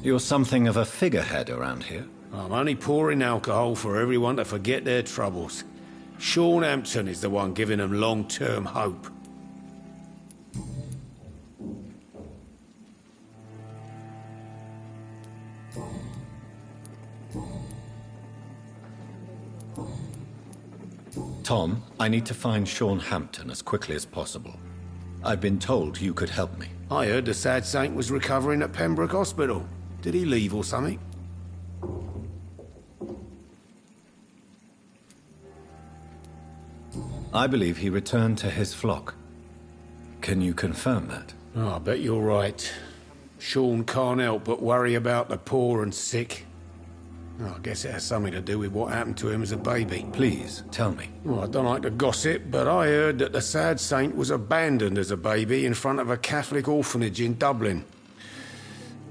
You're something of a figurehead around here. I'm only pouring alcohol for everyone to forget their troubles. Sean Hampton is the one giving them long-term hope. Tom, I need to find Sean Hampton as quickly as possible. I've been told you could help me. I heard the sad saint was recovering at Pembroke Hospital. Did he leave or something? I believe he returned to his flock. Can you confirm that? Oh, I bet you're right. Sean can't help but worry about the poor and sick. Oh, I guess it has something to do with what happened to him as a baby. Please, tell me. Well, I don't like to gossip, but I heard that the sad saint was abandoned as a baby in front of a Catholic orphanage in Dublin.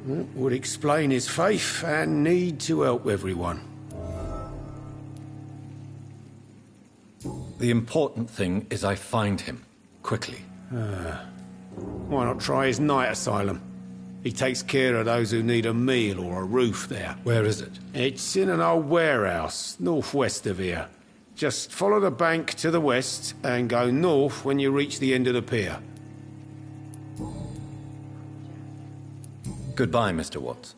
That would explain his faith and need to help everyone. The important thing is I find him, quickly. Why not try his night asylum? He takes care of those who need a meal or a roof there. Where is it? It's in an old warehouse, northwest of here. Just follow the bank to the west and go north when you reach the end of the pier. Goodbye, Mr. Watts.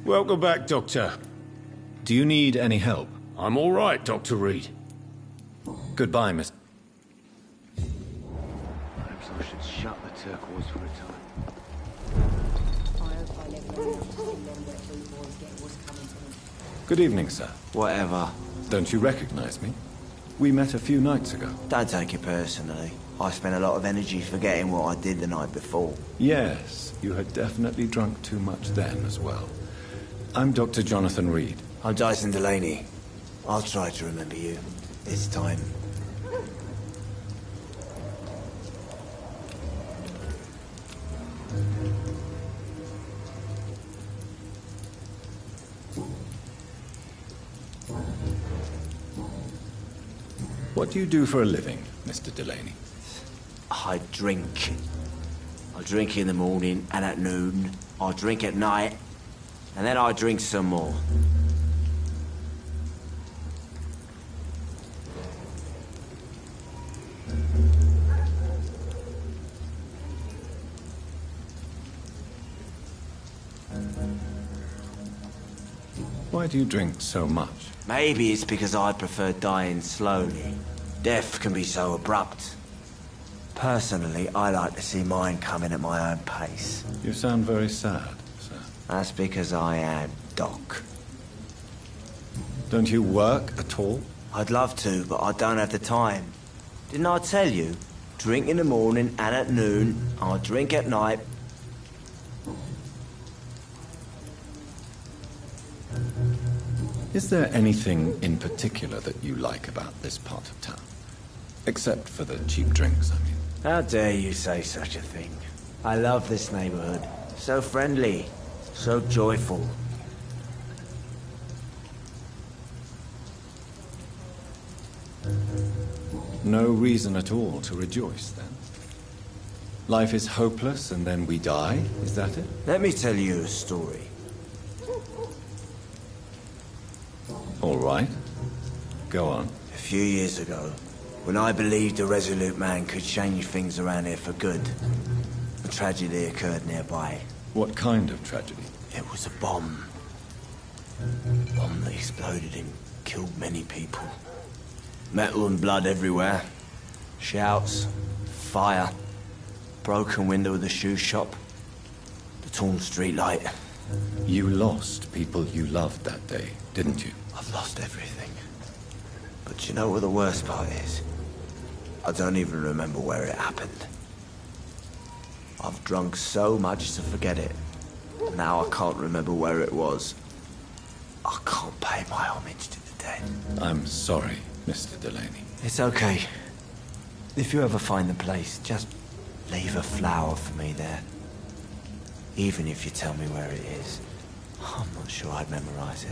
Welcome back, Doctor. Do you need any help? I'm all right, Dr. Reed. Goodbye, Mr. Perhaps I should shut the turquoise for a time. Good evening, sir. Whatever. Don't you recognize me? We met a few nights ago. Don't take it personally. I spent a lot of energy forgetting what I did the night before. Yes, you had definitely drunk too much then as well. I'm Dr. Jonathan Reed. I'm Dyson Delaney. I'll try to remember you. This time. What do you do for a living, Mr. Delaney? I drink. I drink in the morning and at noon. I drink at night. And then I drink some more. Why do you drink so much? Maybe it's because I prefer dying slowly. Death can be so abrupt. Personally, I like to see mine coming at my own pace. You sound very sad, sir. That's because I am Doc. Don't you work at all? I'd love to, but I don't have the time. Didn't I tell you? Drink in the morning and at noon. I drink at night. Is there anything in particular that you like about this part of town? Except for the cheap drinks, I mean. How dare you say such a thing? I love this neighborhood. So friendly. So joyful. No reason at all to rejoice, then? Life is hopeless and then we die, is that it? Let me tell you a story. All right. Go on. A few years ago, when I believed a resolute man could change things around here for good, a tragedy occurred nearby. What kind of tragedy? It was a bomb. A bomb that exploded and killed many people. Metal and blood everywhere. Shouts, fire, broken window of the shoe shop, the torn street light. You lost people you loved that day, didn't you? I've lost everything. But you know what the worst part is? I don't even remember where it happened. I've drunk so much to forget it. Now I can't remember where it was. I can't pay my homage to the dead. I'm sorry, Mr. Delaney. It's okay. If you ever find the place, just leave a flower for me there. Even if you tell me where it is. I'm not sure I'd memorize it.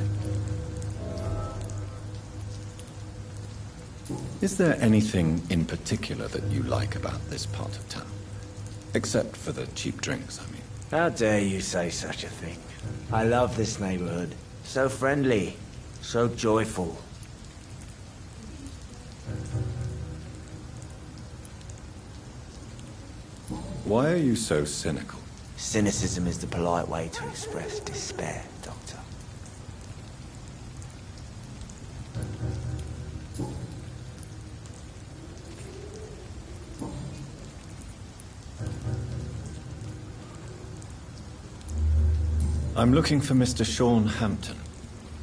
Is there anything in particular that you like about this part of town? Except for the cheap drinks, I mean. How dare you say such a thing? I love this neighborhood. So friendly, so joyful. Why are you so cynical? Cynicism is the polite way to express despair, Doctor. I'm looking for Mr. Sean Hampton.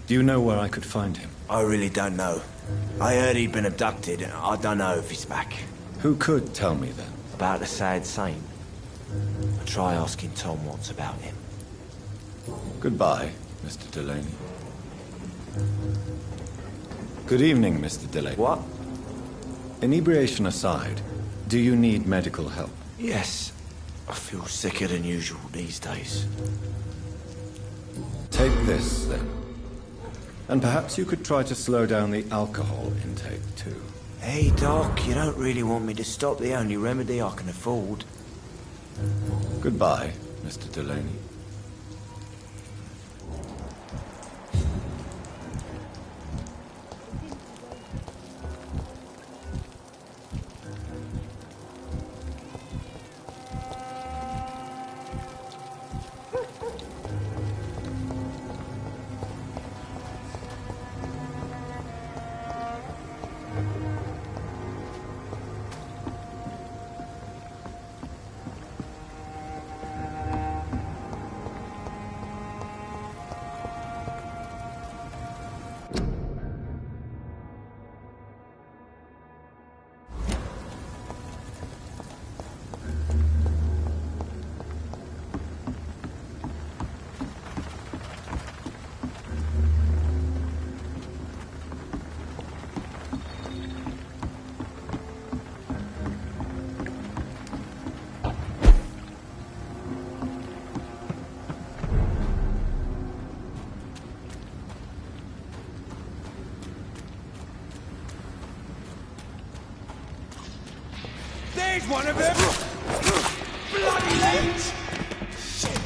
Do you know where I could find him? I really don't know. I heard he'd been abducted. I don't know if he's back. Who could tell me then? About the sad saint. I'll try asking Tom what's about him. Goodbye, Mr. Delaney. Good evening, Mr. Delaney. What? Inebriation aside, do you need medical help? Yes. I feel sicker than usual these days. Take this, then. And perhaps you could try to slow down the alcohol intake, too. Hey, Doc, you don't really want me to stop the only remedy I can afford. Goodbye, Mr. Delaney. There's one of them! Bloody leech! Shit!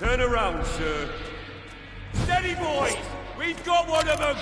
Turn around, sir. Steady, boys! We've got one of them!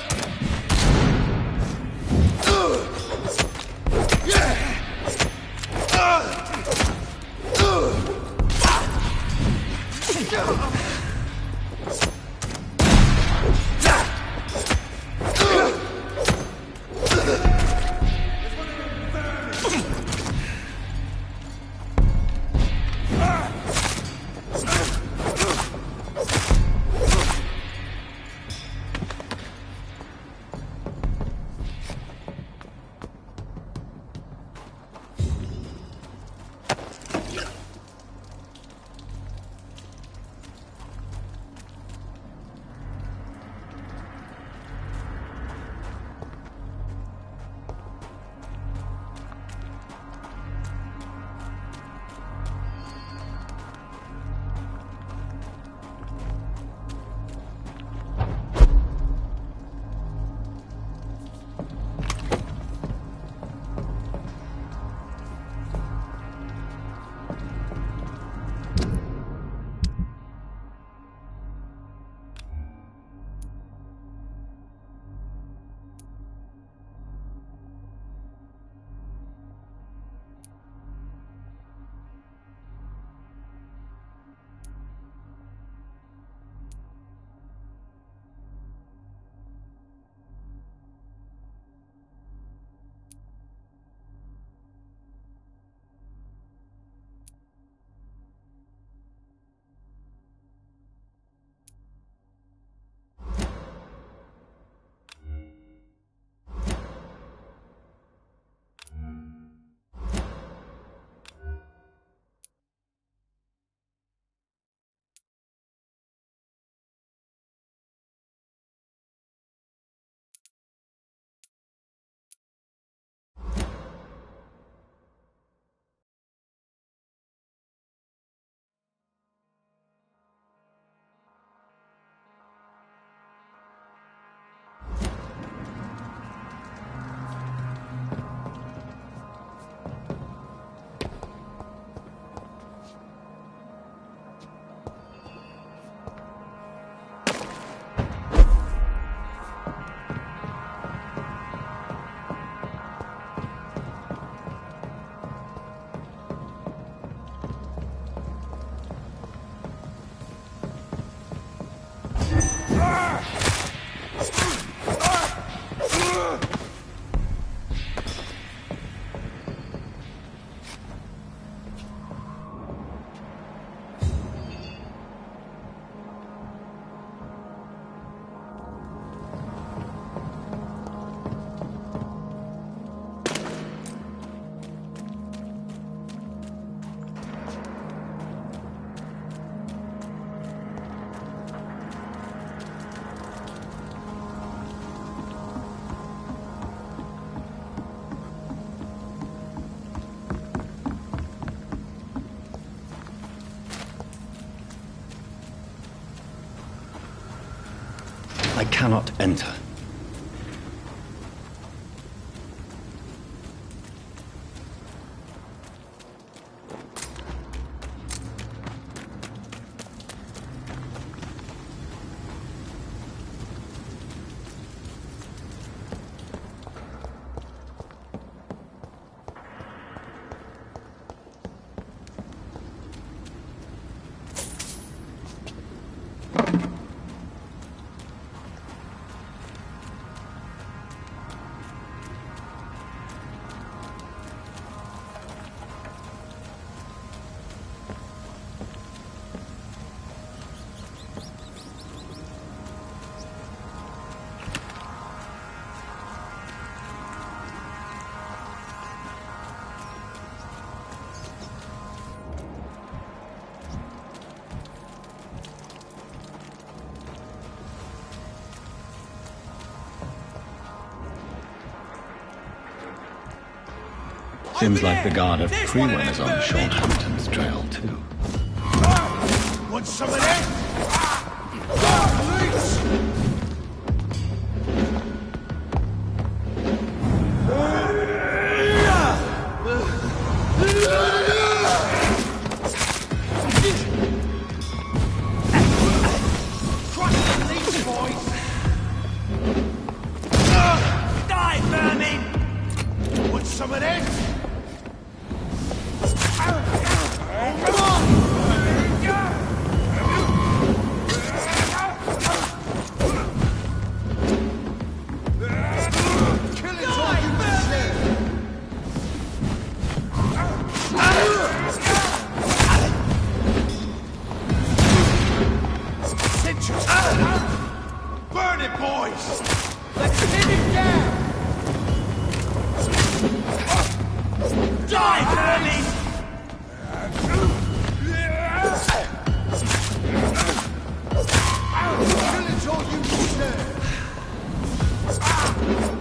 I cannot enter. Seems like the guard of Freeman is on Sean Hampton's trail, too. Want some of that? Die, vermin! Want some of that? Burn it, boys! Let's pin him down! Die, vermin! Pillage all you deserve!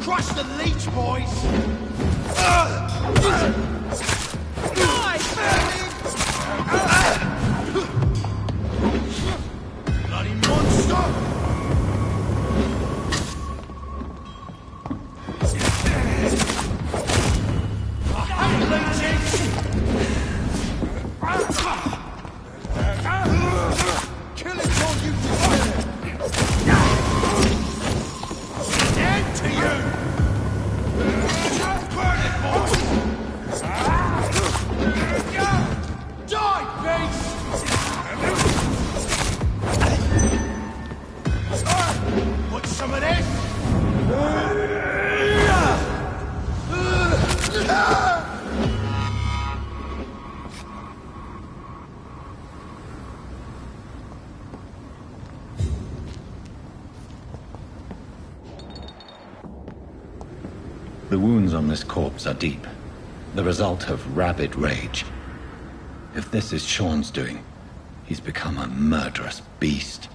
Crush the leech, boys! Die, vermin! Bloody monster! Some of this? The wounds on this corpse are deep, the result of rabid rage. If this is Sean's doing, he's become a murderous beast.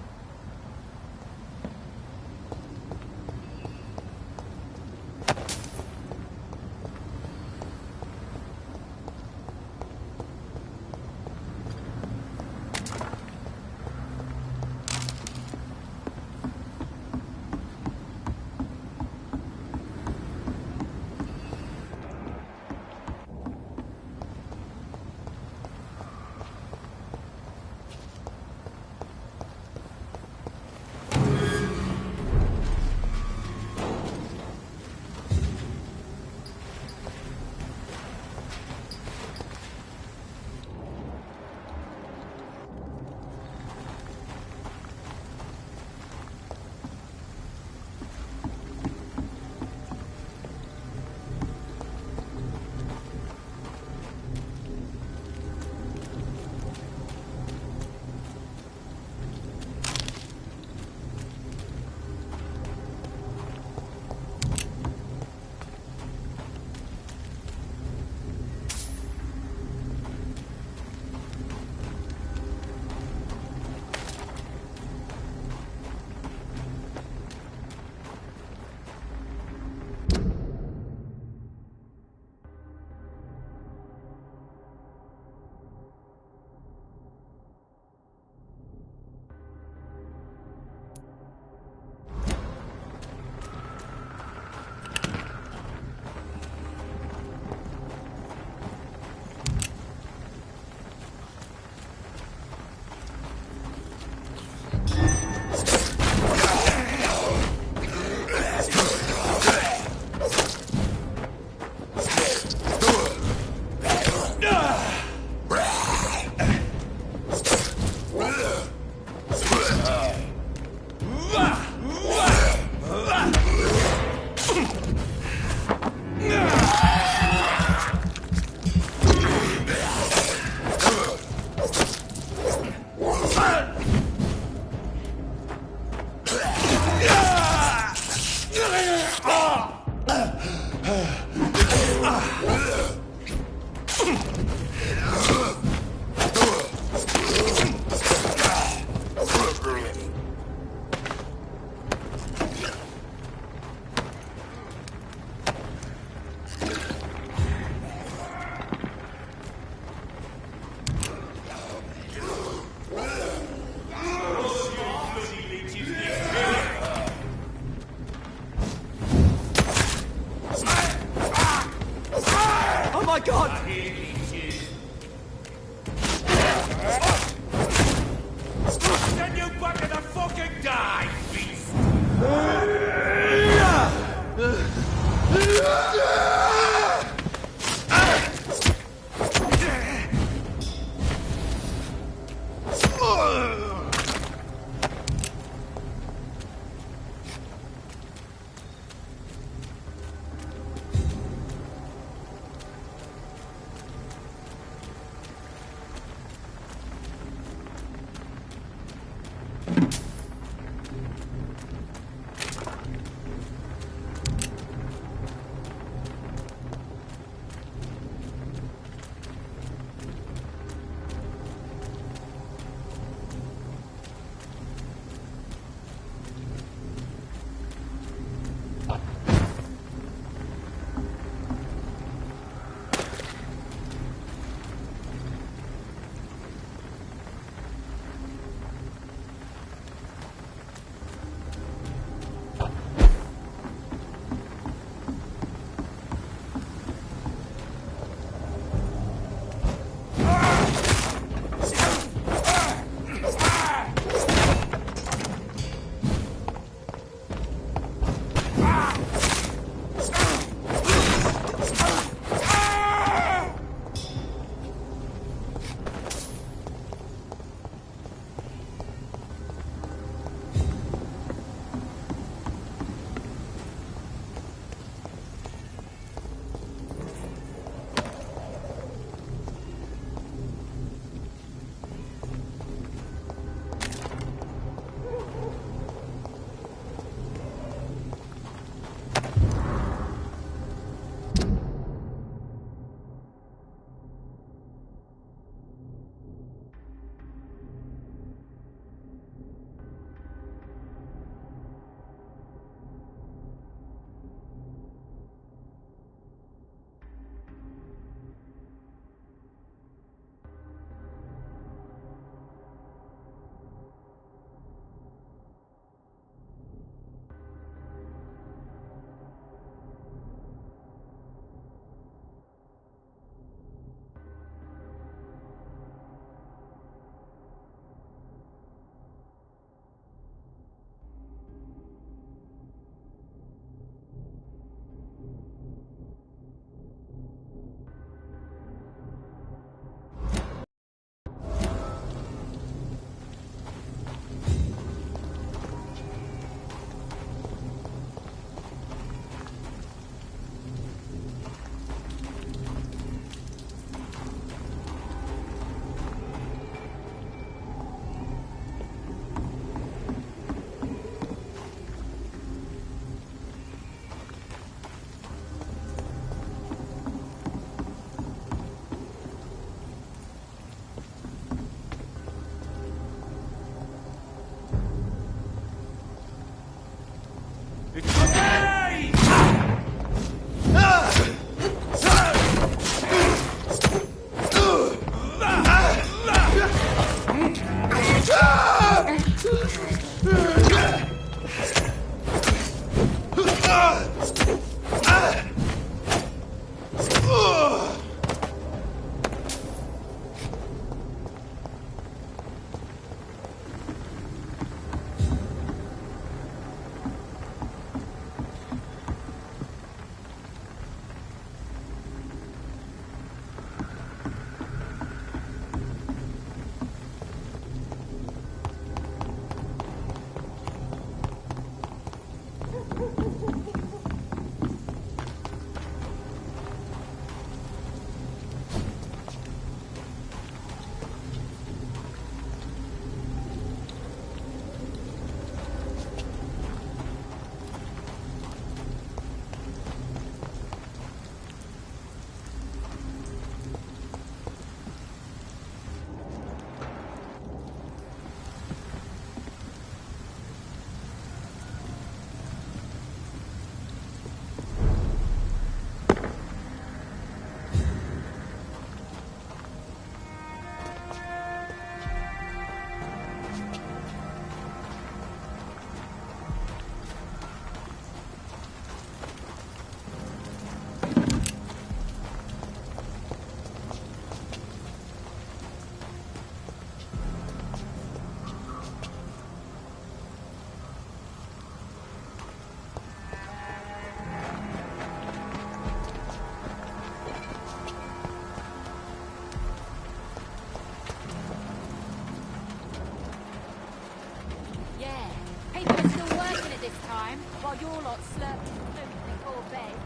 this time, while your lot slurping food before bed.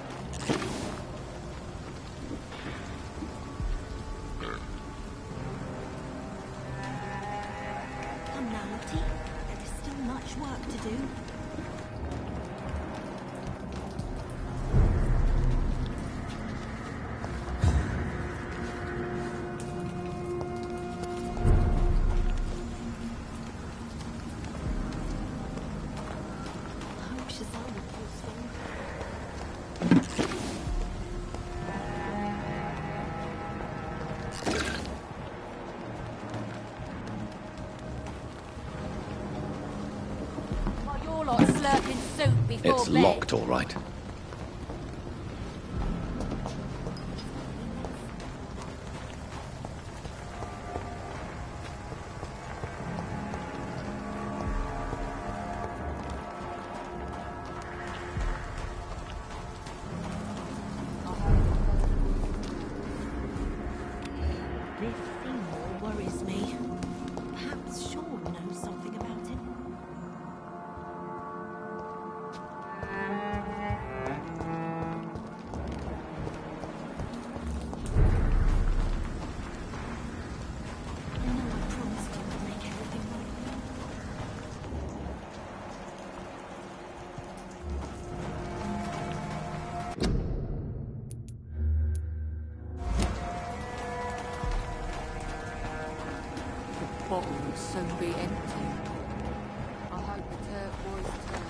Come now, Lottie. There is still much work to do. I hope Shazal will pull strong. While your lot slurping soup before It's bed. locked, all right. This Seymour worries me. Perhaps Sean knows something about him. I know I promised you to make everything right. The bottle will soon be empty. I hope the turquoise turns.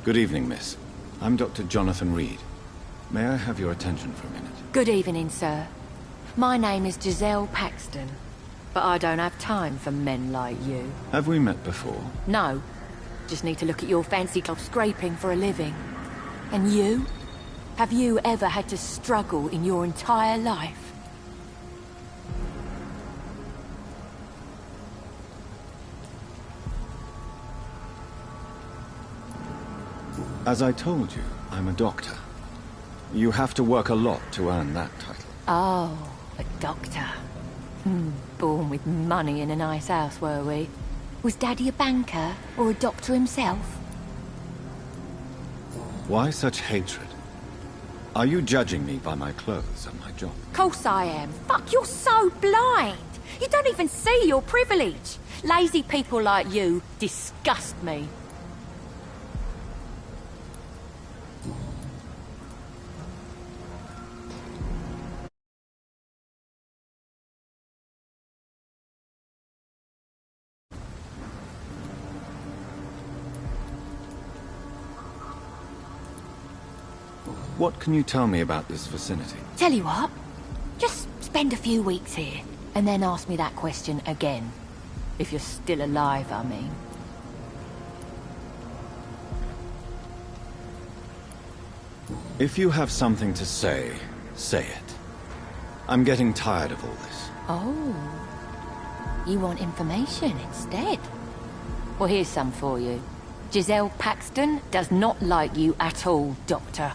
Good evening, miss. I'm Dr. Jonathan Reed. May I have your attention for a minute? Good evening, sir. My name is Giselle Paxton, but I don't have time for men like you. Have we met before? No. Just need to look at your fancy club scraping for a living. And you? Have you ever had to struggle in your entire life? As I told you, I'm a doctor. You have to work a lot to earn that title. Oh, a doctor. Born with money in a nice house, were we? Was Daddy a banker, or a doctor himself? Why such hatred? Are you judging me by my clothes and my job? Course I am. Fuck, you're so blind. You don't even see your privilege. Lazy people like you disgust me. What can you tell me about this vicinity? Tell you what, just spend a few weeks here, and then ask me that question again. If you're still alive, I mean. If you have something to say, say it. I'm getting tired of all this. Oh. You want information instead? Well, here's some for you. Giselle Paxton does not like you at all, Doctor.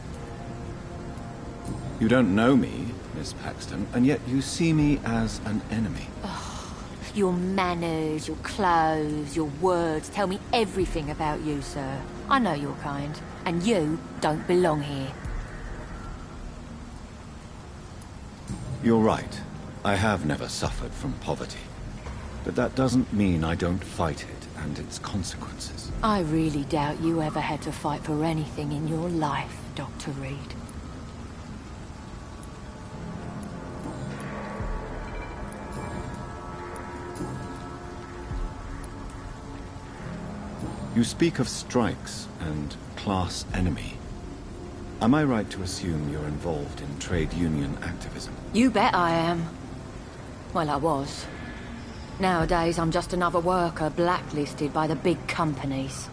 You don't know me, Miss Paxton, and yet you see me as an enemy. Your manners, your clothes, your words tell me everything about you, sir. I know your kind, and you don't belong here. You're right. I have never suffered from poverty. But that doesn't mean I don't fight it and its consequences. I really doubt you ever had to fight for anything in your life, Dr. Reed. You speak of strikes and class enemy. Am I right to assume you're involved in trade union activism? You bet I am. Well, I was. Nowadays, I'm just another worker blacklisted by the big companies.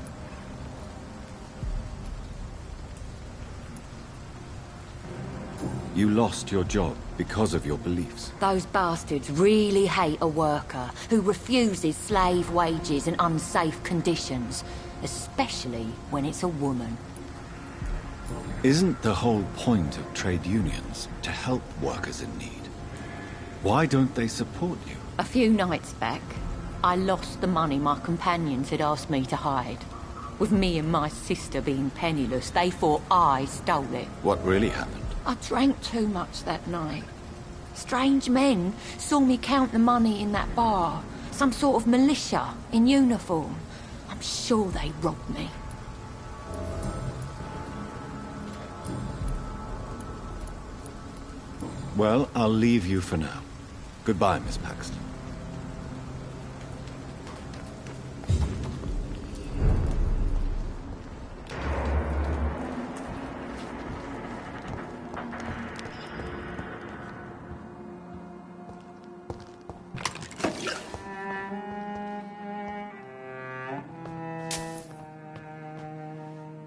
You lost your job because of your beliefs. Those bastards really hate a worker who refuses slave wages and unsafe conditions, especially when it's a woman. Isn't the whole point of trade unions to help workers in need? Why don't they support you? A few nights back, I lost the money my companions had asked me to hide. With me and my sister being penniless, they thought I stole it. What really happened? I drank too much that night. Strange men saw me count the money in that bar. Some sort of militia in uniform. I'm sure they robbed me. Well, I'll leave you for now. Goodbye, Miss Paxton.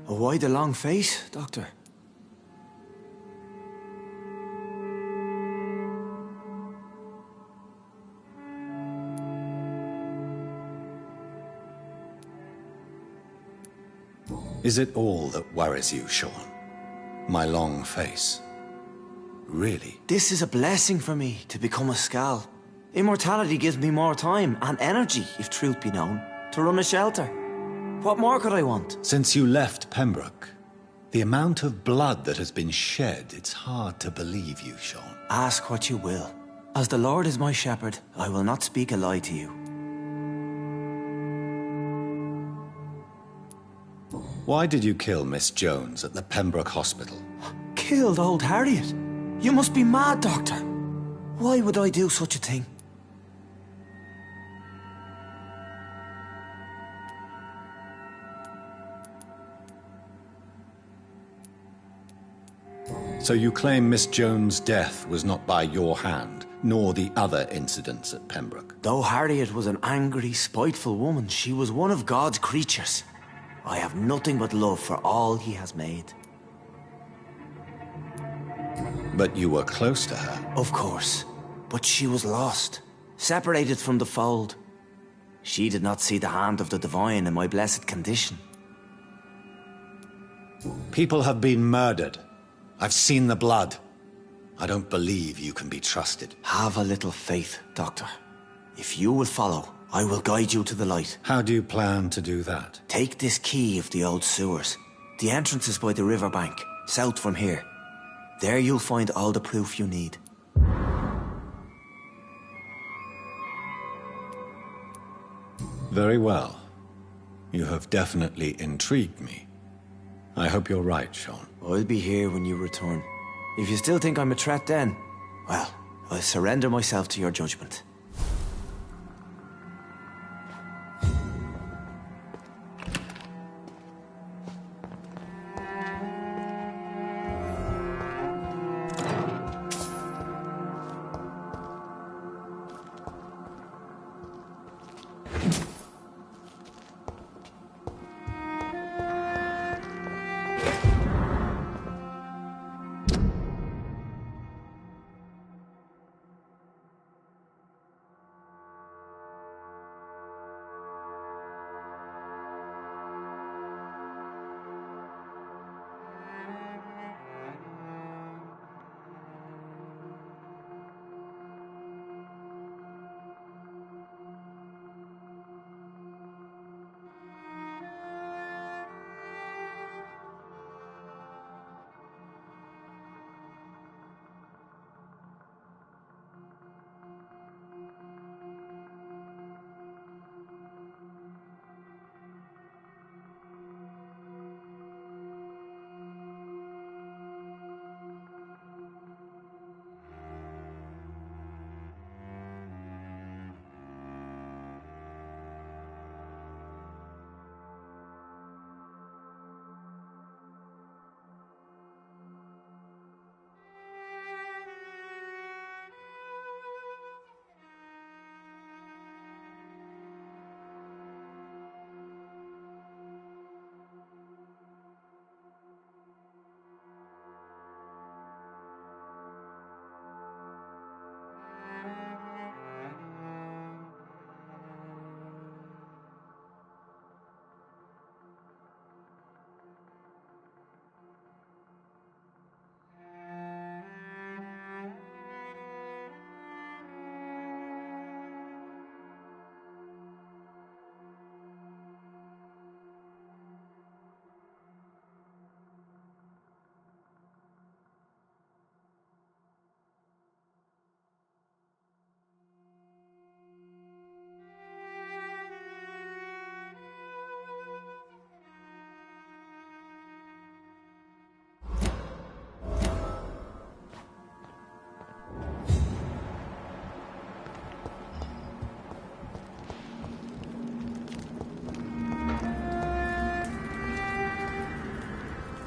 Why the long face, Doctor? Is it all that worries you, Sean? My long face? Really? This is a blessing for me, to become a Skal. Immortality gives me more time and energy, if truth be known, to run a shelter. What more could I want? Since you left Pembroke, the amount of blood that has been shed, it's hard to believe you, Sean. Ask what you will. As the Lord is my shepherd, I will not speak a lie to you. Why did you kill Miss Jones at the Pembroke Hospital? Killed old Harriet? You must be mad, Doctor. Why would I do such a thing? So you claim Miss Jones' death was not by your hand, nor the other incidents at Pembroke? Though Harriet was an angry, spiteful woman, she was one of God's creatures. I have nothing but love for all he has made. But you were close to her. Of course. But she was lost, separated from the fold. She did not see the hand of the divine in my blessed condition. People have been murdered. I've seen the blood. I don't believe you can be trusted. Have a little faith, Doctor. If you will follow, I will guide you to the light. How do you plan to do that? Take this key of the old sewers. The entrance is by the riverbank, south from here. There you'll find all the proof you need. Very well. You have definitely intrigued me. I hope you're right, Sean. I'll be here when you return. If you still think I'm a threat then, well, I'll surrender myself to your judgment.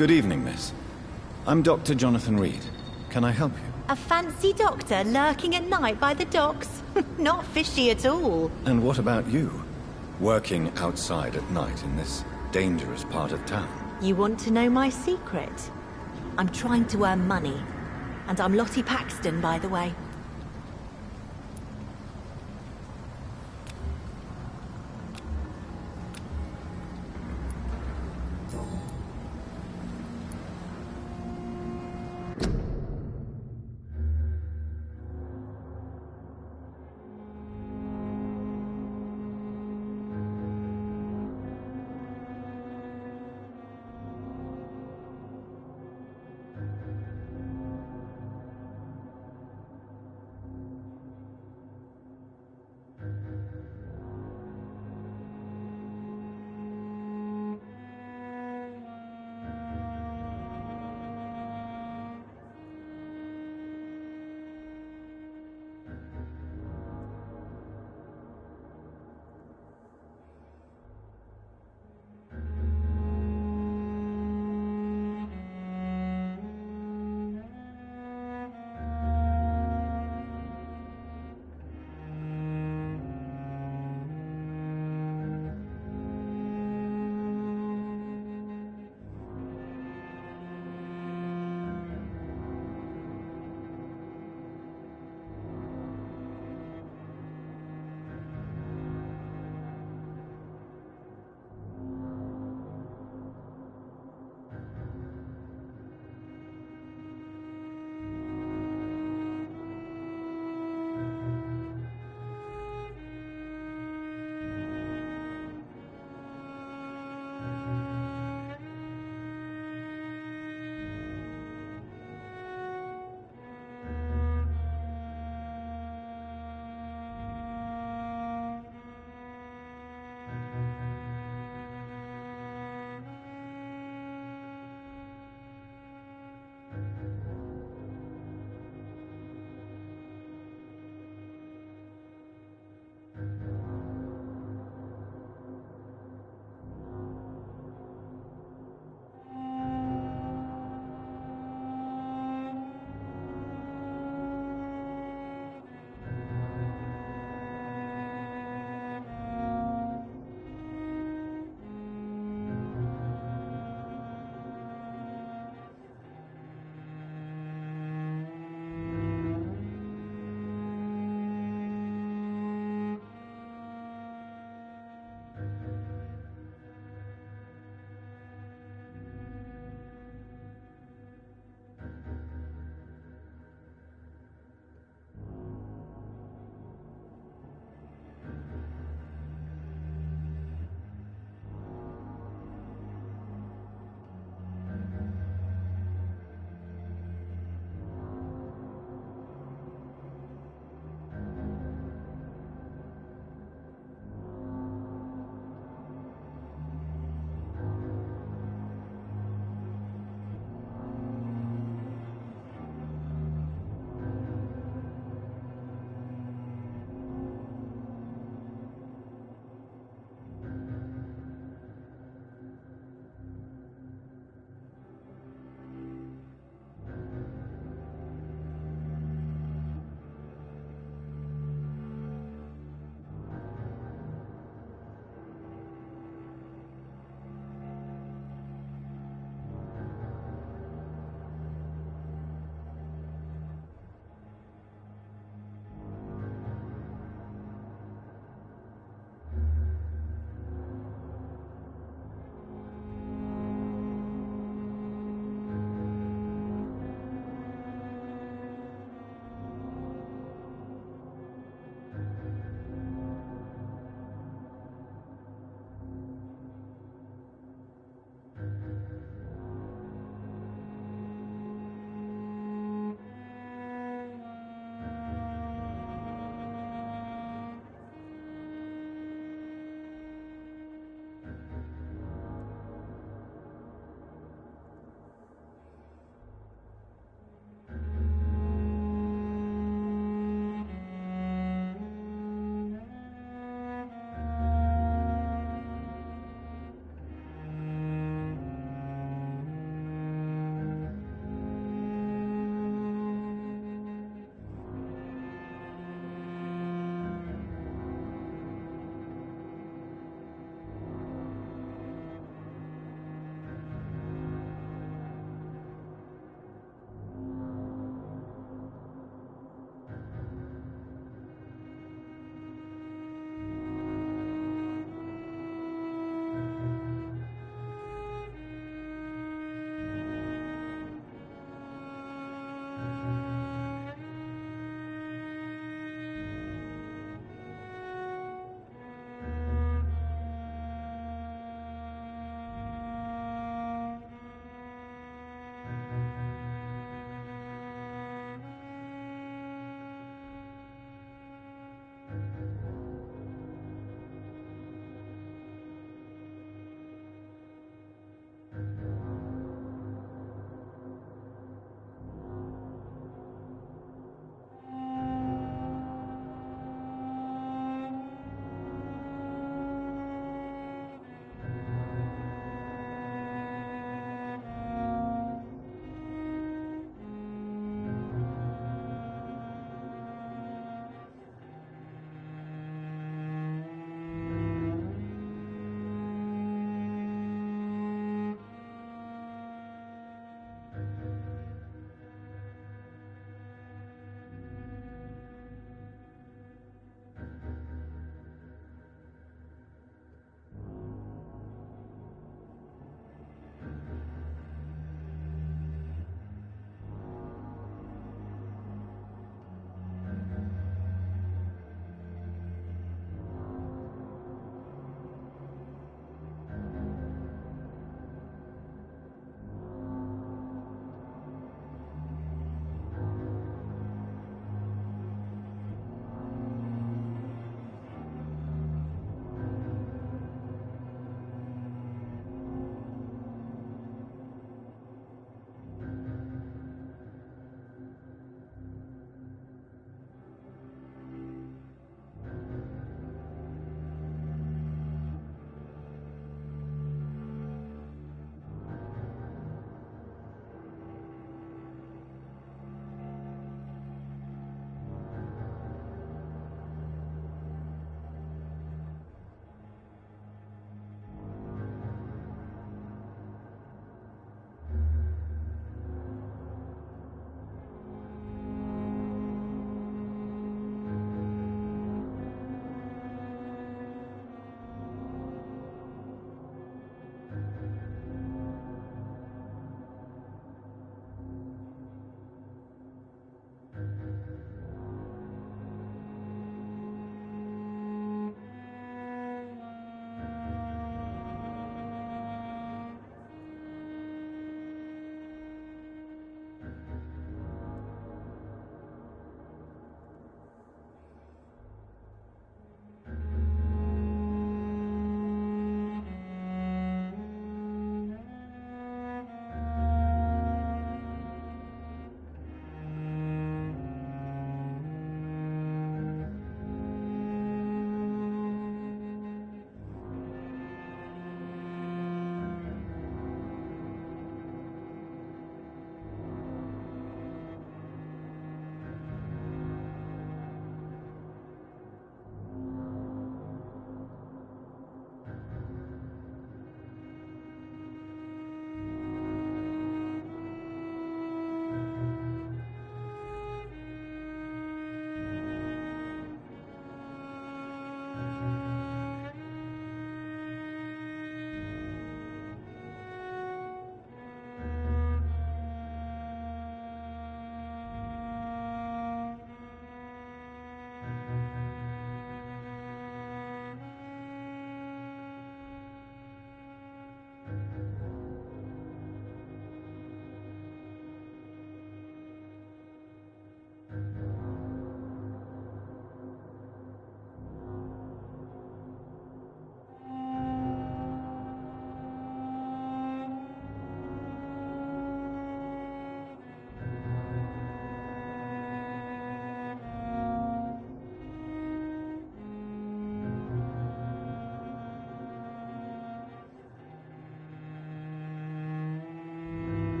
Good evening, miss. I'm Dr. Jonathan Reed. Can I help you? A fancy doctor lurking at night by the docks? Not fishy at all. And what about you? Working outside at night in this dangerous part of town? You want to know my secret? I'm trying to earn money. And I'm Lottie Paxton, by the way.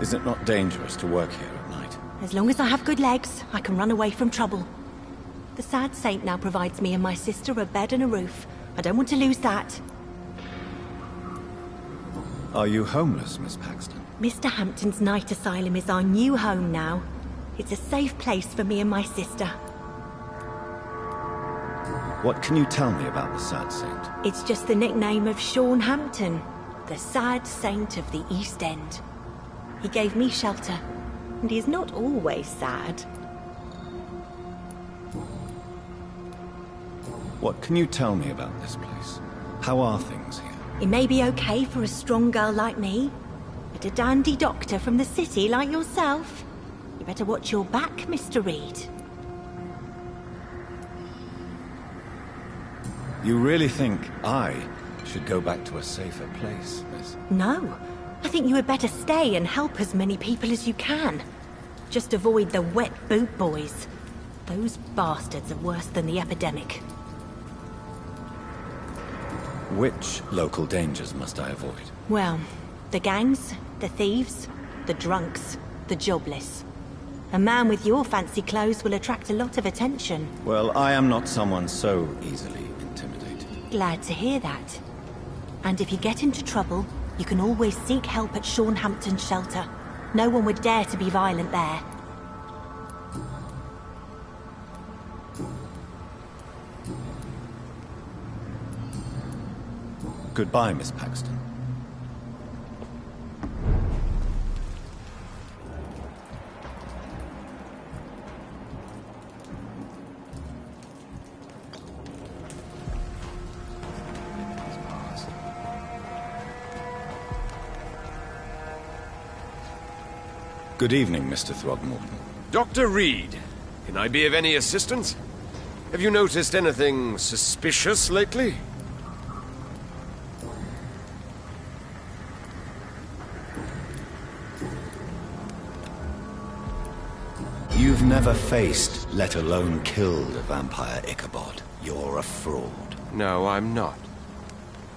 Is it not dangerous to work here at night? As long as I have good legs, I can run away from trouble. The Sad Saint now provides me and my sister a bed and a roof. I don't want to lose that. Are you homeless, Miss Paxton? Mr. Hampton's night asylum is our new home now. It's a safe place for me and my sister. What can you tell me about the Sad Saint? It's just the nickname of Sean Hampton, the Sad Saint of the East End. He gave me shelter, and he's not always sad. What can you tell me about this place? How are things here? It may be okay for a strong girl like me, but a dandy doctor from the city like yourself, you better watch your back, Mr. Reed. You really think I should go back to a safer place, miss? No, I think you had better stay and help as many people as you can. Just avoid the wet boot boys. Those bastards are worse than the epidemic. Which local dangers must I avoid? Well, the gangs, the thieves, the drunks, the jobless. A man with your fancy clothes will attract a lot of attention. Well, I am not someone so easily intimidated. Glad to hear that. And if you get into trouble, you can always seek help at Sean Hampton's shelter. No one would dare to be violent there. Goodbye, Miss Paxton. Good evening, Mr. Throgmorton. Dr. Reed, can I be of any assistance? Have you noticed anything suspicious lately? You've never faced, let alone killed, a vampire Ichabod. You're a fraud. No, I'm not.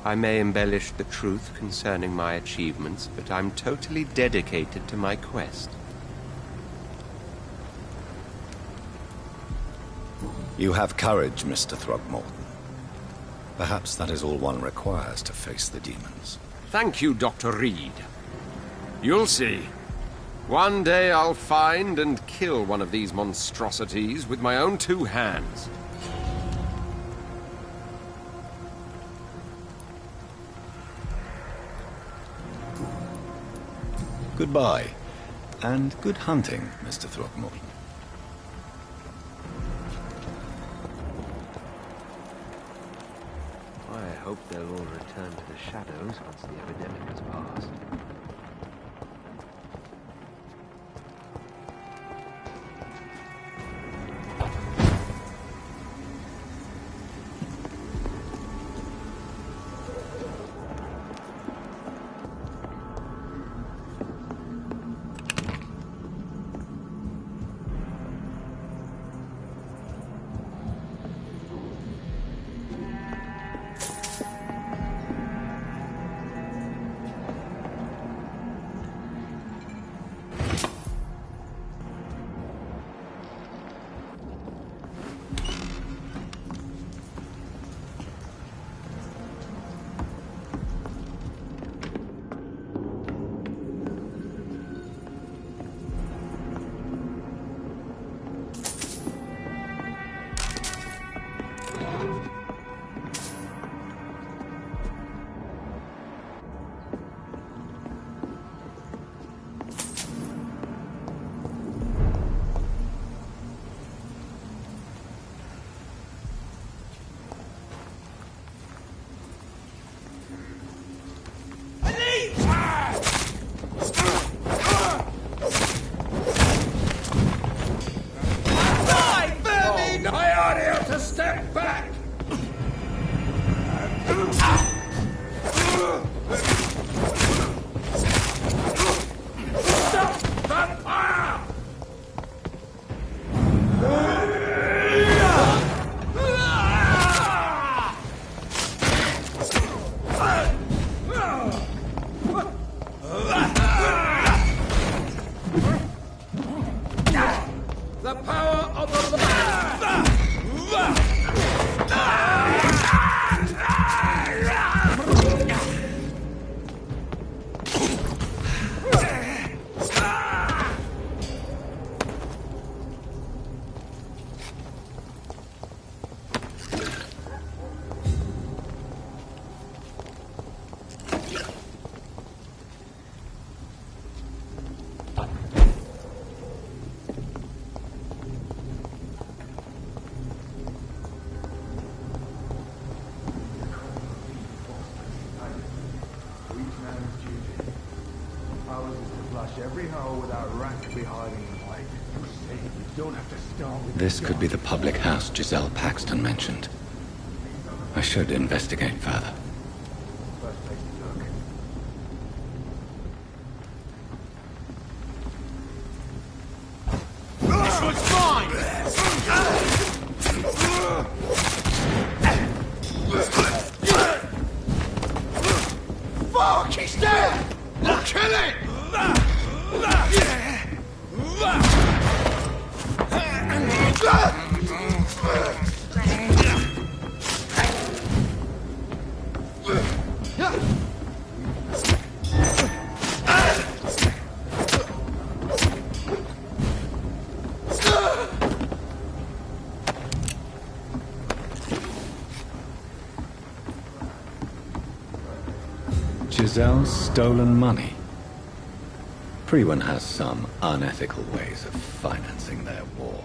I may embellish the truth concerning my achievements, but I'm totally dedicated to my quest. You have courage, Mr. Throgmorton. Perhaps that is all one requires to face the demons. Thank you, Dr. Reed. You'll see. One day I'll find and kill one of these monstrosities with my own 2 hands. Goodbye, and good hunting, Mr. Throgmorton. I hope they'll all return to the shadows once the epidemic has passed. Step back! Stop that fire! every hole without Rankby hiding in plain. You see, you don't have to start with This could be the public house Giselle Paxton mentioned. I should investigate further. first place to look. This one's mine! Fuck, he's dead! I'll kill it! Giselle's stolen money. Freeman has some unethical ways of financing their war.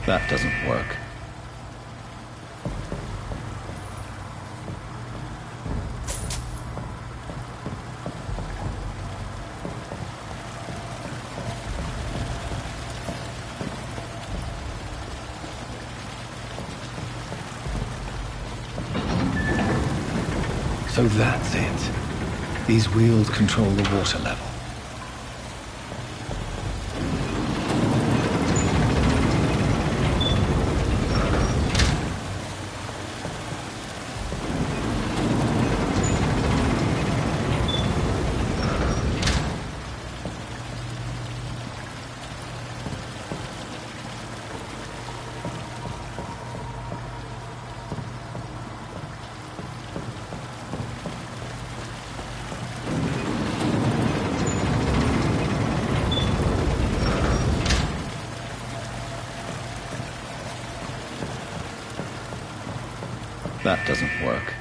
That doesn't work. So that's it. These wheels control the water level. That doesn't work.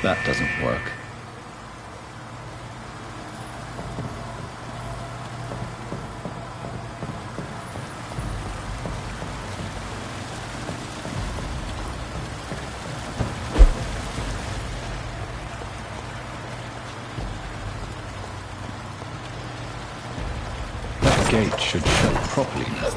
That doesn't work. That gate should shut properly now.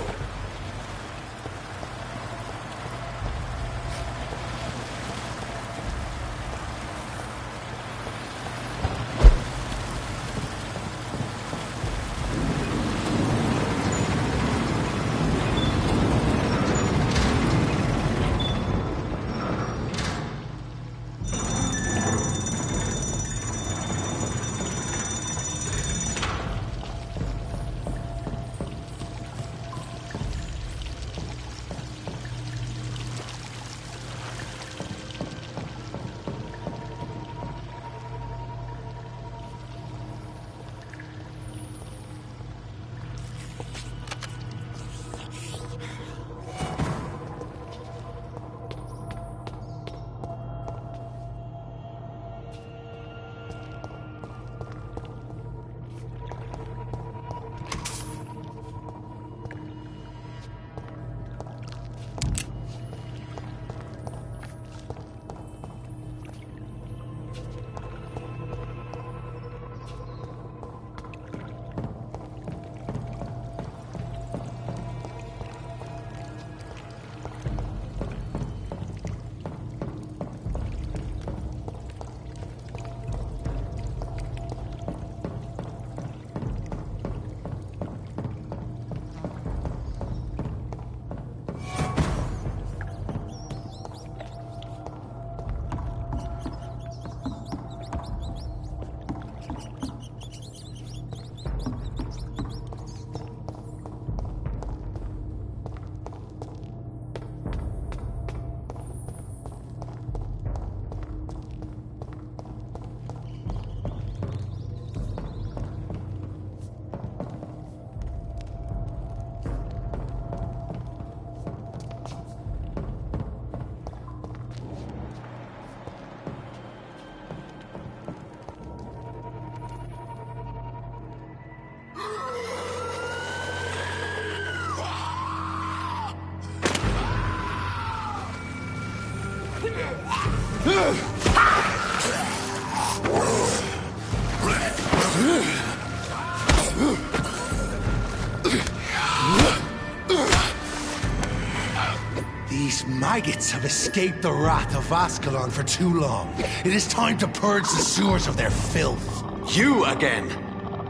These maggots have escaped the wrath of Ascalon for too long. It is time to purge the sewers of their filth. You again!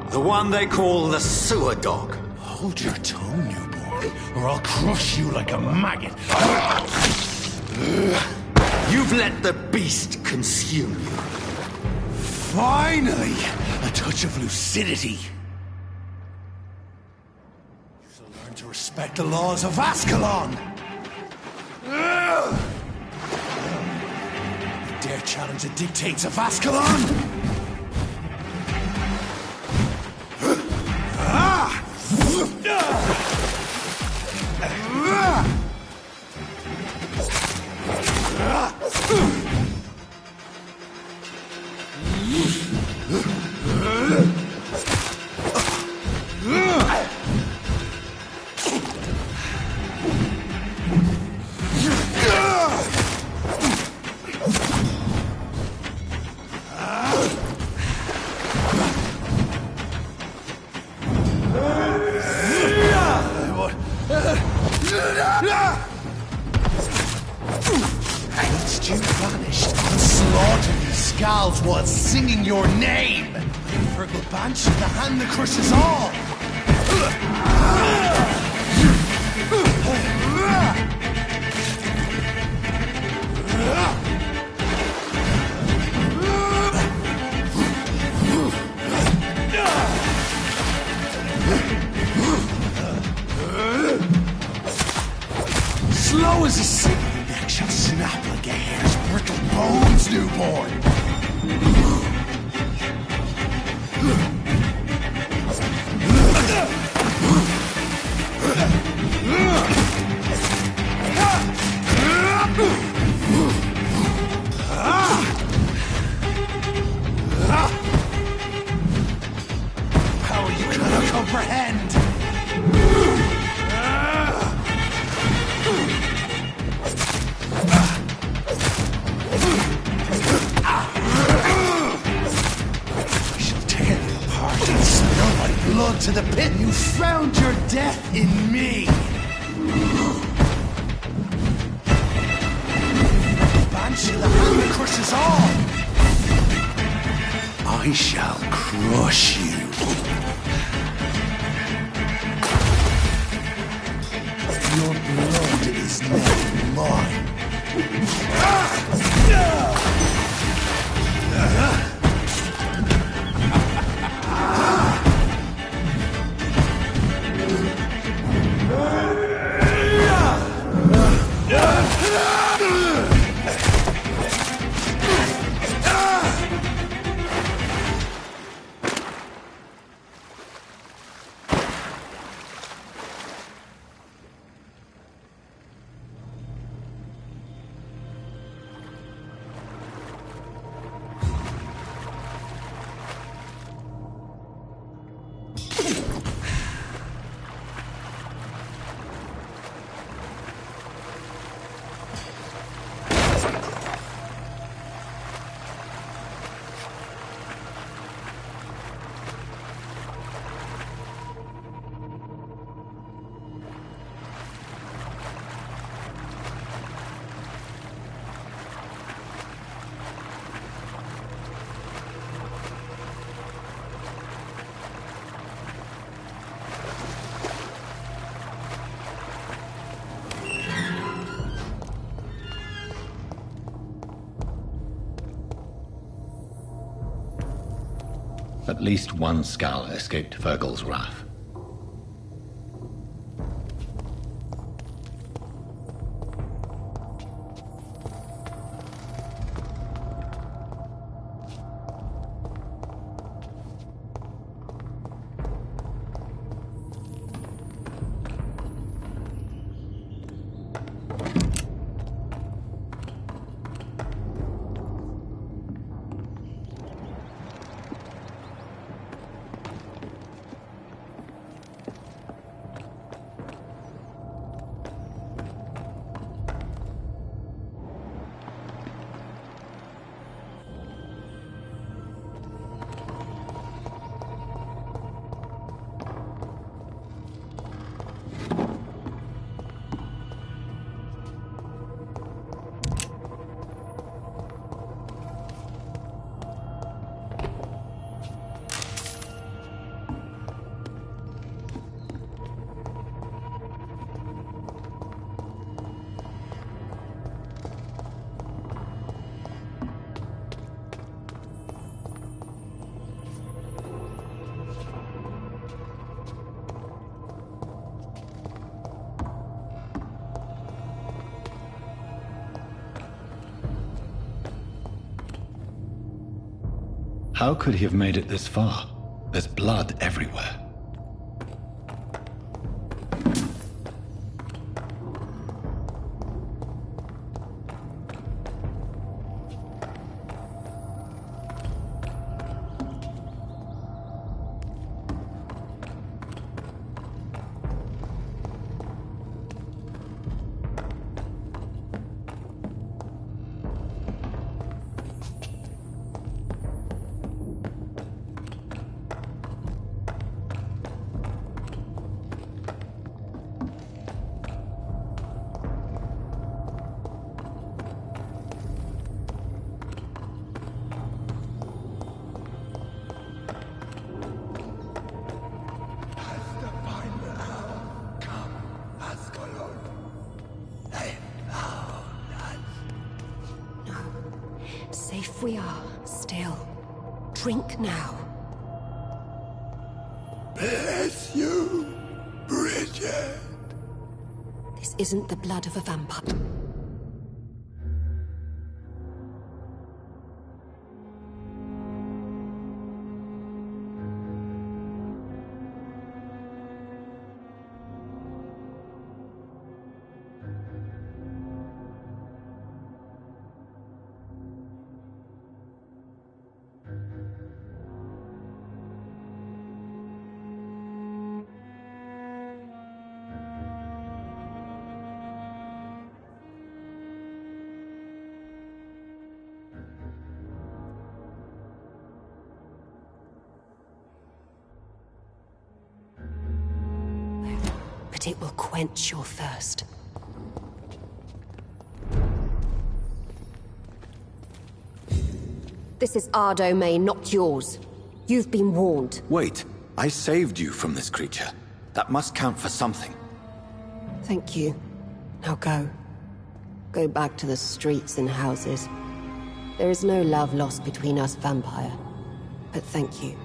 The one they call the sewer dog. Hold your tongue, newborn, or I'll crush you like a maggot. You've let the beast consume you. Finally, a touch of lucidity. You shall learn to respect the laws of Ascalon. You dare challenge the dictates of Ascalon? Whilst you vanished, the slaughtered skulls was singing your name. Fergal Banshee, the hand that crushes all. Slow as a signal, your neck shall snap like a hare's brittle bones, newborn. Power you cannot comprehend. Blood to the pit. You found your death in me. Banshee, the hand that crushes all. I shall crush you. Your blood is now mine. At least one skull escaped Fergal's wrath. How could he have made it this far? There's blood everywhere. Safe we are, still. Drink now. Bless you, Bridget. This isn't the blood of a vampire. But it will quench your thirst. This is our domain, not yours. You've been warned. Wait, I saved you from this creature. That must count for something. Thank you. Now go. Go back to the streets and houses. There is no love lost between us, Vampire. But thank you.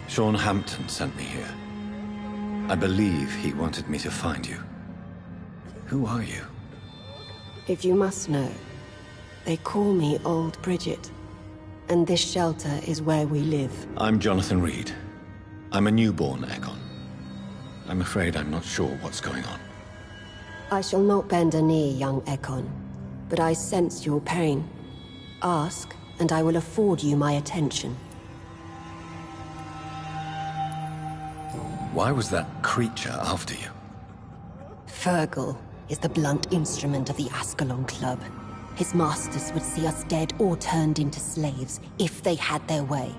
Sean Hampton sent me here. I believe he wanted me to find you. Who are you? If you must know, they call me Old Bridget. And this shelter is where we live. I'm Jonathan Reed. I'm a newborn Ekon. I'm afraid I'm not sure what's going on. I shall not bend a knee, young Ekon. But I sense your pain. Ask, and I will afford you my attention. Why was that creature after you? Fergal is the blunt instrument of the Ascalon Club. His masters would see us dead or turned into slaves, if they had their way.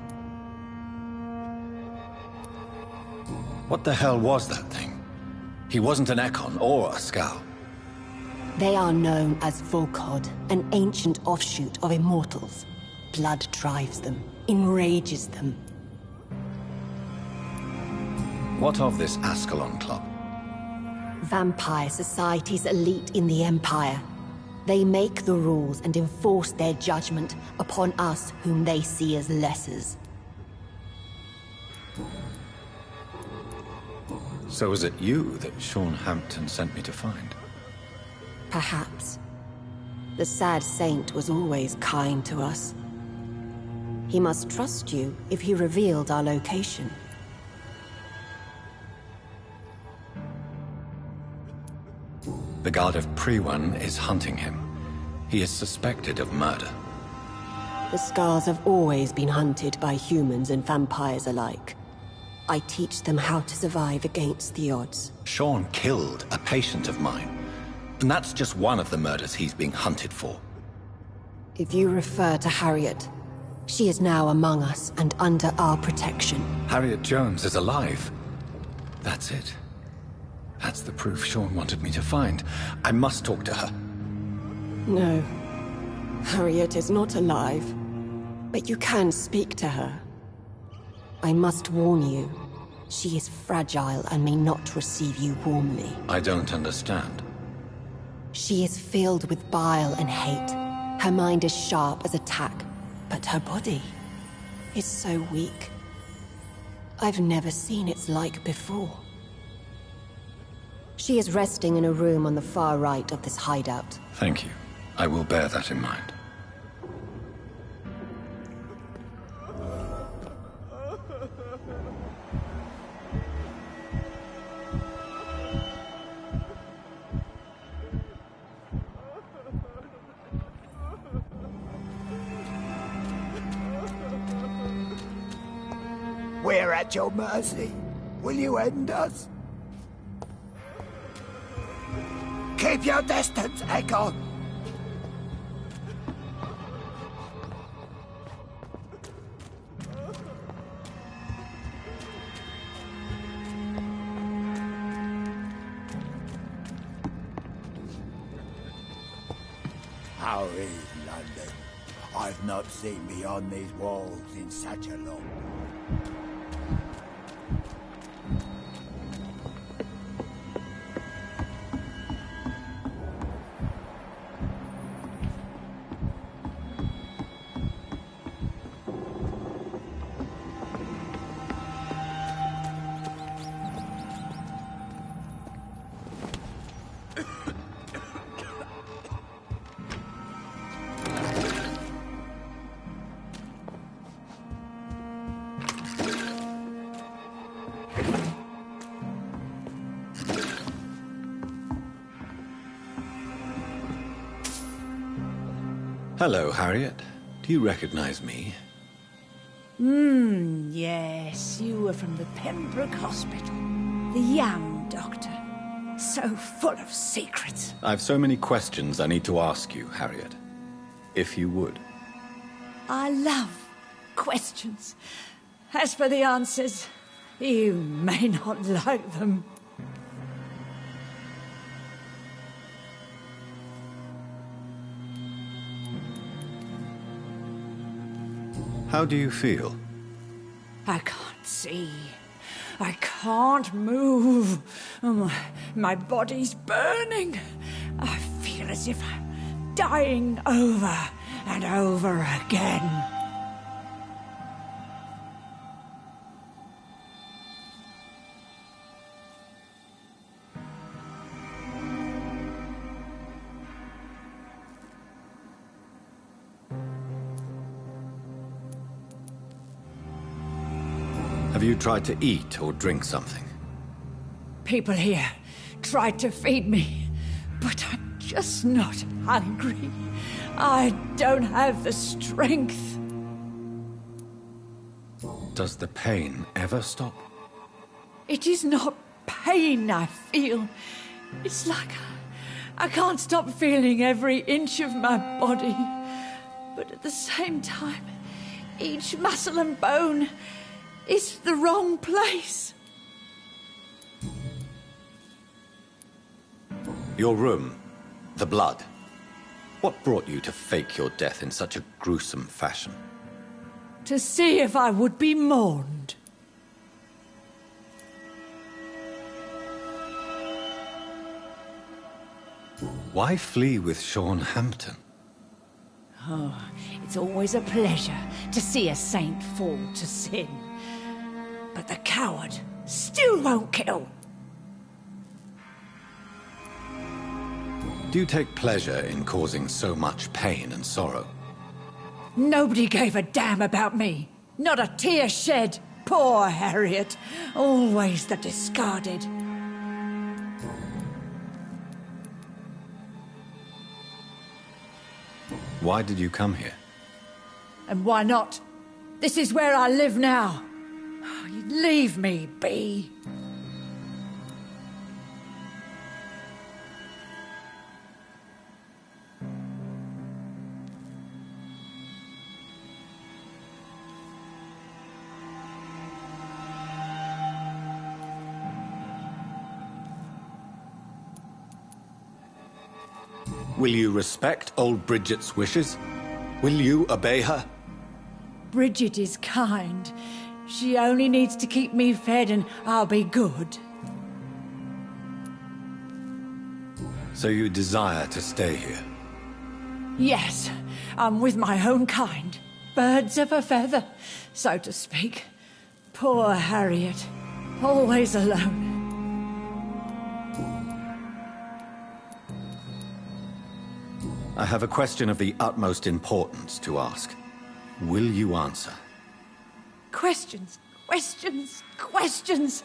What the hell was that thing? He wasn't an Ekon or a Scow. They are known as Volkod, an ancient offshoot of immortals. Blood drives them, enrages them. What of this Ascalon Club? Vampire society's elite in the Empire. They make the rules and enforce their judgment upon us whom they see as lessers. So was it you that Sean Hampton sent me to find? Perhaps. The sad saint was always kind to us. He must trust you if he revealed our location. The Guard of Priwan is hunting him. He is suspected of murder. The Scars have always been hunted by humans and vampires alike. I teach them how to survive against the odds. Sean killed a patient of mine. And that's just one of the murders he's being hunted for. If you refer to Harriet, she is now among us and under our protection. Harriet Jones is alive. That's it. That's the proof Sean wanted me to find. I must talk to her. No. Harriet is not alive. But you can speak to her. I must warn you. She is fragile and may not receive you warmly. I don't understand. She is filled with bile and hate. Her mind is sharp as a tack, but her body is so weak. I've never seen its like before. She is resting in a room on the far right of this hideout. Thank you. I will bear that in mind. We're at your mercy. Will you end us? Keep your distance, Echo! How is London? I've not seen beyond these walls in such a long time. Hello, Harriet. Do you recognize me? Yes, you were from the Pembroke Hospital. The young doctor. So full of secrets. I've so many questions I need to ask you, Harriet. If you would. I love questions. As for the answers, you may not like them. How do you feel? I can't see. I can't move. My body's burning. I feel as if I'm dying over and over again. Have you tried to eat or drink something? People here tried to feed me, but I'm just not hungry. I don't have the strength. Does the pain ever stop? It is not pain I feel. It's like I can't stop feeling every inch of my body. But at the same time, each muscle and bone is the wrong place. Your room, the blood. What brought you to fake your death in such a gruesome fashion? To see if I would be mourned. Why flee with Sean Hampton? Oh, it's always a pleasure to see a saint fall to sin. But the coward still won't kill. Do you take pleasure in causing so much pain and sorrow? Nobody gave a damn about me. Not a tear shed. Poor Harriet. Always the discarded. Why did you come here? And why not? This is where I live now. Oh, you leave me be. Will you respect old Bridget's wishes? Will you obey her? Bridget is kind. She only needs to keep me fed and I'll be good. So you desire to stay here? Yes, I'm with my own kind. Birds of a feather, so to speak. Poor Harriet. Always alone. I have a question of the utmost importance to ask. Will you answer? Questions, questions, questions.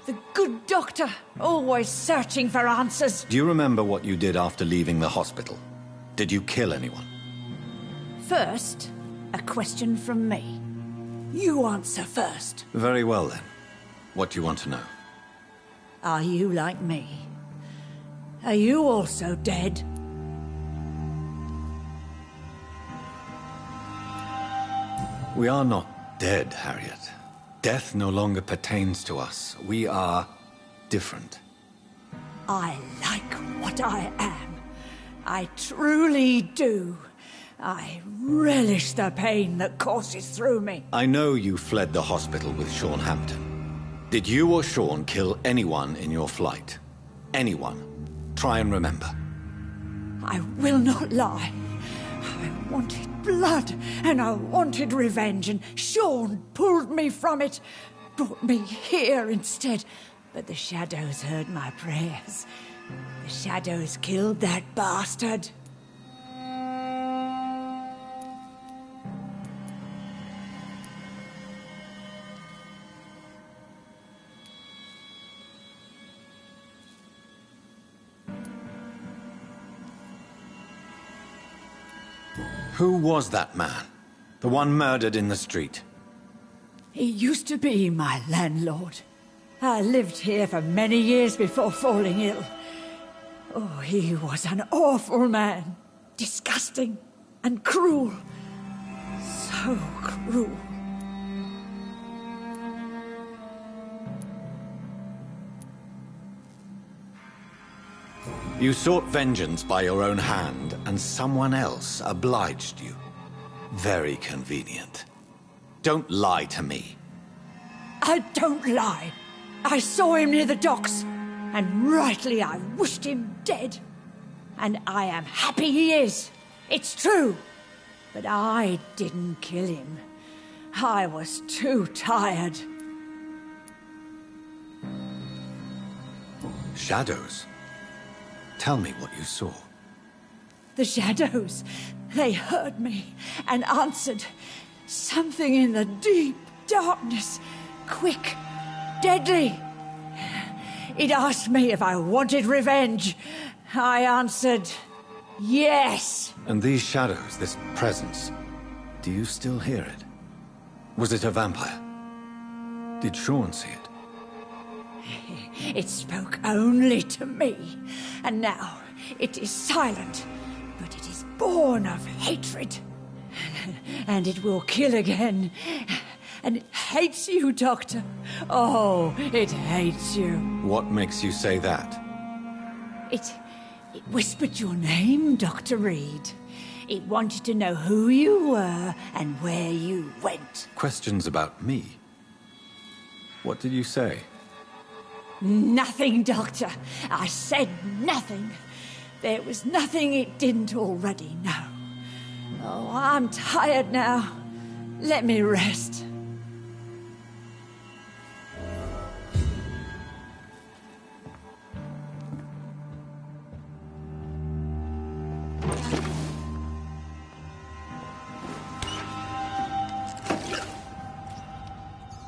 The good doctor, always searching for answers. Do you remember what you did after leaving the hospital? Did you kill anyone? First, a question from me. You answer first. Very well then. What do you want to know? Are you like me? Are you also dead? We are not dead, Harriet. Death no longer pertains to us. We are different. I like what I am. I truly do. I relish the pain that courses through me. I know you fled the hospital with Sean Hampton. Did you or Sean kill anyone in your flight? Anyone? Try and remember. I will not lie. I wanted blood, and I wanted revenge, and Sean pulled me from it, brought me here instead. But the shadows heard my prayers. The shadows killed that bastard. Who was that man? The one murdered in the street? He used to be my landlord. I lived here for many years before falling ill. Oh, he was an awful man. Disgusting and cruel. So cruel. You sought vengeance by your own hand, and someone else obliged you. Very convenient. Don't lie to me. I don't lie. I saw him near the docks, and rightly I wished him dead. And I am happy he is. It's true. But I didn't kill him. I was too tired. Shadows? Tell me what you saw. The shadows, they heard me and answered. Something in the deep darkness, quick, deadly. It asked me if I wanted revenge. I answered, yes. And these shadows, this presence, do you still hear it? Was it a vampire? Did Sean see it? It spoke only to me, and now it is silent, but it is born of hatred. And it will kill again. And it hates you, Doctor. Oh, it hates you. What makes you say that? It whispered your name, Dr. Reed. It wanted to know who you were and where you went. Questions about me? What did you say? Nothing, Doctor. I said nothing. There was nothing it didn't already know. Oh, I'm tired now. Let me rest.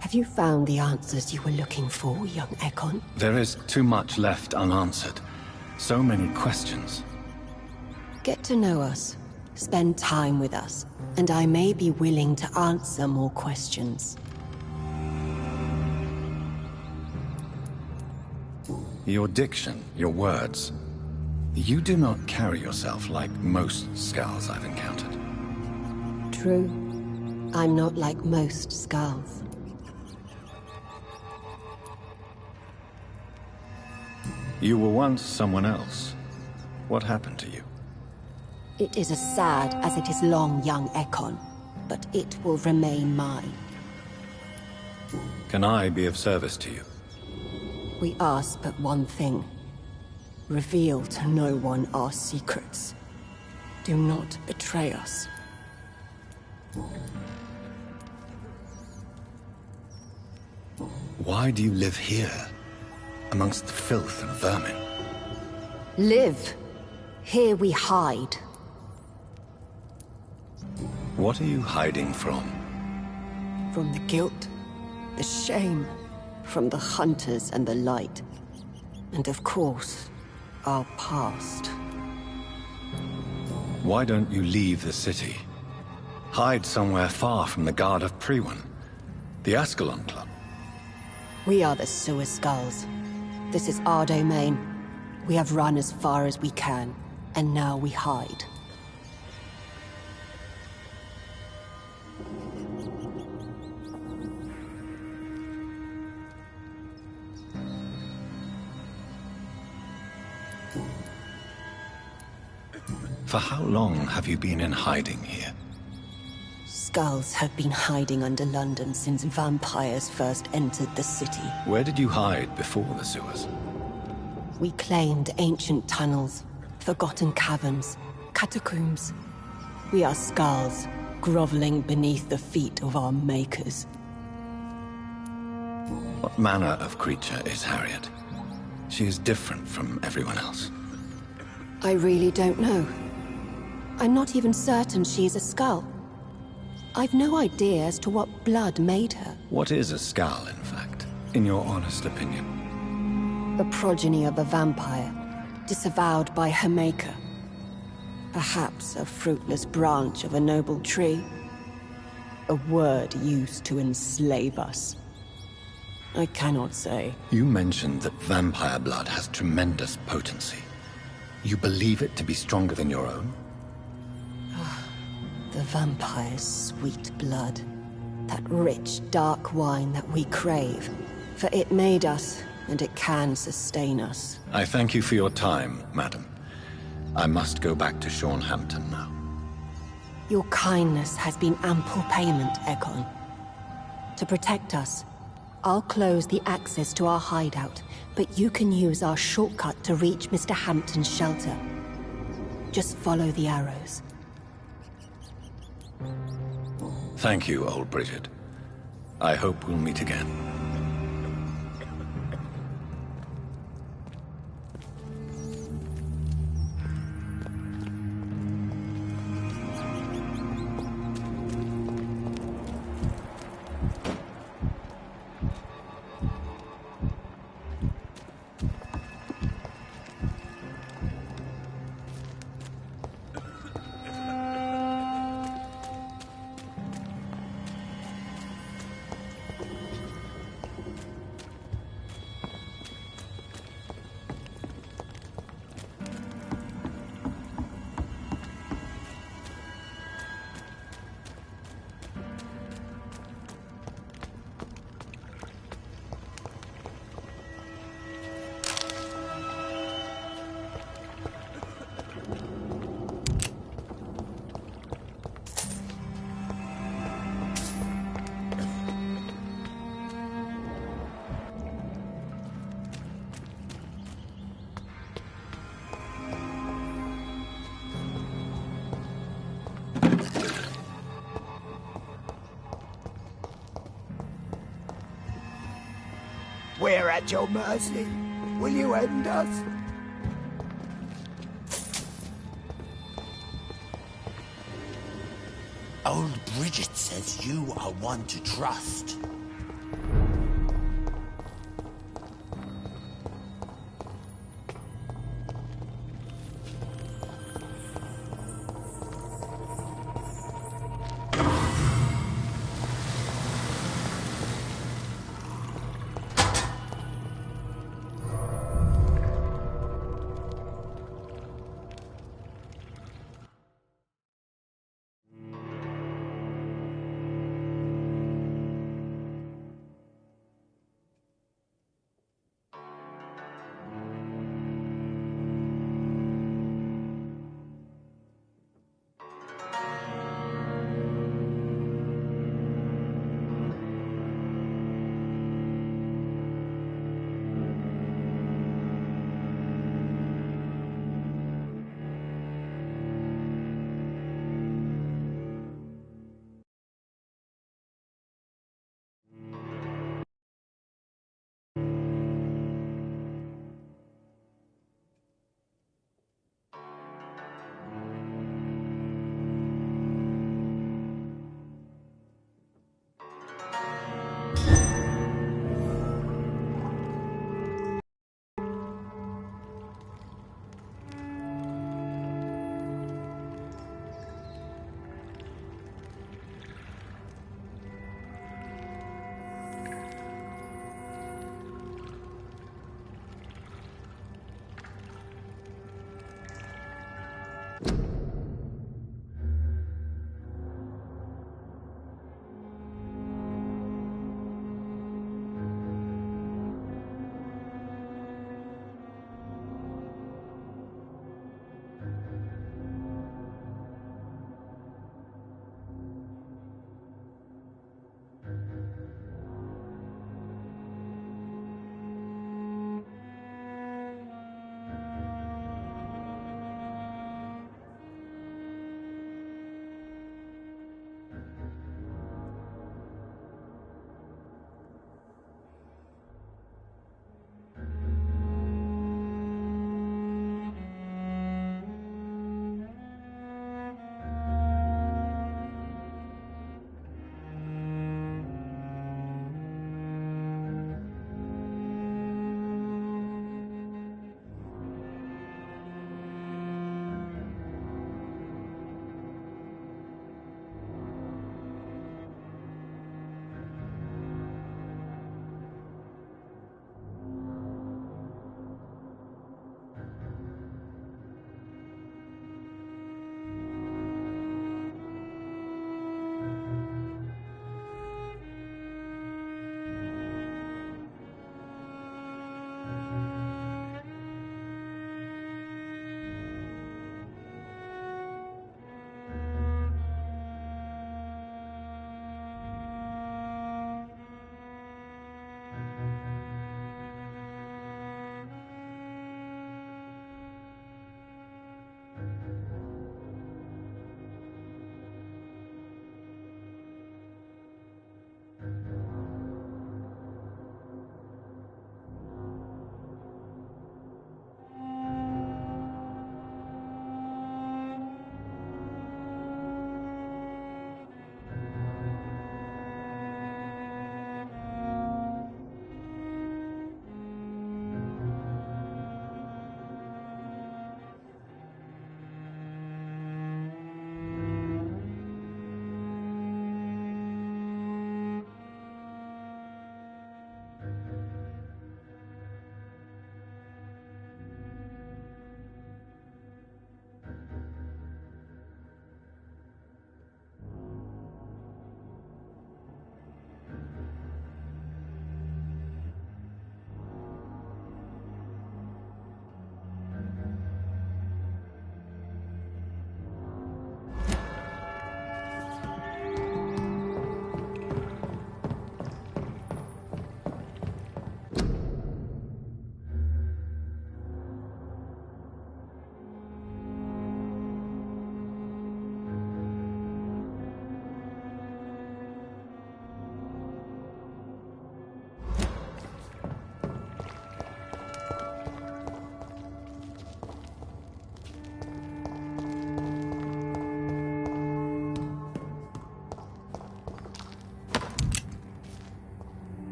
Have you found the answers you were looking for, young Ekon? There is too much left unanswered. So many questions. Get to know us. Spend time with us. And I may be willing to answer more questions. Your diction, your words. You do not carry yourself like most Skulls I've encountered. True. I'm not like most Skulls. You were once someone else. What happened to you? It is as sad as it is long, young Ekon, but it will remain mine. Can I be of service to you? We ask but one thing. Reveal to no one our secrets. Do not betray us. Why do you live here? Amongst the filth and vermin? Live. Here we hide. What are you hiding from? From the guilt, the shame, from the hunters and the light. And of course, our past. Why don't you leave the city? Hide somewhere far from the Guard of Priwen, the Ascalon Club. We are the Sewer Skulls. This is our domain. We have run as far as we can, and now we hide. For how long have you been in hiding here? Skulls have been hiding under London since vampires first entered the city. Where did you hide before the sewers? We claimed ancient tunnels, forgotten caverns, catacombs. We are skulls, groveling beneath the feet of our makers. What manner of creature is Harriet? She is different from everyone else. I really don't know. I'm not even certain she is a skull. I've no idea as to what blood made her. What is a skull, in fact, in your honest opinion? The progeny of a vampire, disavowed by her maker. Perhaps a fruitless branch of a noble tree. A word used to enslave us. I cannot say. You mentioned that vampire blood has tremendous potency. You believe it to be stronger than your own? The vampire's sweet blood. That rich, dark wine that we crave. For it made us, and it can sustain us. I thank you for your time, madam. I must go back to Hampton now. Your kindness has been ample payment, Egon. To protect us, I'll close the access to our hideout, but you can use our shortcut to reach Mr. Hampton's shelter. Just follow the arrows. Thank you, old Bridget. I hope we'll meet again. We're at your mercy. Will you end us? Old Bridget says you are one to trust.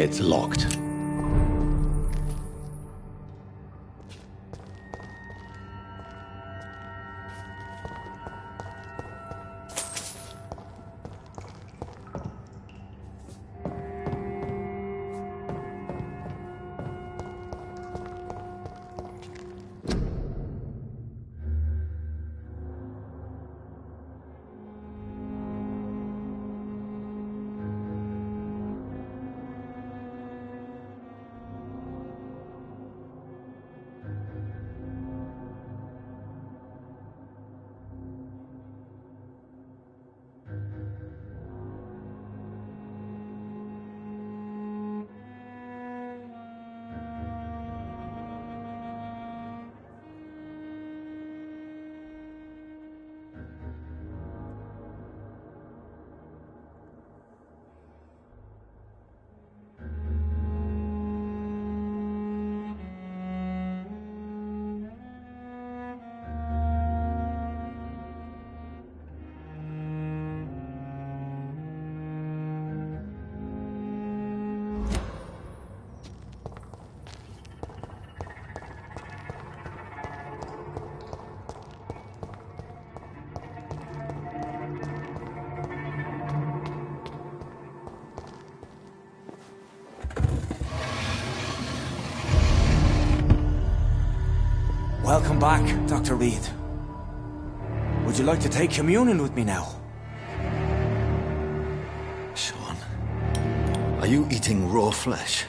It's locked. Welcome back, Dr. Reed. Would you like to take communion with me now? Sean, are you eating raw flesh?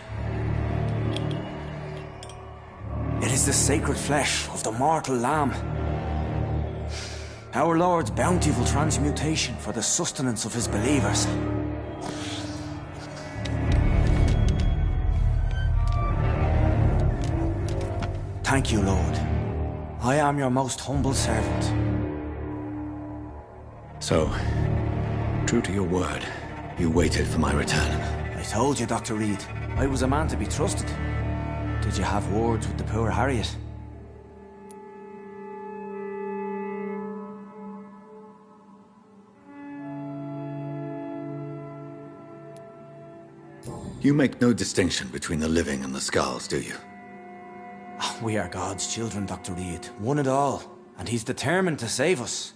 It is the sacred flesh of the mortal lamb. Our Lord's bountiful transmutation for the sustenance of his believers. Thank you, Lord. I am your most humble servant. So, true to your word, you waited for my return. I told you, Dr. Reed, I was a man to be trusted. Did you have words with the poor Harriet? You make no distinction between the living and the Skulls, do you? We are God's children, Dr. Reed. One and all. And he's determined to save us.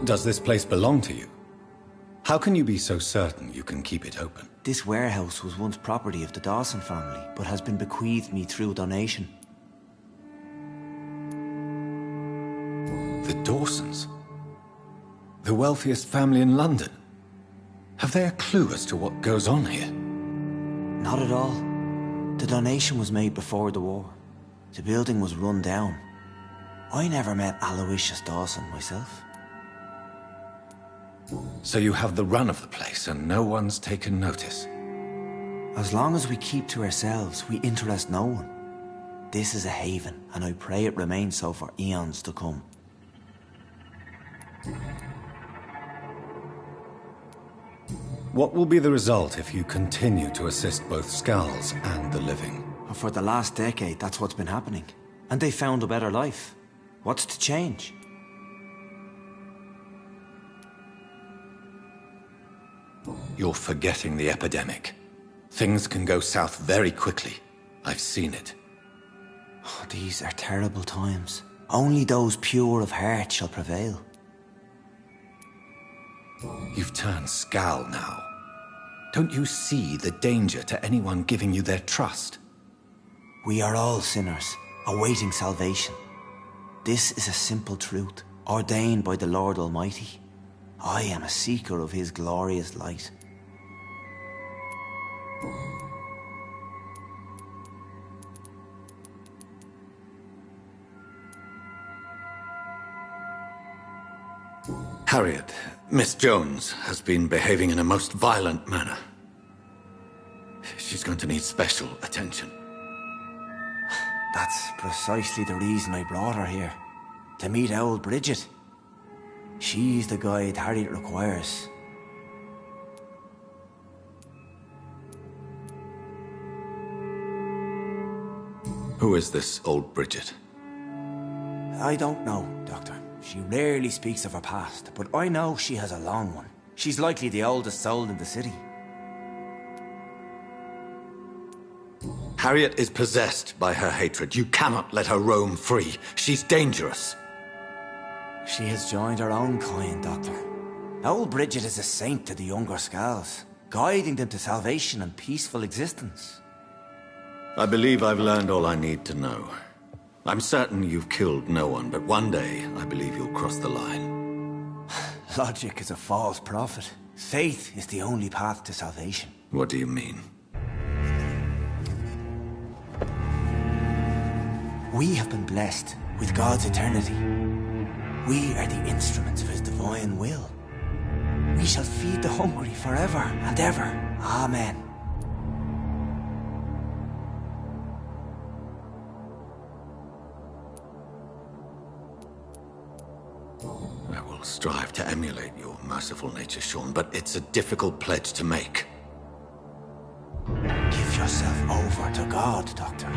Does this place belong to you? How can you be so certain you can keep it open? This warehouse was once property of the Dawson family, but has been bequeathed me through donation. The Dawsons? The wealthiest family in London? Have they a clue as to what goes on here? Not at all. The donation was made before the war. The building was run down. I never met Aloysius Dawson myself. So you have the run of the place and no one's taken notice? As long as we keep to ourselves, we interest no one. This is a haven, and I pray it remains so for eons to come. What will be the result if you continue to assist both Skulls and the living? For the last decade, that's what's been happening. And they found a better life. What's to change? You're forgetting the epidemic. Things can go south very quickly. I've seen it. Oh, these are terrible times. Only those pure of heart shall prevail. You've turned Skull now. Don't you see the danger to anyone giving you their trust? We are all sinners, awaiting salvation. This is a simple truth, ordained by the Lord Almighty. I am a seeker of his glorious light. Harriet, Miss Jones, has been behaving in a most violent manner. She's going to need special attention. That's precisely the reason I brought her here. To meet old Bridget. She's the guide Harriet requires. Who is this old Bridget? I don't know, Doctor. She rarely speaks of her past, but I know she has a long one. She's likely the oldest soul in the city. Harriet is possessed by her hatred. You cannot let her roam free. She's dangerous. She has joined her own kind, Doctor. Old Bridget is a saint to the younger Scals, guiding them to salvation and peaceful existence. I believe I've learned all I need to know. I'm certain you've killed no one, but one day I believe you'll cross the line. Logic is a false prophet. Faith is the only path to salvation. What do you mean? We have been blessed with God's eternity. We are the instruments of His divine will. We shall feed the hungry forever and ever. Amen. I will strive to emulate your merciful nature, Sean, but it's a difficult pledge to make. Give yourself over to God, Doctor.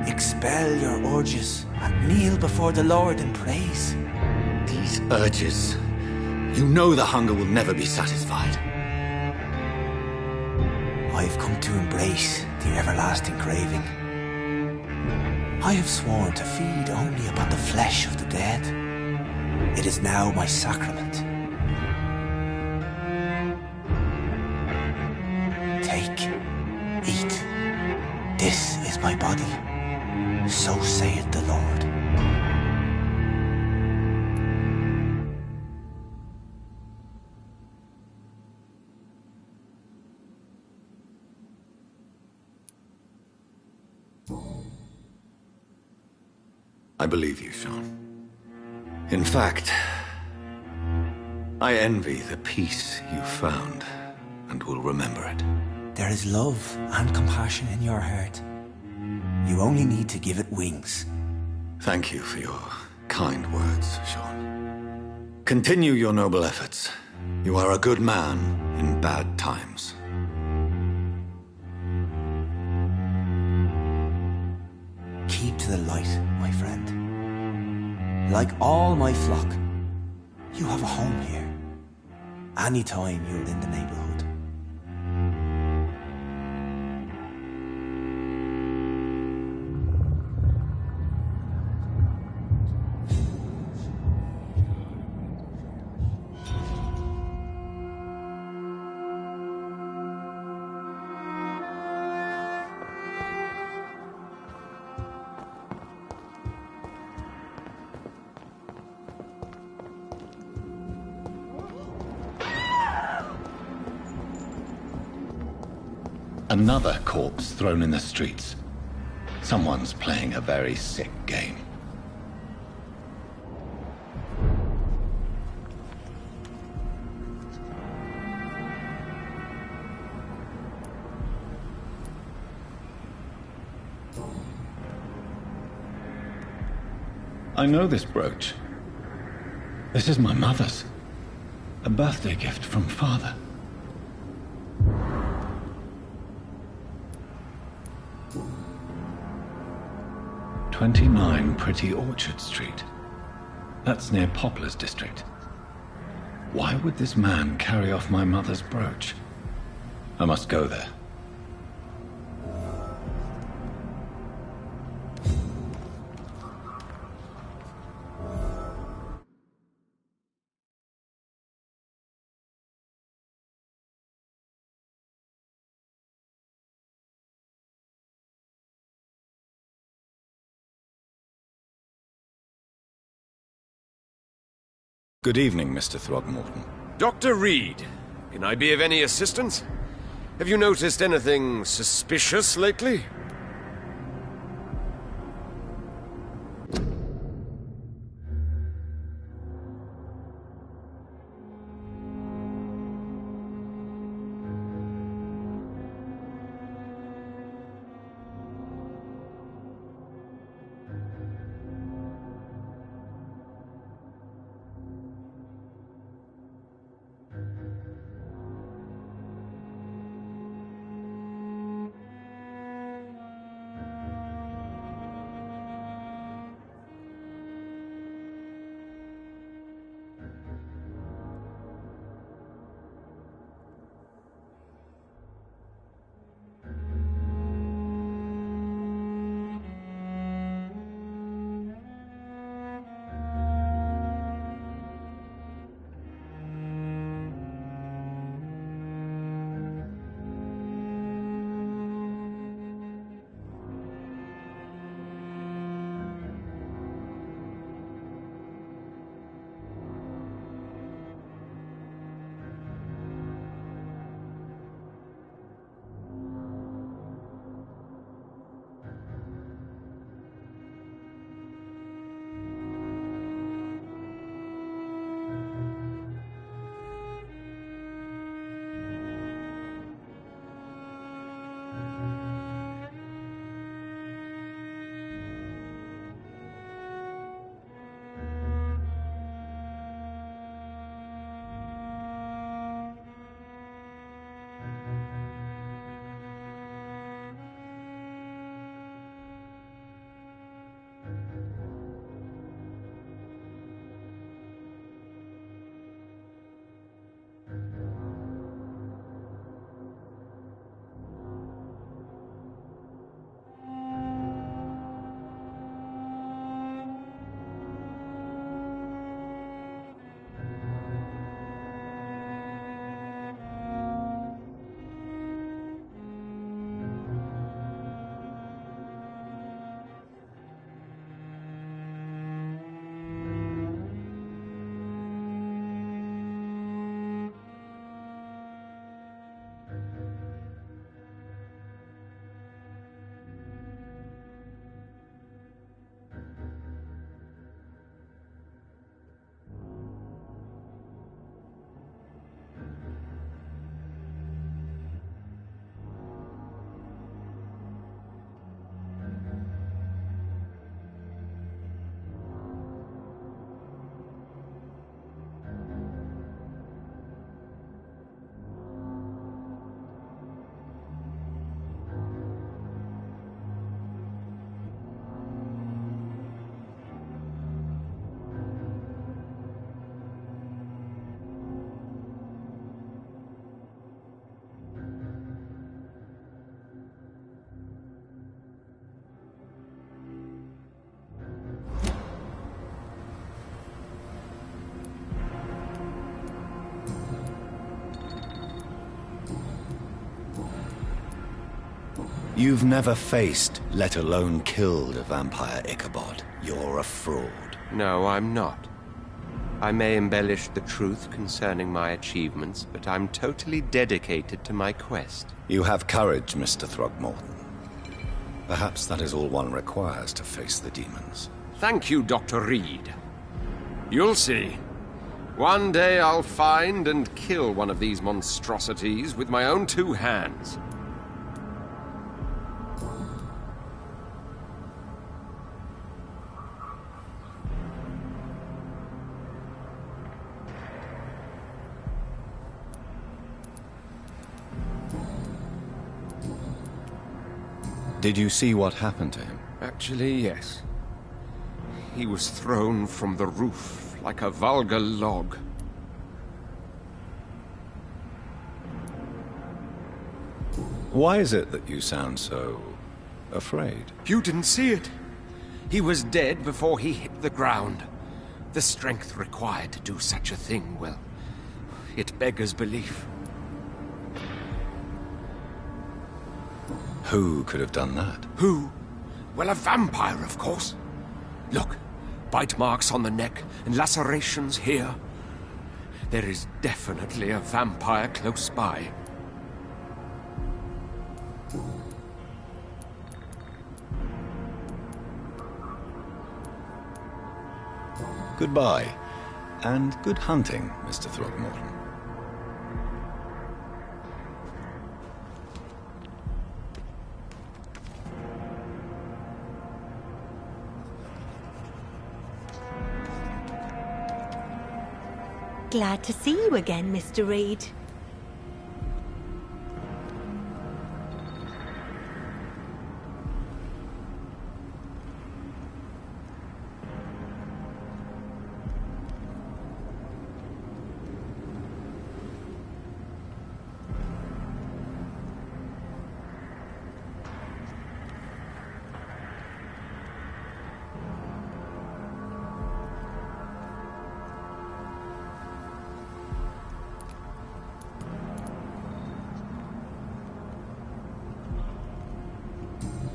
Expel your urges and kneel before the Lord in praise. These urges... You know the hunger will never be satisfied. I've come to embrace the everlasting craving. I have sworn to feed only upon the flesh of the dead. It is now my sacrament. Take, eat. This is my body. So saith the Lord. I believe you, Sean. In fact, I envy the peace you found, and will remember it. There is love and compassion in your heart. You only need to give it wings. Thank you for your kind words, Sean. Continue your noble efforts. You are a good man in bad times. Keep to the light, my friend. Like all my flock, you have a home here. Anytime you're in the neighborhood. Another corpse thrown in the streets. Someone's playing a very sick game. I know this brooch. This is my mother's. A birthday gift from father. "29 Pretty Orchard Street. That's near Poplar's district. Why would this man carry off my mother's brooch? I must go there. Good evening, Mr. Throgmorton. Dr. Reed, can I be of any assistance? Have you noticed anything suspicious lately? You've never faced, let alone killed a vampire, Ichabod. You're a fraud. No, I'm not. I may embellish the truth concerning my achievements, but I'm totally dedicated to my quest. You have courage, Mr. Throgmorton. Perhaps that is all one requires to face the demons. Thank you, Dr. Reed. You'll see. One day I'll find and kill one of these monstrosities with my own 2 hands. Did you see what happened to him? Actually, yes. He was thrown from the roof like a vulgar log. Why is it that you sound so afraid? You didn't see it. He was dead before he hit the ground. The strength required to do such a thing, well, it beggars belief. Who could have done that? Who? Well, a vampire, of course. Look, bite marks on the neck and lacerations here. There is definitely a vampire close by. Goodbye, and good hunting, Mr. Throgmorton. Glad to see you again, Mr. Reed.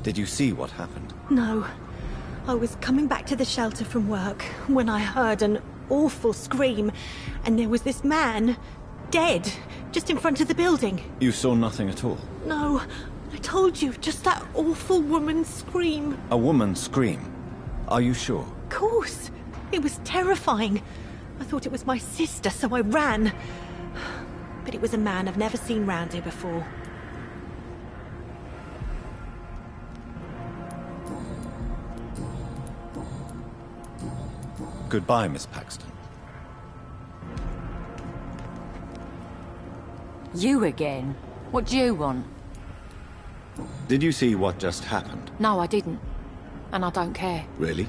Did you see what happened? No. I was coming back to the shelter from work when I heard an awful scream, and there was this man, dead, just in front of the building. You saw nothing at all? No, I told you, just that awful woman's scream. A woman's scream? Are you sure? Of course. It was terrifying. I thought it was my sister, so I ran. But it was a man I've never seen round here before. Goodbye, Miss Paxton. You again? What do you want? Did you see what just happened? No, I didn't. And I don't care. Really?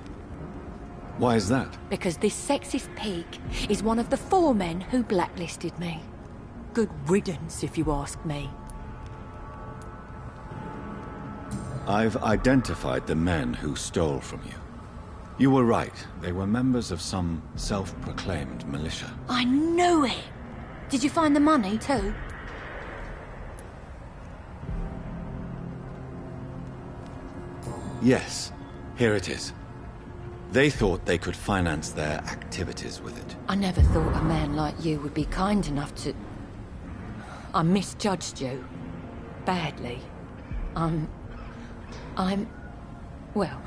Why is that? Because this sexist pig is one of the 4 men who blacklisted me. Good riddance, if you ask me. I've identified the men who stole from you. You were right. They were members of some self-proclaimed militia. I knew it! Did you find the money, too? Yes. Here it is. They thought they could finance their activities with it. I never thought a man like you would be kind enough to... I misjudged you. Badly. Well...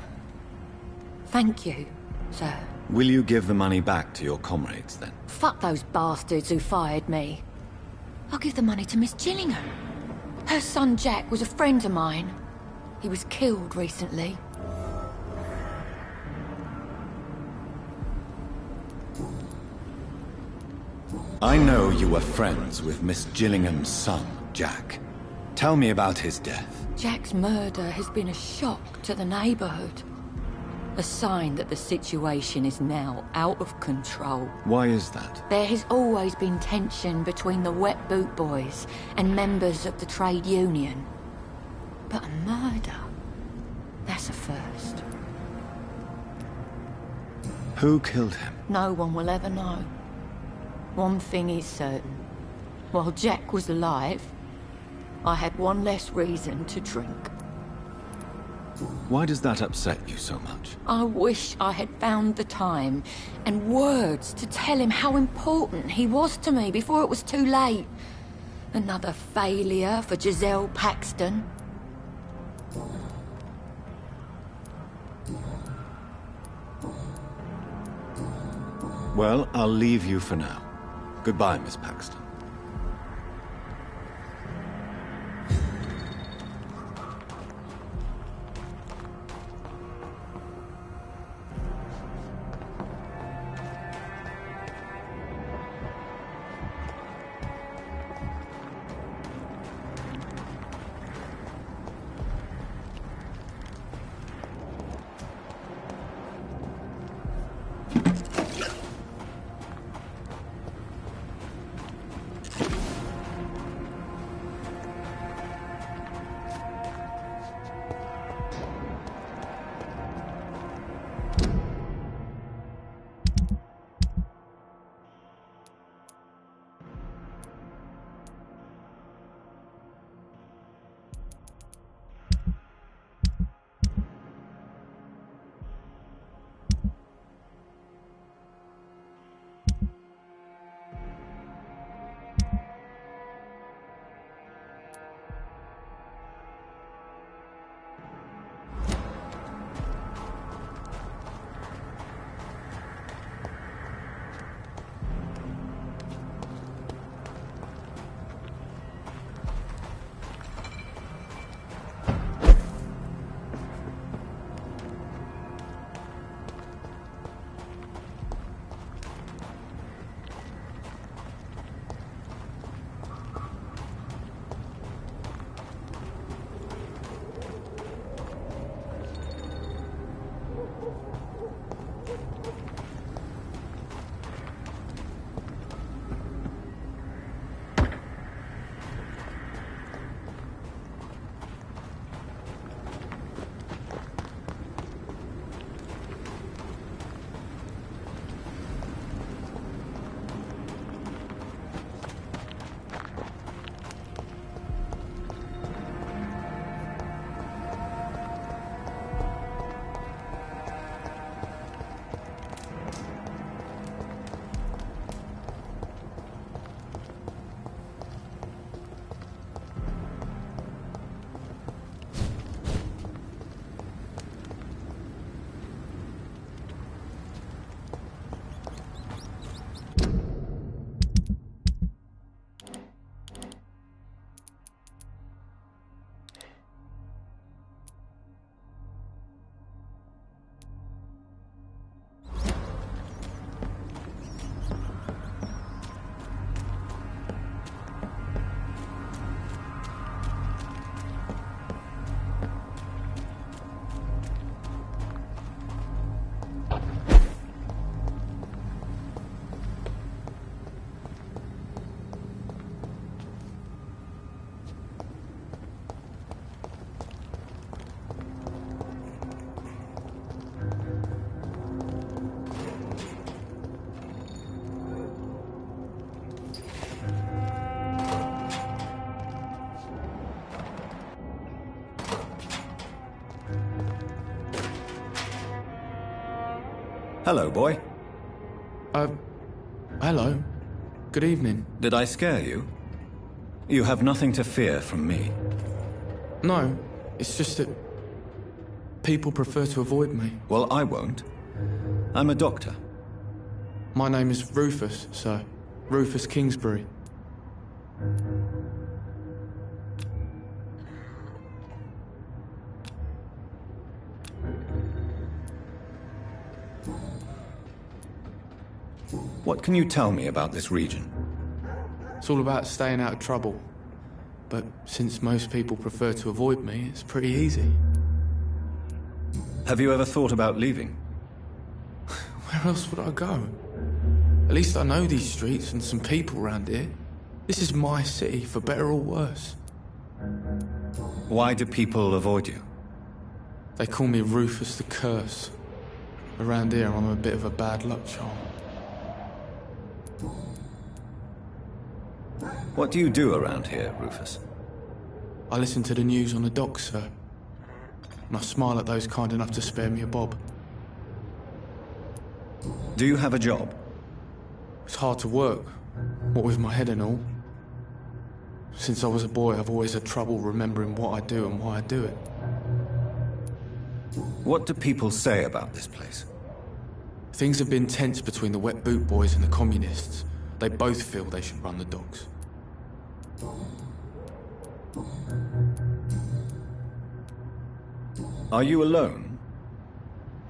Thank you, sir. Will you give the money back to your comrades, then? Fuck those bastards who fired me. I'll give the money to Miss Gillingham. Her son Jack was a friend of mine. He was killed recently. I know you were friends with Miss Gillingham's son, Jack. Tell me about his death. Jack's murder has been a shock to the neighborhood. A sign that the situation is now out of control. Why is that? There has always been tension between the Wet Boot Boys and members of the trade union. But a murder? That's a first. Who killed him? No one will ever know. One thing is certain. While Jack was alive, I had one less reason to drink. Why does that upset you so much? I wish I had found the time and words to tell him how important he was to me before it was too late. Another failure for Giselle Paxton. Well, I'll leave you for now. Goodbye, Miss Paxton. Hello, boy. Hello. Good evening. Did I scare you? You have nothing to fear from me. No, it's just that people prefer to avoid me. Well, I won't. I'm a doctor. My name is Rufus, sir. Rufus Kingsbury. What can you tell me about this region? It's all about staying out of trouble. But since most people prefer to avoid me, it's pretty easy. Have you ever thought about leaving? Where else would I go? At least I know these streets and some people around here. This is my city, for better or worse. Why do people avoid you? They call me Rufus the Curse. Around here, I'm a bit of a bad luck charm. What do you do around here, Rufus? I listen to the news on the docks, sir. and I smile at those kind enough to spare me a bob. Do you have a job? It's hard to work, what with my head and all. Since I was a boy, I've always had trouble remembering what I do and why I do it. What do people say about this place? Things have been tense between the wet boot boys and the communists. They both feel they should run the docks. Are you alone?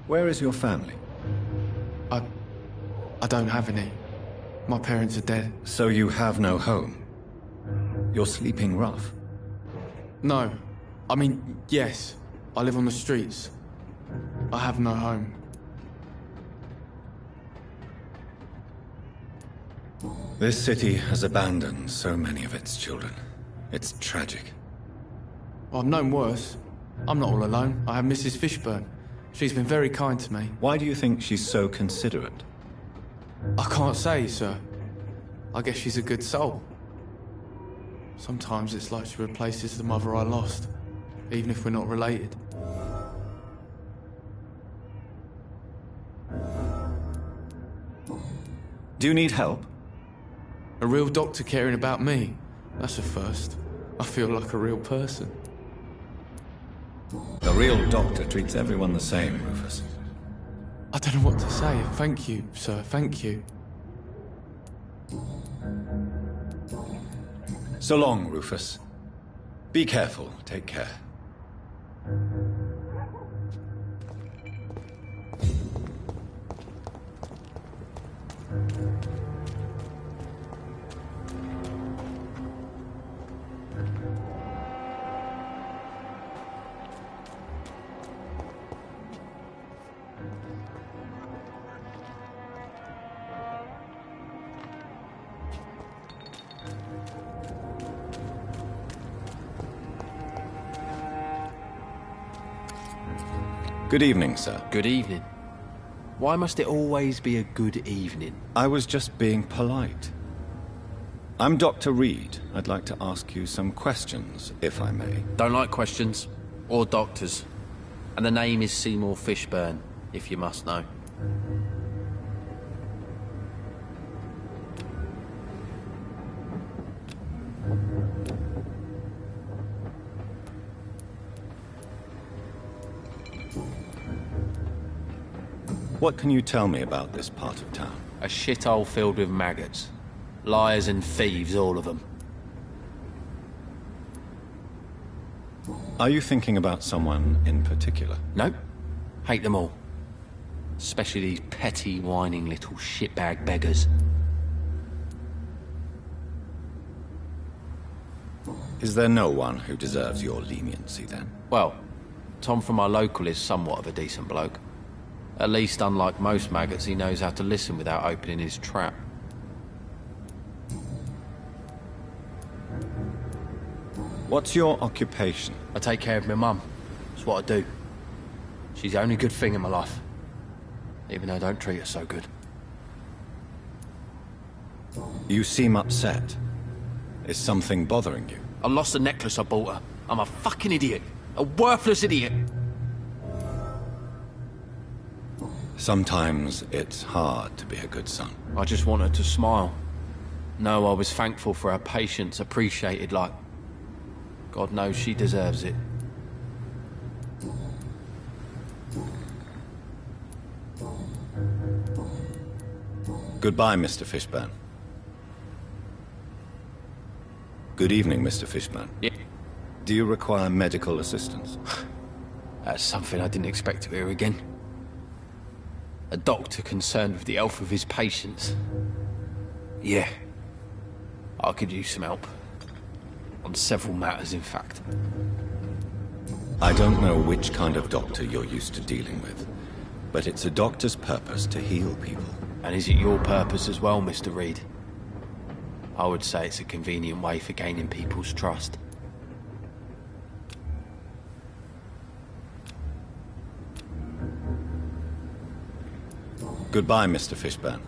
Where is your family? I don't have any. My parents are dead. So you have no home? You're sleeping rough? No. I mean, yes. I live on the streets. I have no home. This city has abandoned so many of its children. It's tragic. Well, I've known worse. I'm not all alone. I have Mrs. Fishburne. She's been very kind to me. Why do you think she's so considerate? I can't say, sir. I guess she's a good soul. Sometimes it's like she replaces the mother I lost, even if we're not related. Do you need help? A real doctor caring about me. That's a first. I feel like a real person. A real doctor treats everyone the same, Rufus. I don't know what to say. Thank you, sir. Thank you. So long, Rufus. Be careful. Take care. Good evening, sir. Good evening. Why must it always be a good evening? I was just being polite. I'm Dr. Reed. I'd like to ask you some questions, if I may. Don't like questions. Or doctors. And the name is Seymour Fishburne, if you must know. What can you tell me about this part of town? A shithole filled with maggots. Liars and thieves, all of them. Are you thinking about someone in particular? Nope. Hate them all. Especially these petty, whining little shitbag beggars. Is there no one who deserves your leniency, then? Well, Tom from our local is somewhat of a decent bloke. At least, unlike most maggots, he knows how to listen without opening his trap. What's your occupation? I take care of my mum. It's what I do. She's the only good thing in my life. Even though I don't treat her so good. You seem upset. Is something bothering you? I lost the necklace I bought her. I'm a fucking idiot. A worthless idiot. Sometimes it's hard to be a good son. I just want her to smile. No, I was thankful for her patience, appreciated like... God knows she deserves it. Goodbye, Mr. Fishburne. Good evening, Mr. Fishburne. Yeah. Do you require medical assistance? That's something I didn't expect to hear again. A doctor concerned with the health of his patients. Yeah. I could use some help. On several matters, in fact. I don't know which kind of doctor you're used to dealing with, but it's a doctor's purpose to heal people. And is it your purpose as well, Mr. Reed? I would say it's a convenient way for gaining people's trust. Goodbye, Mr. Fishburne.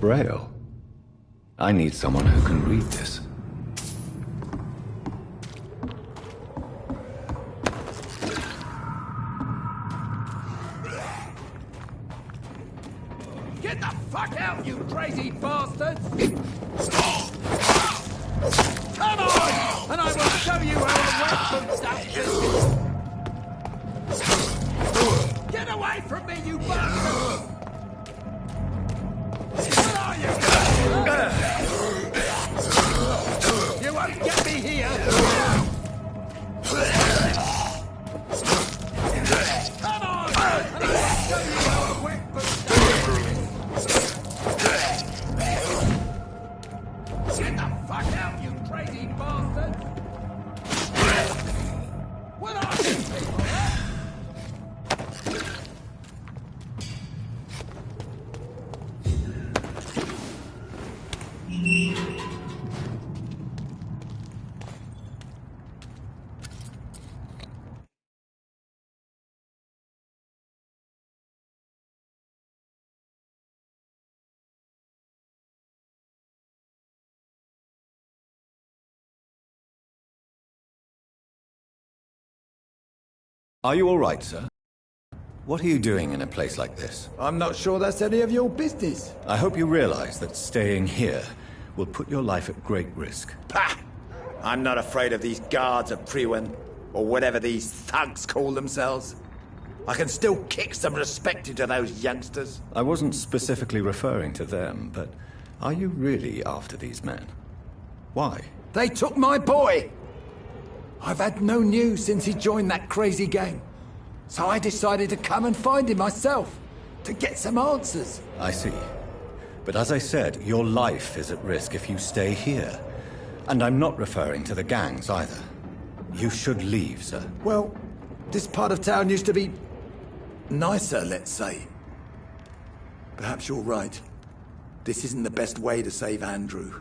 Braille. I need someone who can read this. Get the fuck out, you crazy bastards! Come on! And I will show you how a wet foot Get away from me, you bastards! Where are you? You won't get me here! Come on! And I will show you how a wet foot Get the fuck out, you crazy bastard! What are you people, huh? Are you all right, sir? What are you doing in a place like this? I'm not sure that's any of your business. I hope you realize that staying here will put your life at great risk. Pah! I'm not afraid of these guards of Priwen, or whatever these thugs call themselves. I can still kick some respect into those youngsters. I wasn't specifically referring to them, but are you really after these men? Why? They took my boy! I've had no news since he joined that crazy gang. So I decided to come and find him myself, to get some answers. I see. But as I said, your life is at risk if you stay here. And I'm not referring to the gangs either. You should leave, sir. Well, this part of town used to be nicer, let's say. Perhaps you're right. This isn't the best way to save Andrew.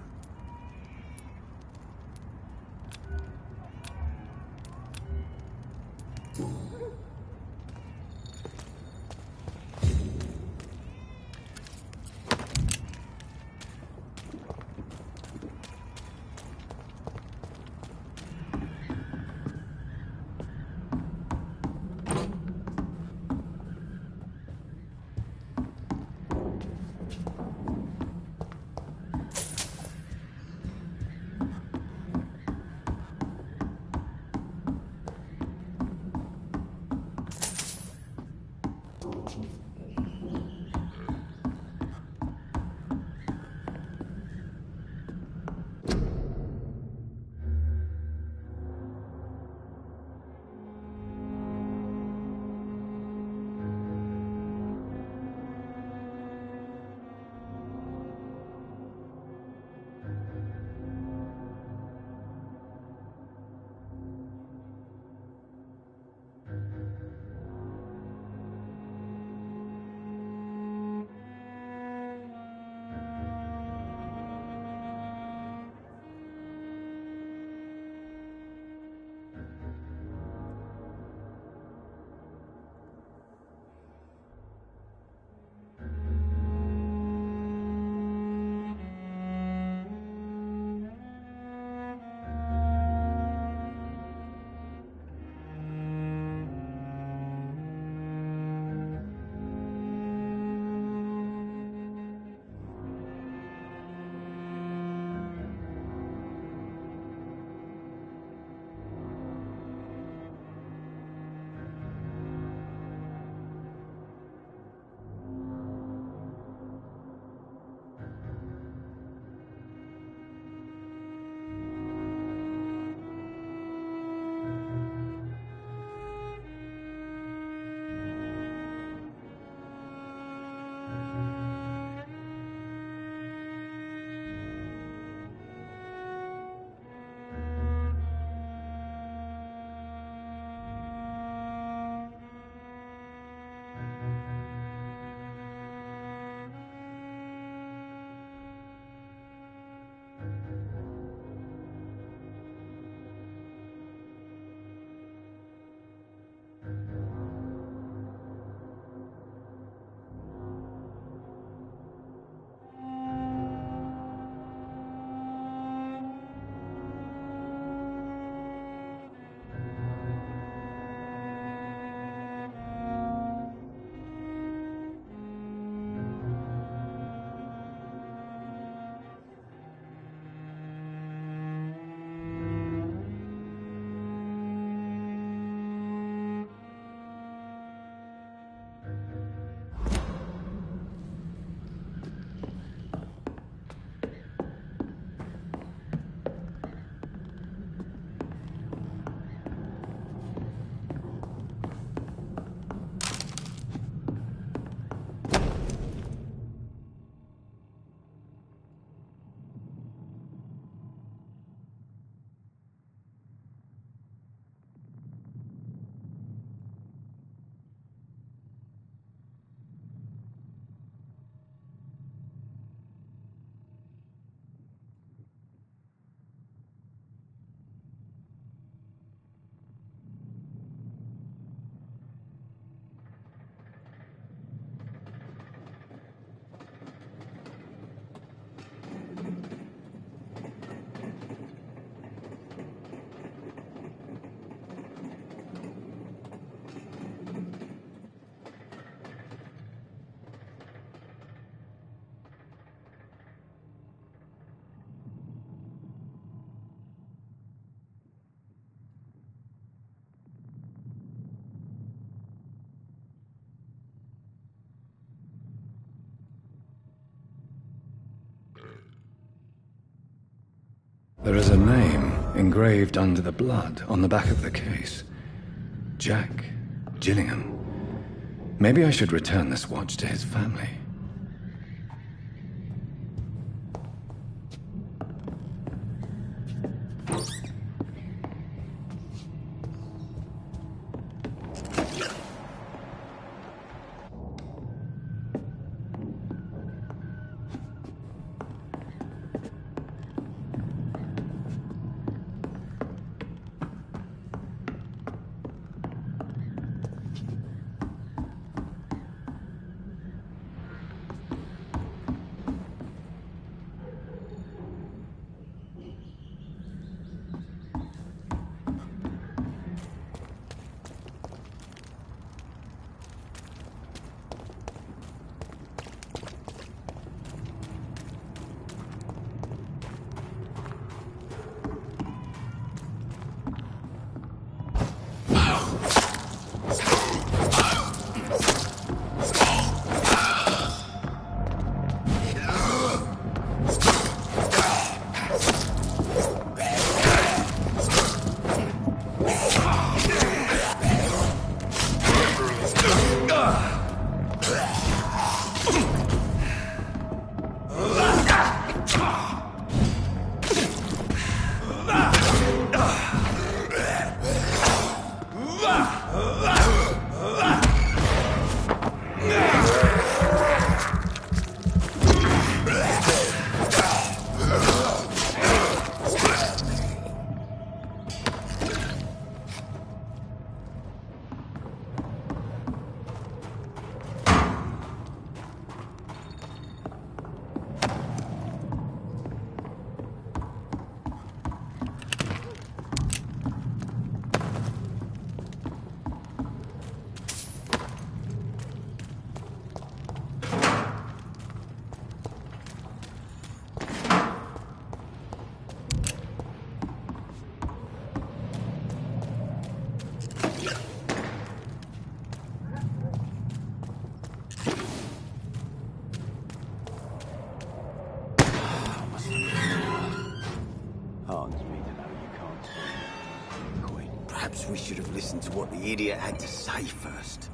There is a name engraved under the blood on the back of the case. Jack Gillingham. Maybe I should return this watch to his family. Perhaps we should have listened to what the idiot had to say first.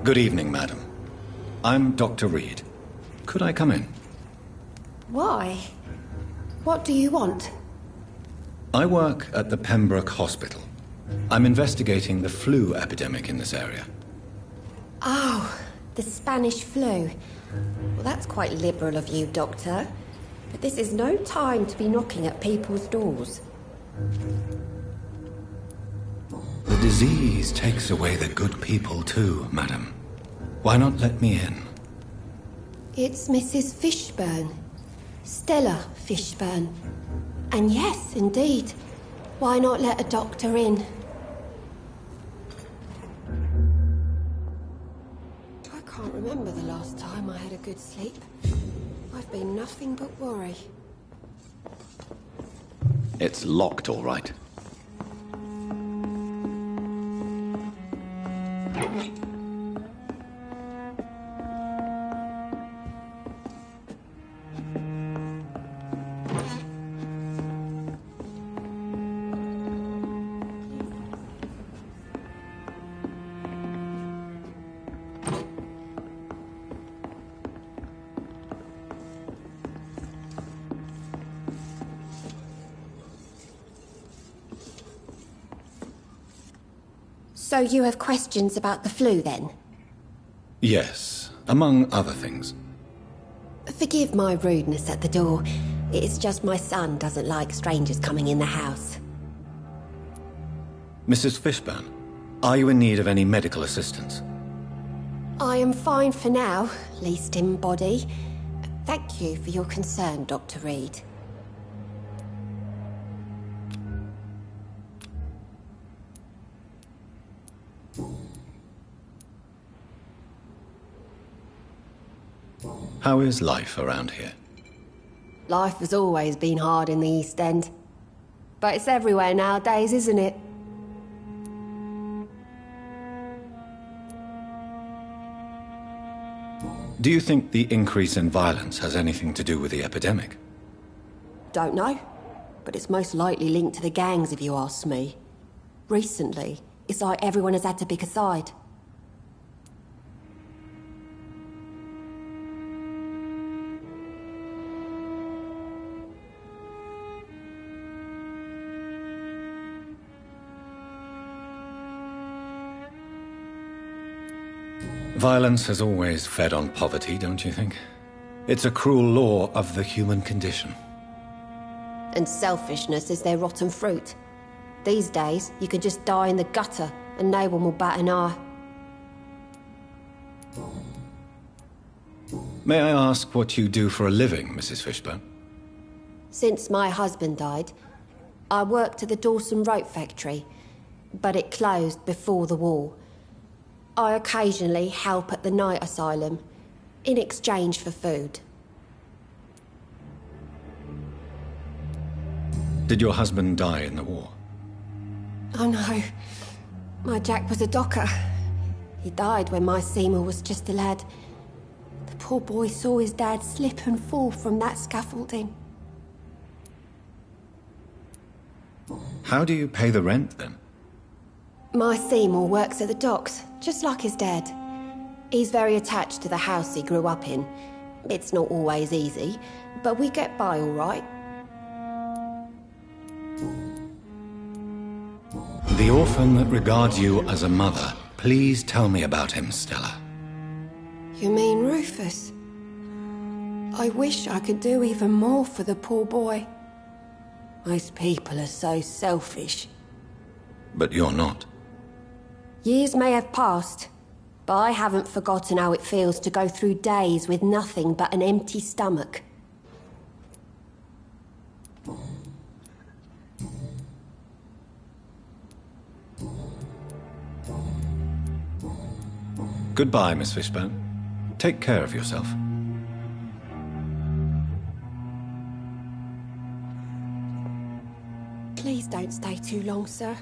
Good evening, madam. I'm Dr. Reed. Could I come in? Why? What do you want? I work at the Pembroke Hospital. I'm investigating the flu epidemic in this area. Oh, the Spanish flu. Well, that's quite liberal of you, Doctor. But this is no time to be knocking at people's doors. The disease takes away the good people too, madam. Why not let me in? It's Mrs. Fishburne. Stella Fishburne. And yes, indeed. Why not let a doctor in? I can't remember the last time I had a good sleep. I've been nothing but worry. It's locked, all right. So you have questions about the flu, then? Yes, among other things. Forgive my rudeness at the door. It's just my son doesn't like strangers coming in the house. Mrs. Fishburne, are you in need of any medical assistance? I am fine for now, least in body. Thank you for your concern, Dr. Reed. How is life around here? Life has always been hard in the East End. But it's everywhere nowadays, isn't it? Do you think the increase in violence has anything to do with the epidemic? Don't know. But it's most likely linked to the gangs, if you ask me. Recently, it's like everyone has had to pick a side. Violence has always fed on poverty, don't you think? It's a cruel law of the human condition. And selfishness is their rotten fruit. These days, you can just die in the gutter and no one will bat an eye. May I ask what you do for a living, Mrs. Fishburne? Since my husband died, I worked at the Dawson Rope factory, but it closed before the war. I occasionally help at the night asylum, in exchange for food. Did your husband die in the war? Oh no, my Jack was a docker. He died when my Seymour was just a lad. The poor boy saw his dad slip and fall from that scaffolding. How do you pay the rent, then? My Seymour works at the docks, just like his dad. He's very attached to the house he grew up in. It's not always easy, but we get by all right. The orphan that regards you as a mother. Please tell me about him, Stella. You mean Rufus? I wish I could do even more for the poor boy. Most people are so selfish. But you're not. Years may have passed, but I haven't forgotten how it feels to go through days with nothing but an empty stomach. Goodbye, Miss Fishburne. Take care of yourself. Please don't stay too long, sir.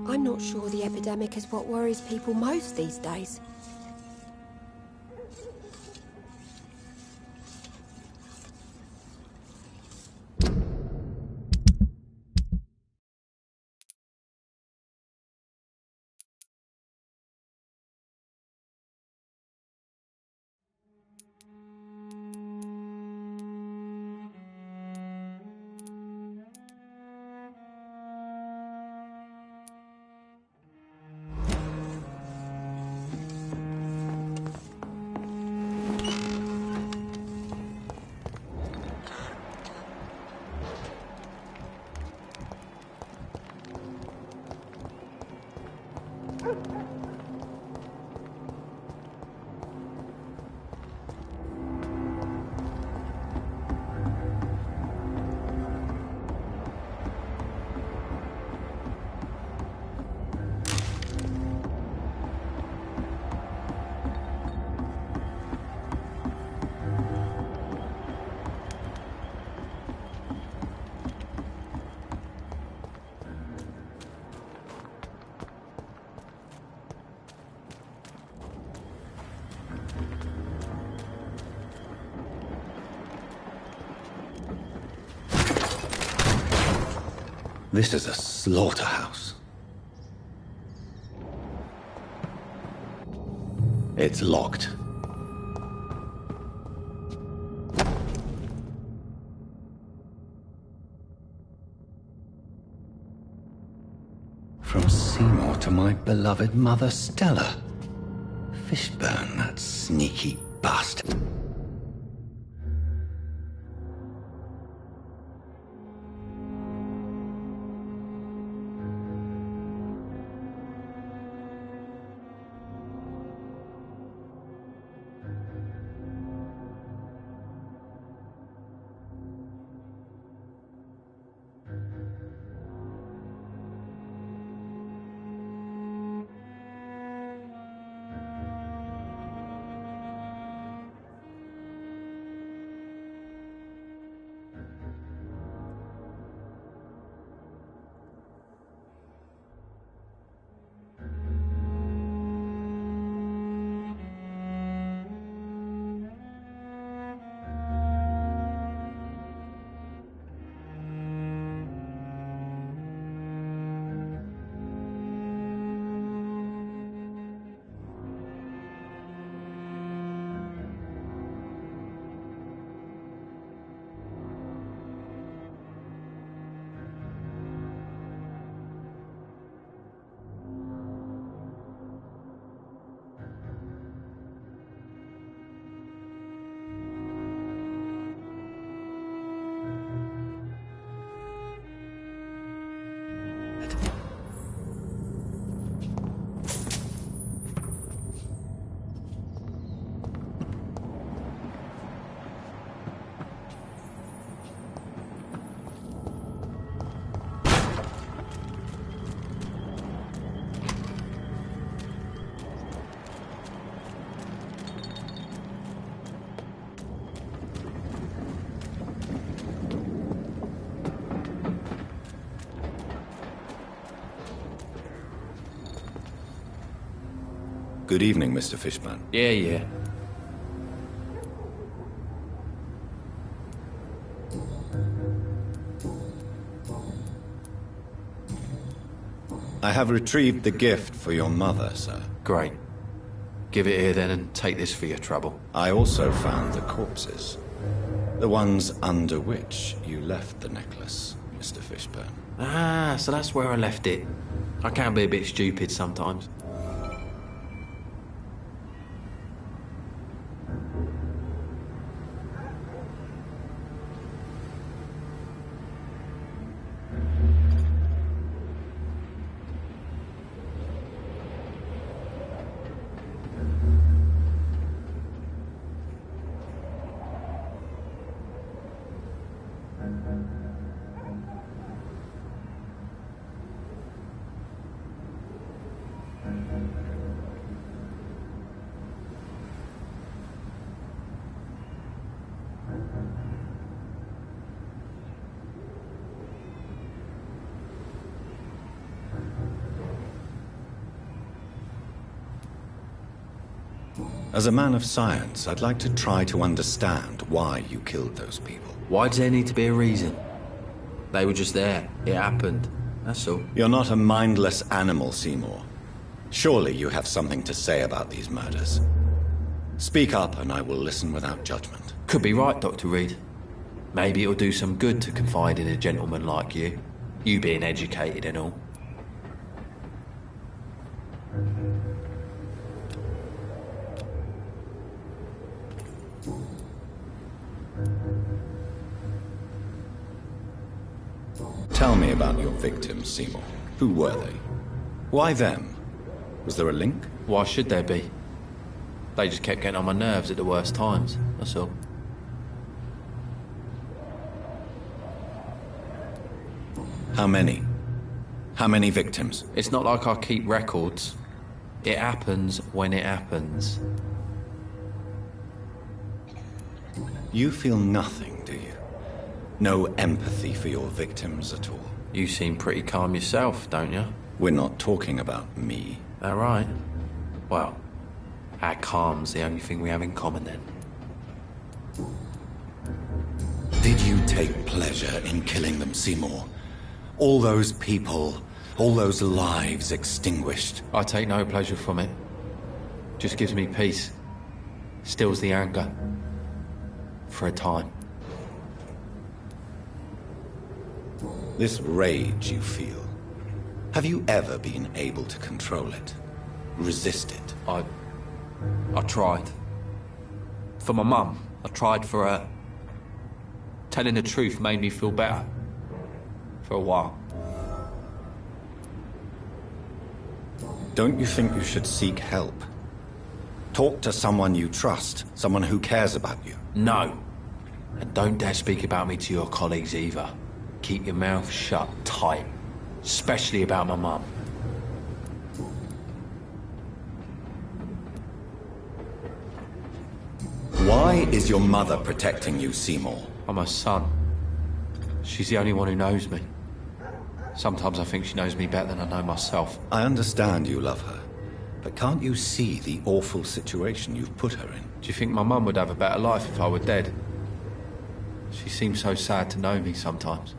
I'm not sure the epidemic is what worries people most these days. This is a slaughterhouse. It's locked. From Seymour to my beloved mother Stella. Fishburne, that sneaky bastard. Good evening, Mr. Fishburne. Yeah. I have retrieved the gift for your mother, sir. Great. Give it here then and take this for your trouble. I also found the corpses. The ones under which you left the necklace, Mr. Fishburne. Ah, so that's where I left it. I can be a bit stupid sometimes. As a man of science, I'd like to try to understand why you killed those people. Why does there need to be a reason? They were just there. It happened. That's all. You're not a mindless animal, Seymour. Surely you have something to say about these murders. Speak up and I will listen without judgment. Could be right, Dr. Reed. Maybe it'll do some good to confide in a gentleman like you. You being educated and all. Tell me about your victims, Seymour. Who were they? Why them? Was there a link? Why should there be? They just kept getting on my nerves at the worst times, that's all. How many? How many victims? It's not like I keep records. It happens when it happens. You feel nothing, do you? No empathy for your victims at all? You seem pretty calm yourself, don't you? We're not talking about me. That right? Well, our calm's the only thing we have in common then. Did you take pleasure in killing them, Seymour? All those people, all those lives extinguished. I take no pleasure from it. Just gives me peace. Stills the anger. For a time. This rage you feel, have you ever been able to control it? Resist it? I tried. For my mum. I tried for her. Telling the truth made me feel better. For a while. Don't you think you should seek help? Talk to someone you trust, someone who cares about you. No. And don't dare speak about me to your colleagues either. Keep your mouth shut tight. Especially about my mum. Why is your mother protecting you, Seymour? I'm her son. She's the only one who knows me. Sometimes I think she knows me better than I know myself. I understand you love her, but can't you see the awful situation you've put her in? Do you think my mum would have a better life if I were dead? She seems so sad to know me sometimes.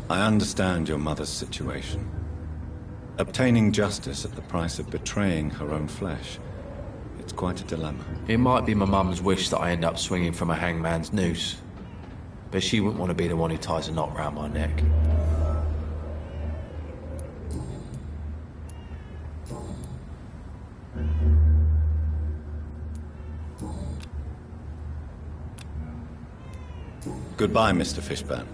I understand your mother's situation. Obtaining justice at the price of betraying her own flesh. It's quite a dilemma. It might be my mum's wish that I end up swinging from a hangman's noose. But she wouldn't want to be the one who ties a knot round my neck. Goodbye, Mr. Fishburne.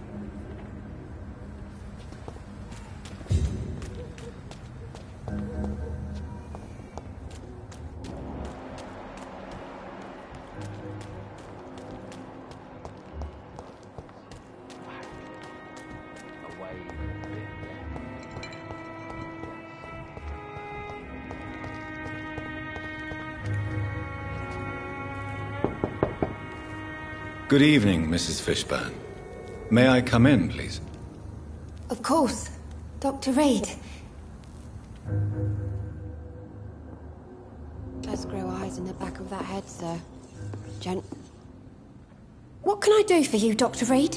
Good evening, Mrs. Fishburne. May I come in, please? Of course. Dr. Reed. Let's grow eyes in the back of that head, sir. What can I do for you, Dr. Reed?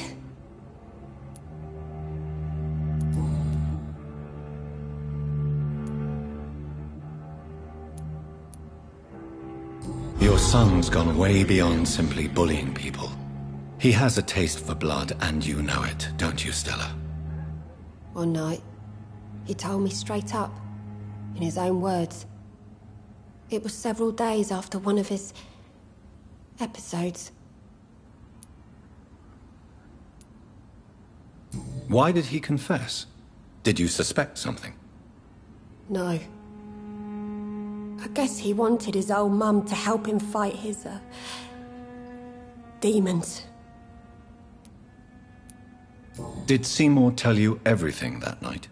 Your son's gone way beyond simply bullying people. He has a taste for blood, and you know it, don't you, Stella? One night, he told me straight up, in his own words. It was several days after one of his episodes. Why did he confess? Did you suspect something? No. I guess he wanted his old mum to help him fight his, demons. Did Seymour tell you everything that night?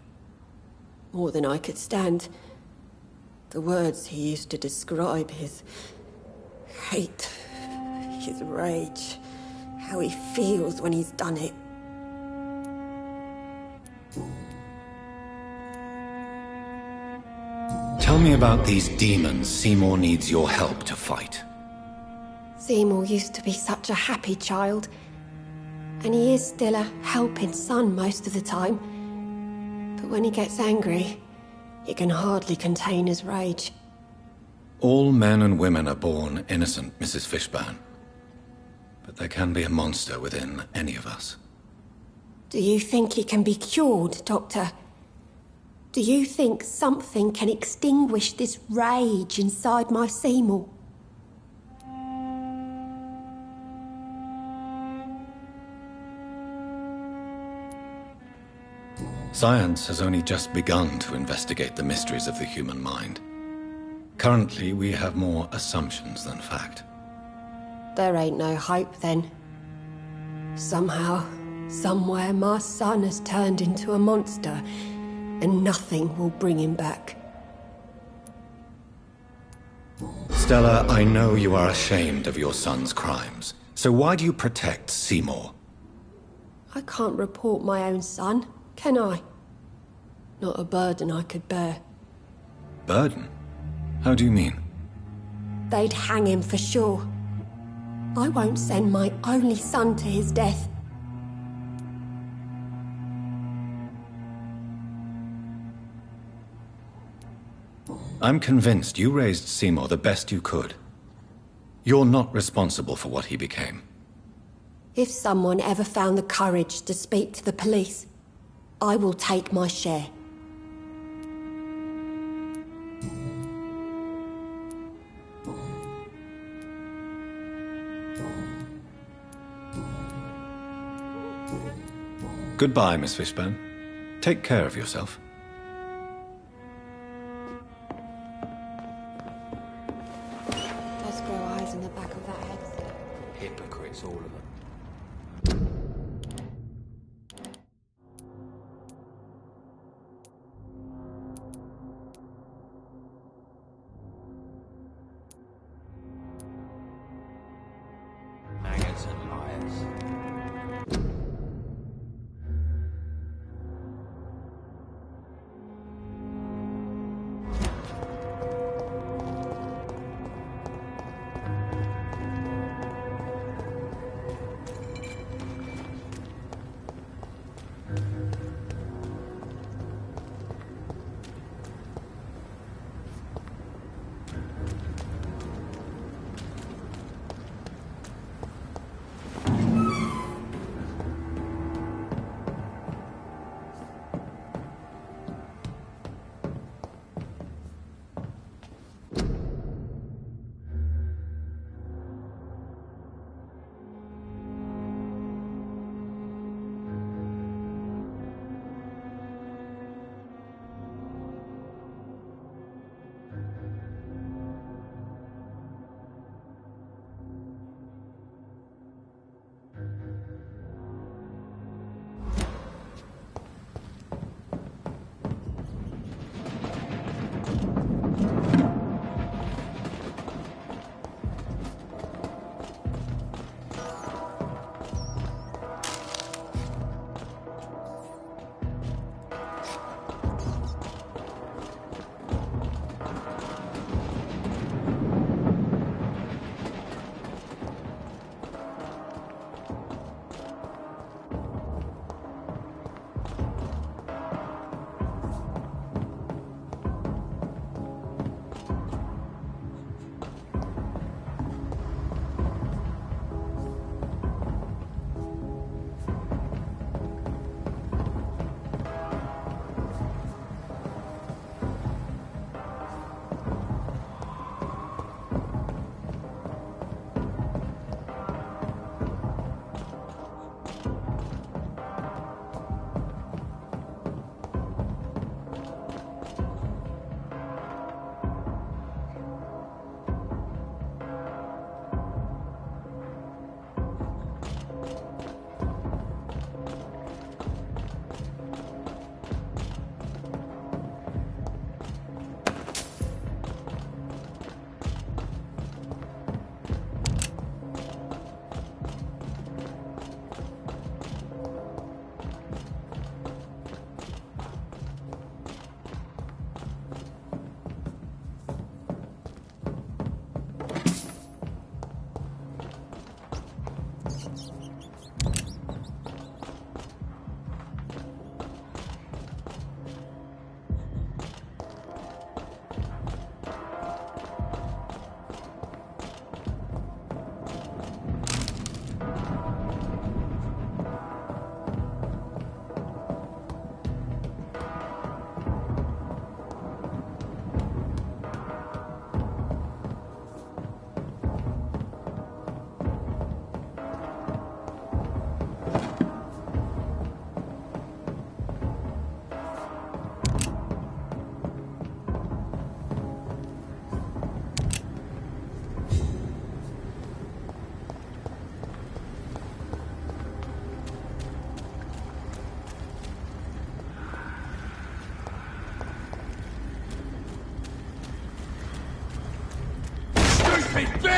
More than I could stand. The words he used to describe his hate, his rage, how he feels when he's done it. Tell me about these demons Seymour needs your help to fight. Seymour used to be such a happy child. And he is still a helping son most of the time. But when he gets angry, he can hardly contain his rage. All men and women are born innocent, Mrs. Fishburne. But there can be a monster within any of us. Do you think he can be cured, Doctor? Do you think something can extinguish this rage inside my Seymour? Science has only just begun to investigate the mysteries of the human mind. Currently, we have more assumptions than fact. There ain't no hope then. Somehow, somewhere, my son has turned into a monster, and nothing will bring him back. Stella, I know you are ashamed of your son's crimes. So why do you protect Seymour? I can't report my own son, can I? Not a burden I could bear. Burden? How do you mean? They'd hang him for sure. I won't send my only son to his death. I'm convinced you raised Seymour the best you could. You're not responsible for what he became. If someone ever found the courage to speak to the police, I will take my share. Goodbye, Miss Fishburne. Take care of yourself. Does grow eyes in the back of that head. Hypocrites, all of them. Maggots and liars.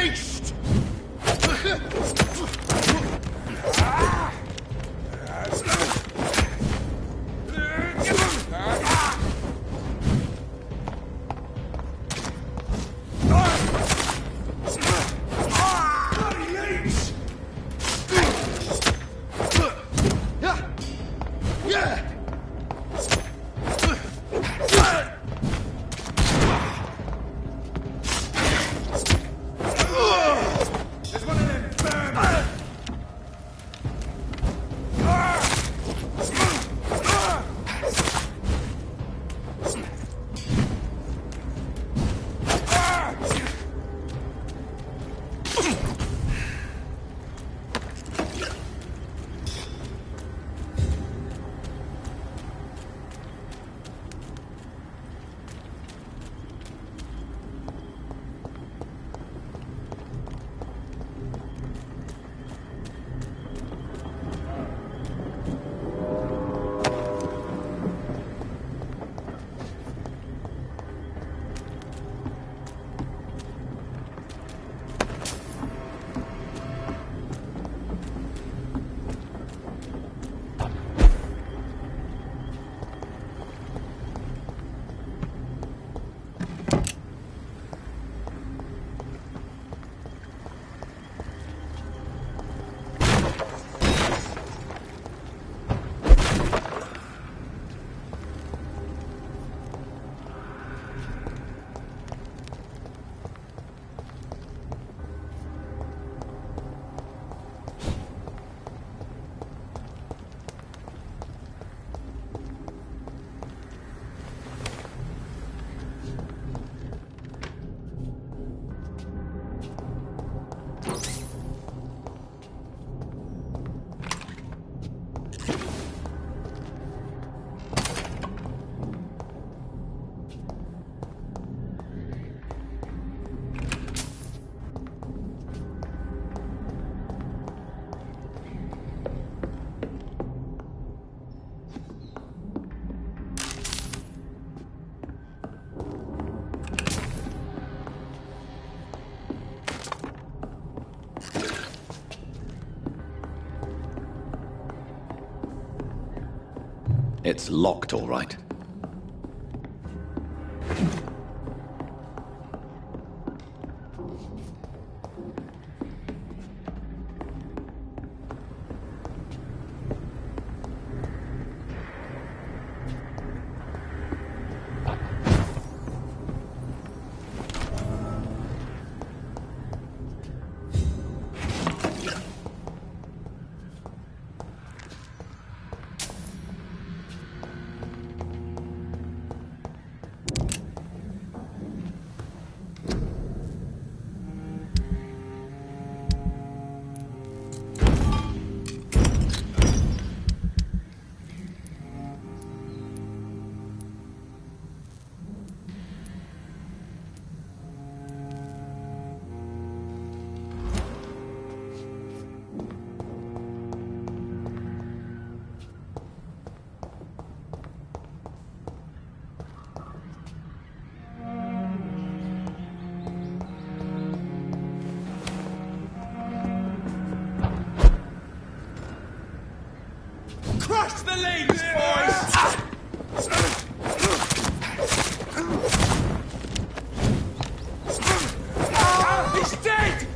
beast! It's locked, all right. Crush the ladies, boys! He's dead!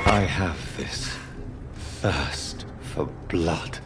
I have this thirst for blood.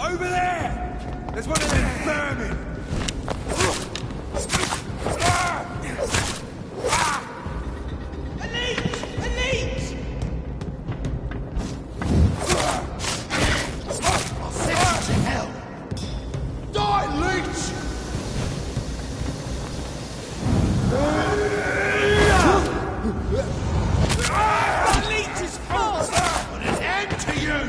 Over there! There's one of them vermin! Elite! Elite! I'll send you to hell! Die, leech! The leech is full! Put an end to you!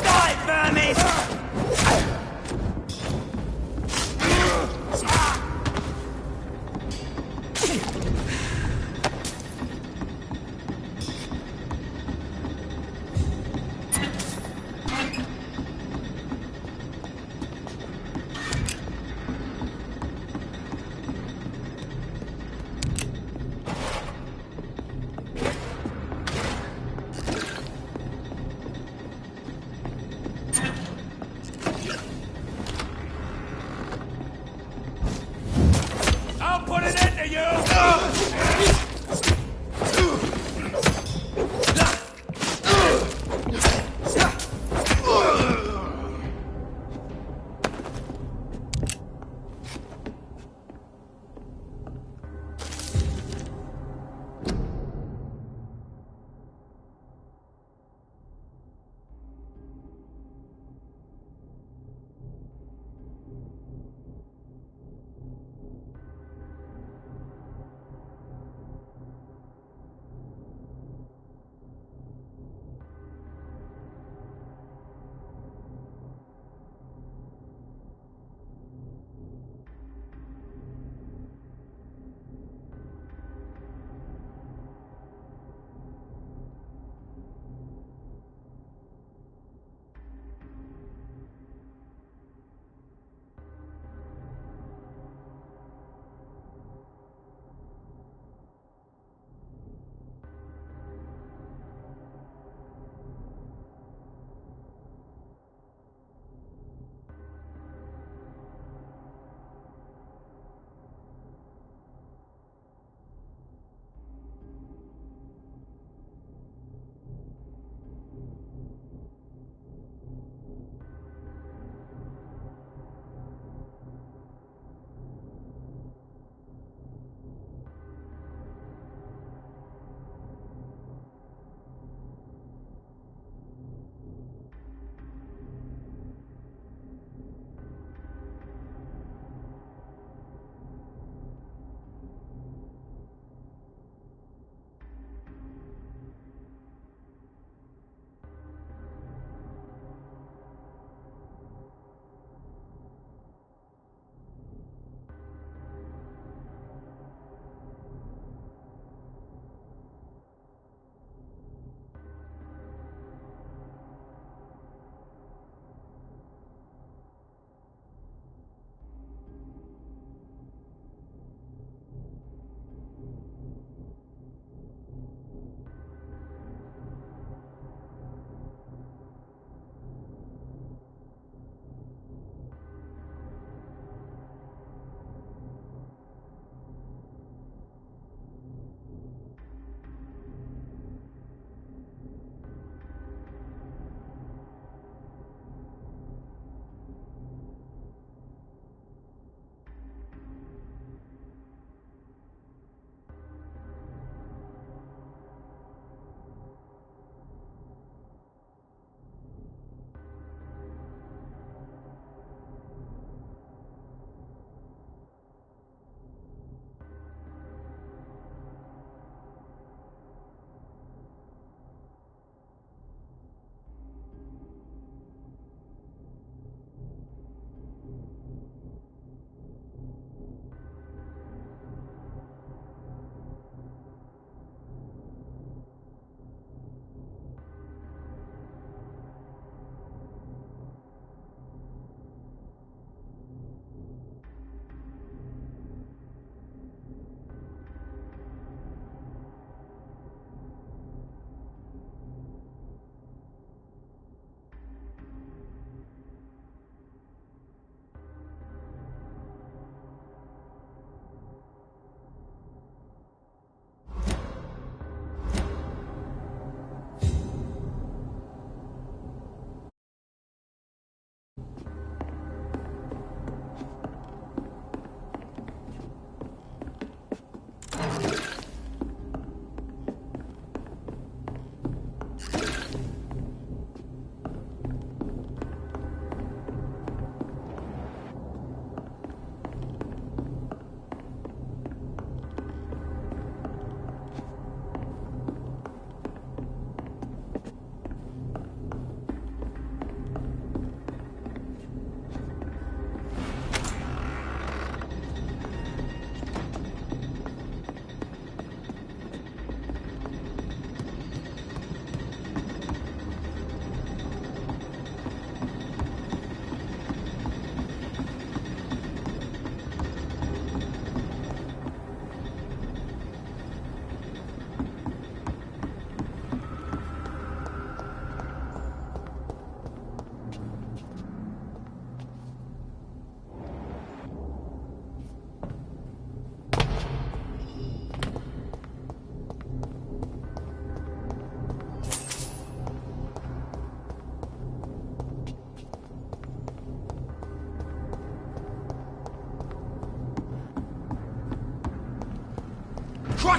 Die, vermin!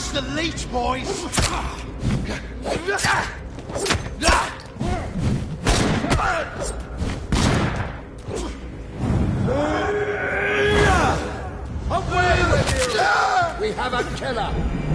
Watch the leech, boys! Away with you! We have a killer!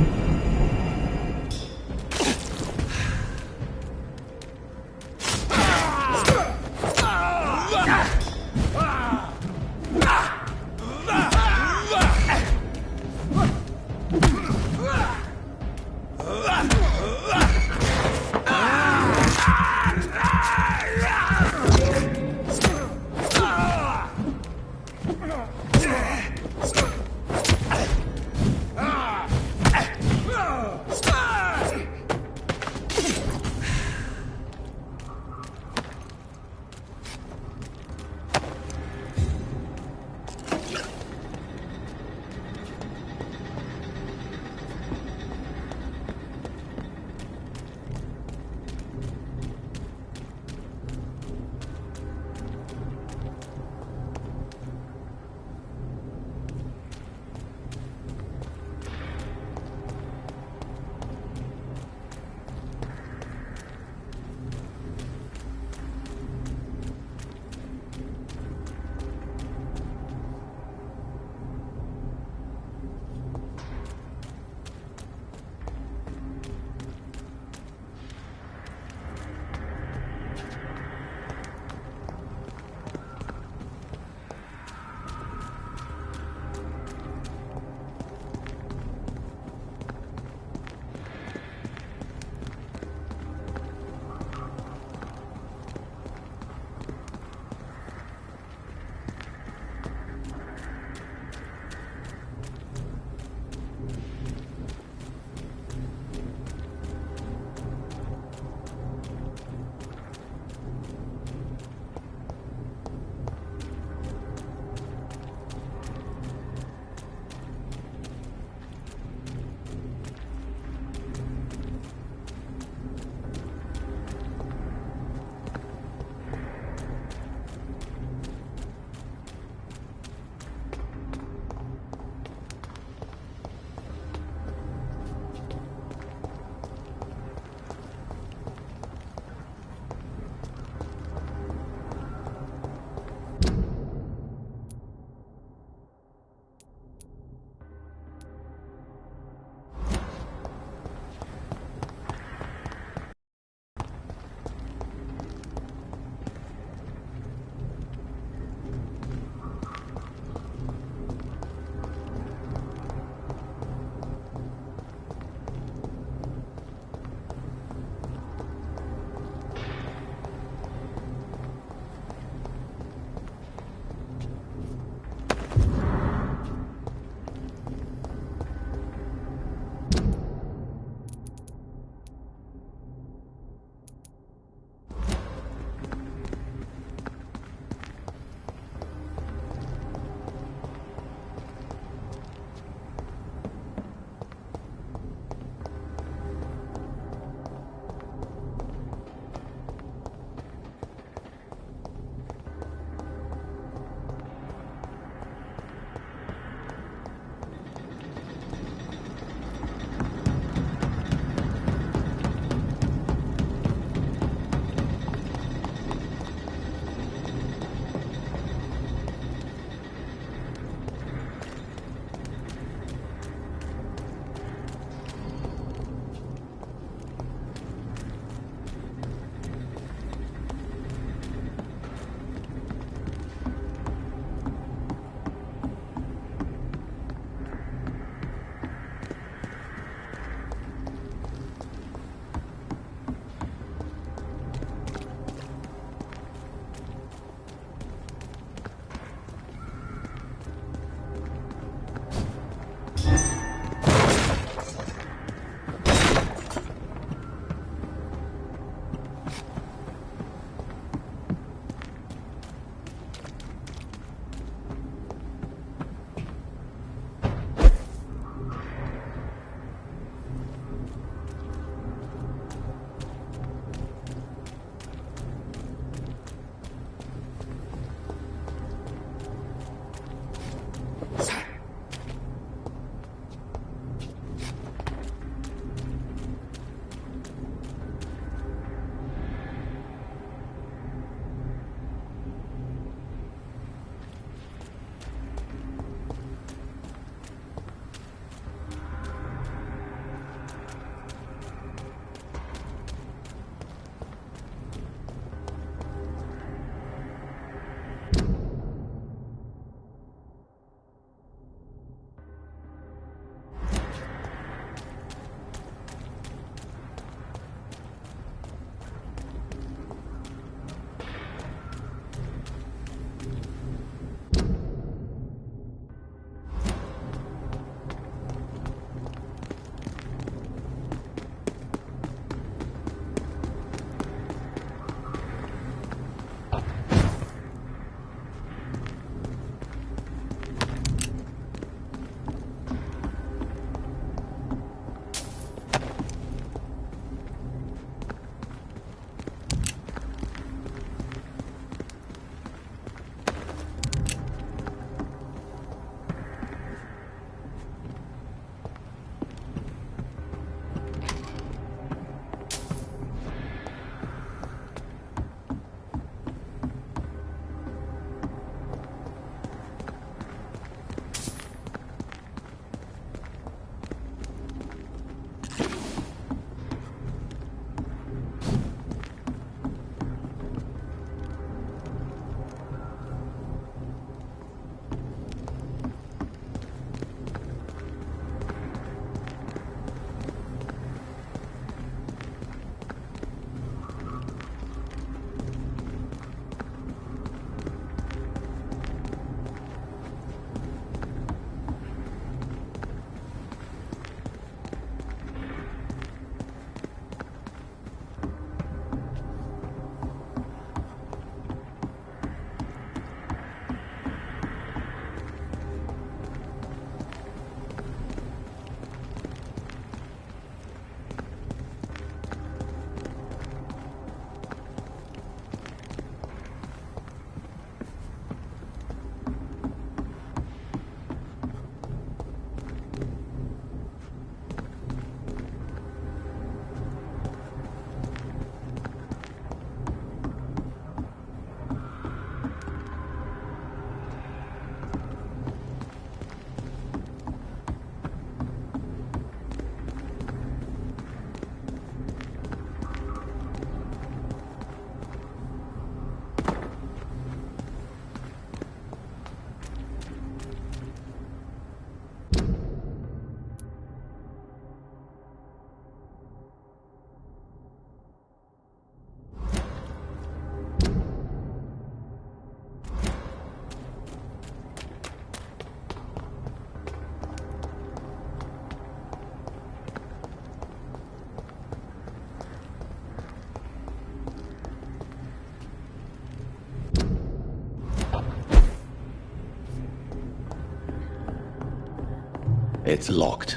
It's locked.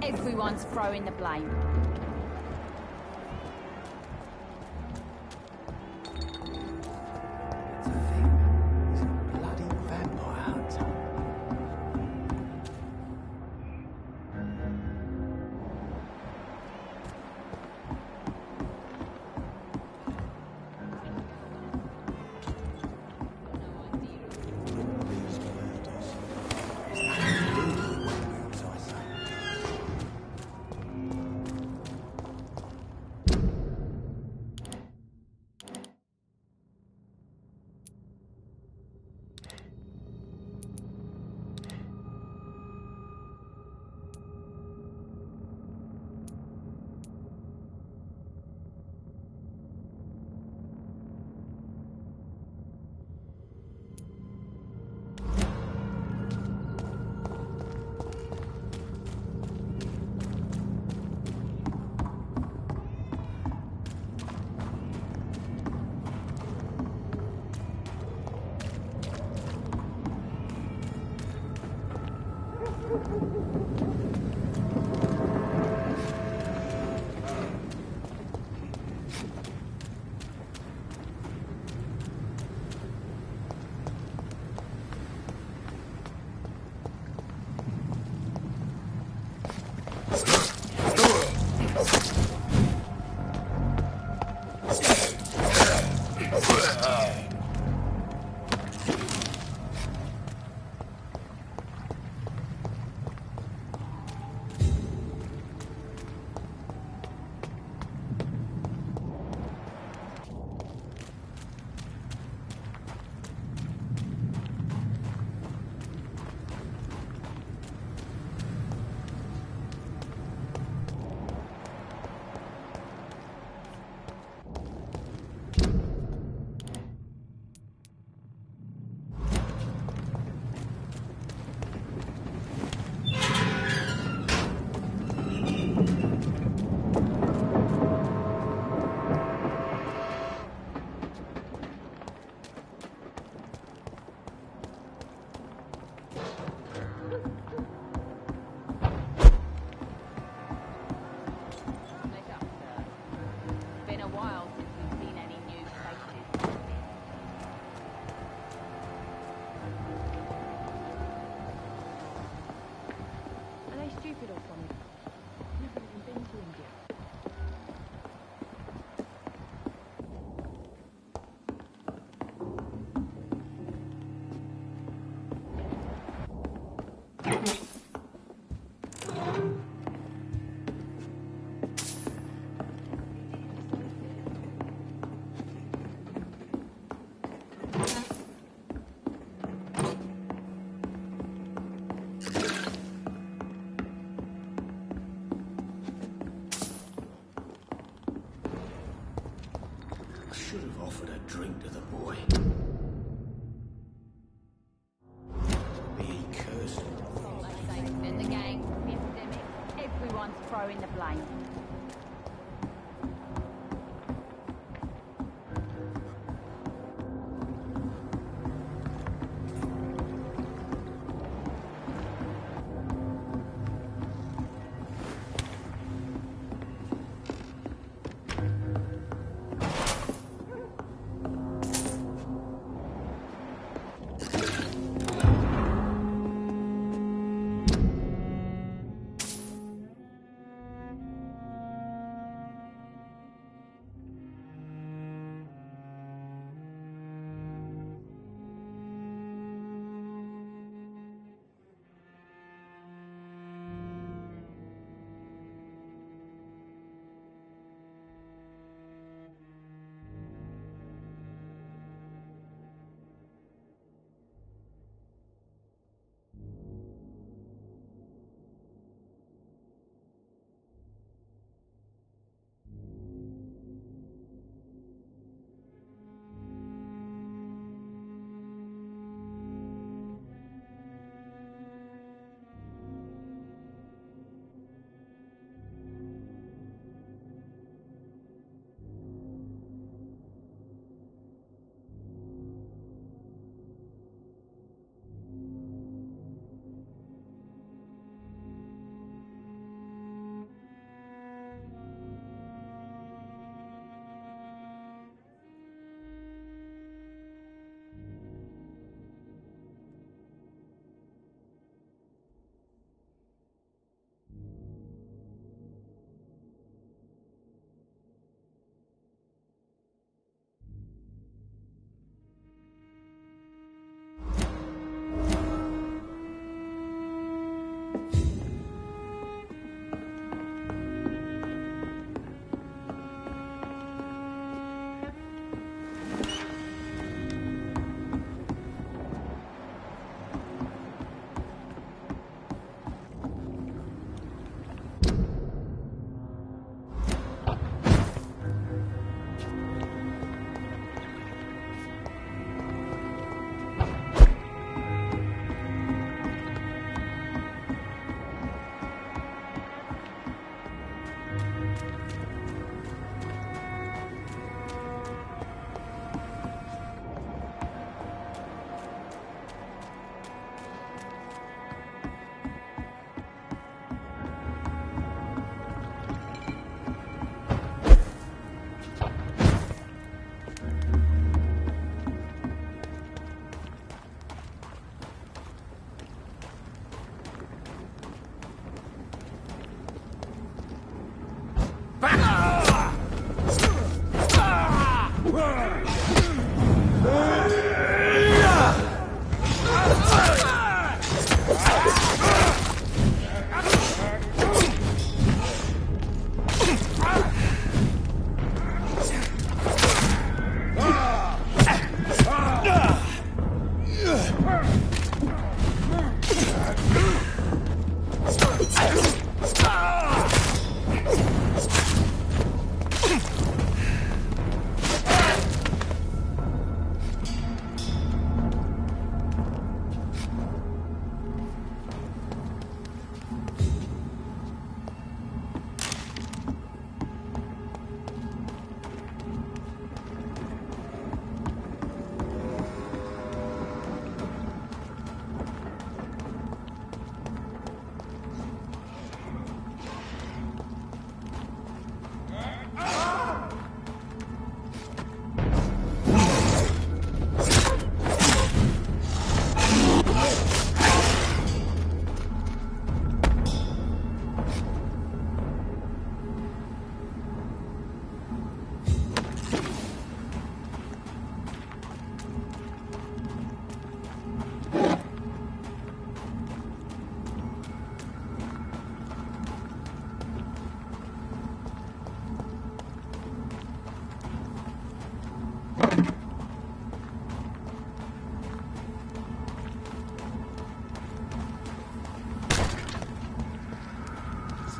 Everyone's throwing the blame. should have offered a drink to the boy. Be cursed. In the gang, the epidemic, everyone's throwing the blame.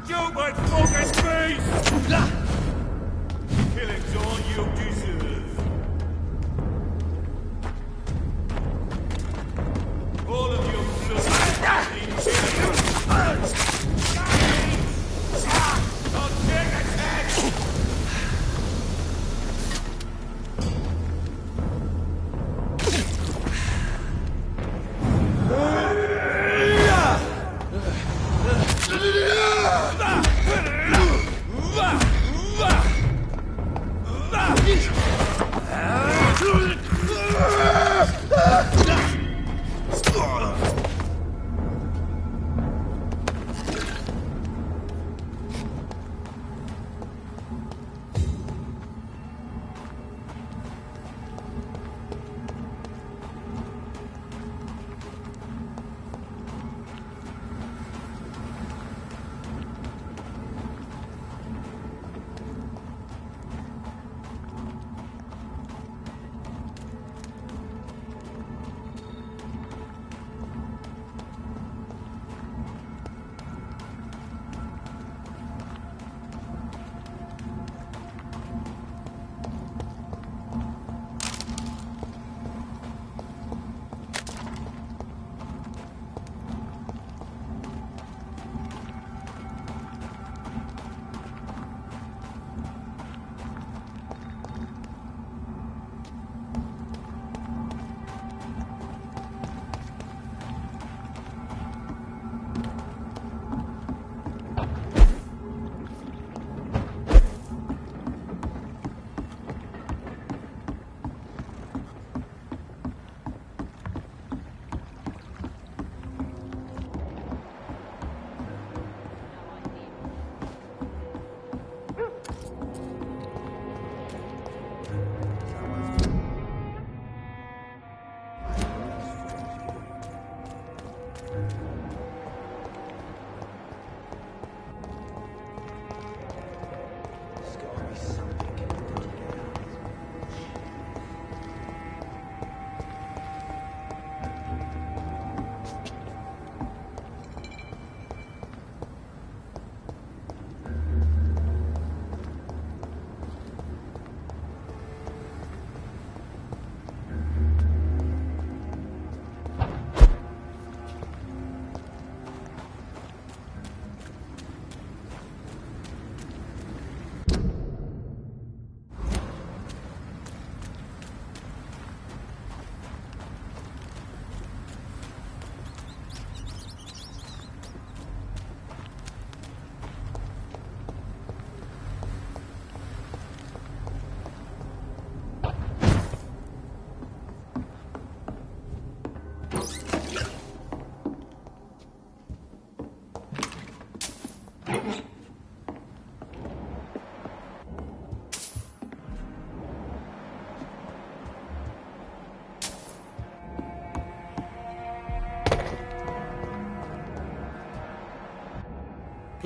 Stupid fucking beast! Killing's all you deserve.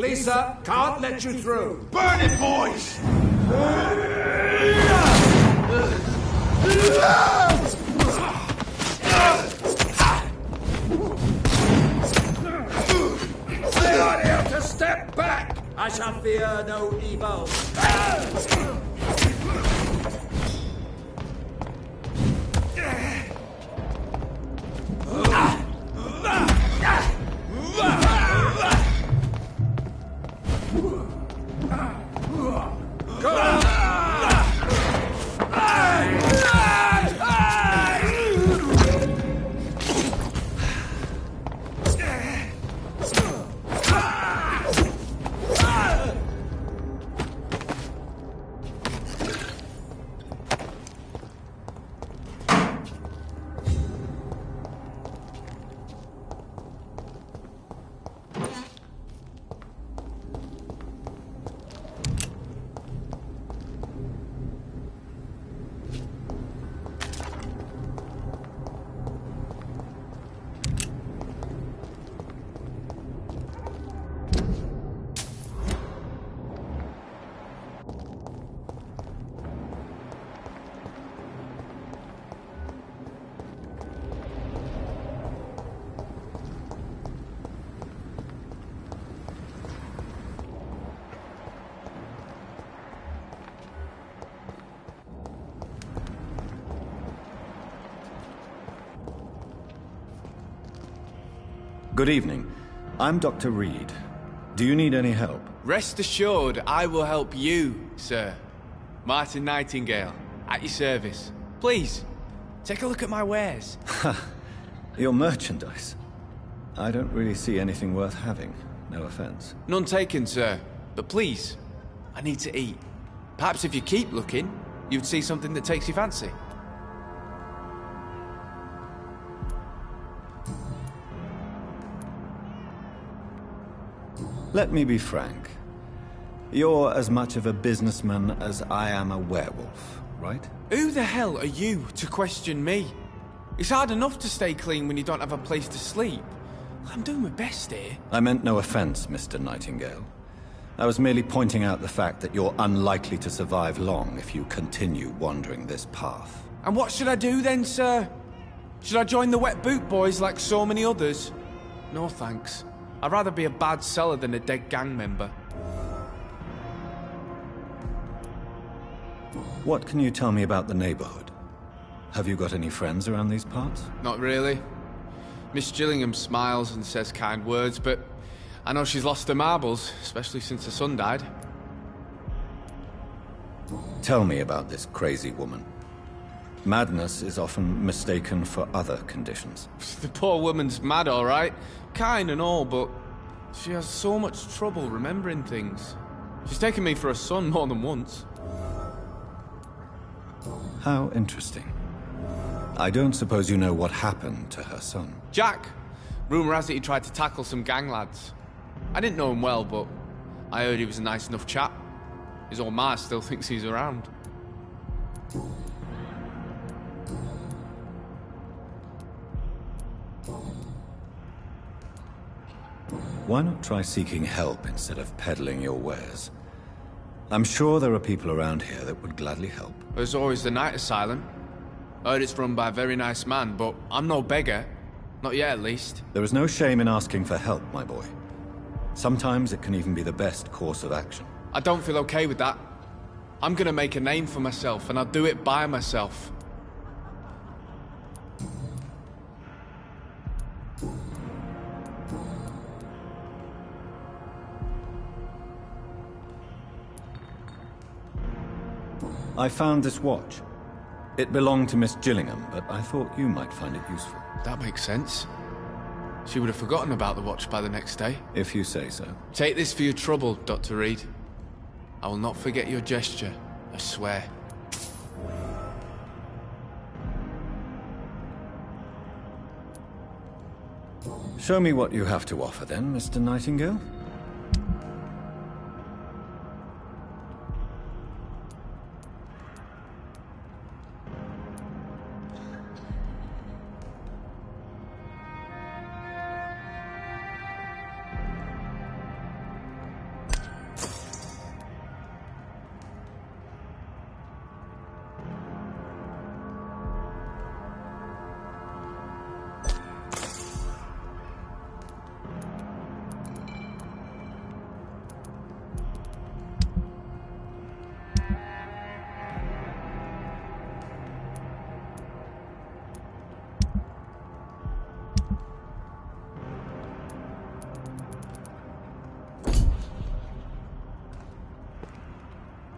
Please, sir, can't let you through. Burn it, boys! They are here to step back! I shall fear no evil. Good evening. I'm Dr. Reed. Do you need any help? Rest assured, I will help you, sir. Martin Nightingale, at your service. Please, take a look at my wares. Your merchandise. I don't really see anything worth having. No offense. None taken, sir. But please, I need to eat. Perhaps if you keep looking, you'd see something that takes your fancy. Let me be frank. You're as much of a businessman as I am a werewolf, right? Who the hell are you to question me? It's hard enough to stay clean when you don't have a place to sleep. I'm doing my best here. I meant no offense, Mr. Nightingale. I was merely pointing out the fact that you're unlikely to survive long if you continue wandering this path. And what should I do then, sir? Should I join the Wet Boot Boys like so many others? No thanks. I'd rather be a bad seller than a dead gang member. What can you tell me about the neighborhood? Have you got any friends around these parts? Not really. Miss Gillingham smiles and says kind words, but I know she's lost her marbles, especially since her son died. Tell me about this crazy woman. Madness is often mistaken for other conditions. The poor woman's mad, all right. Kind and all, but she has so much trouble remembering things. She's taken me for a son more than once. How interesting. I don't suppose you know what happened to her son. Jack. Rumour has it he tried to tackle some gang lads. I didn't know him well, but I heard he was a nice enough chap. His old ma still thinks he's around. Why not try seeking help instead of peddling your wares? I'm sure there are people around here that would gladly help. There's always the night asylum. Heard it's run by a very nice man, but I'm no beggar. Not yet, at least. There is no shame in asking for help, my boy. Sometimes it can even be the best course of action. I don't feel okay with that. I'm gonna make a name for myself, and I'll do it by myself. I found this watch. It belonged to Miss Gillingham, but I thought you might find it useful. That makes sense. She would have forgotten about the watch by the next day. If you say so. Take this for your trouble, Dr. Reed. I will not forget your gesture, I swear. Show me what you have to offer then, Mr. Nightingale.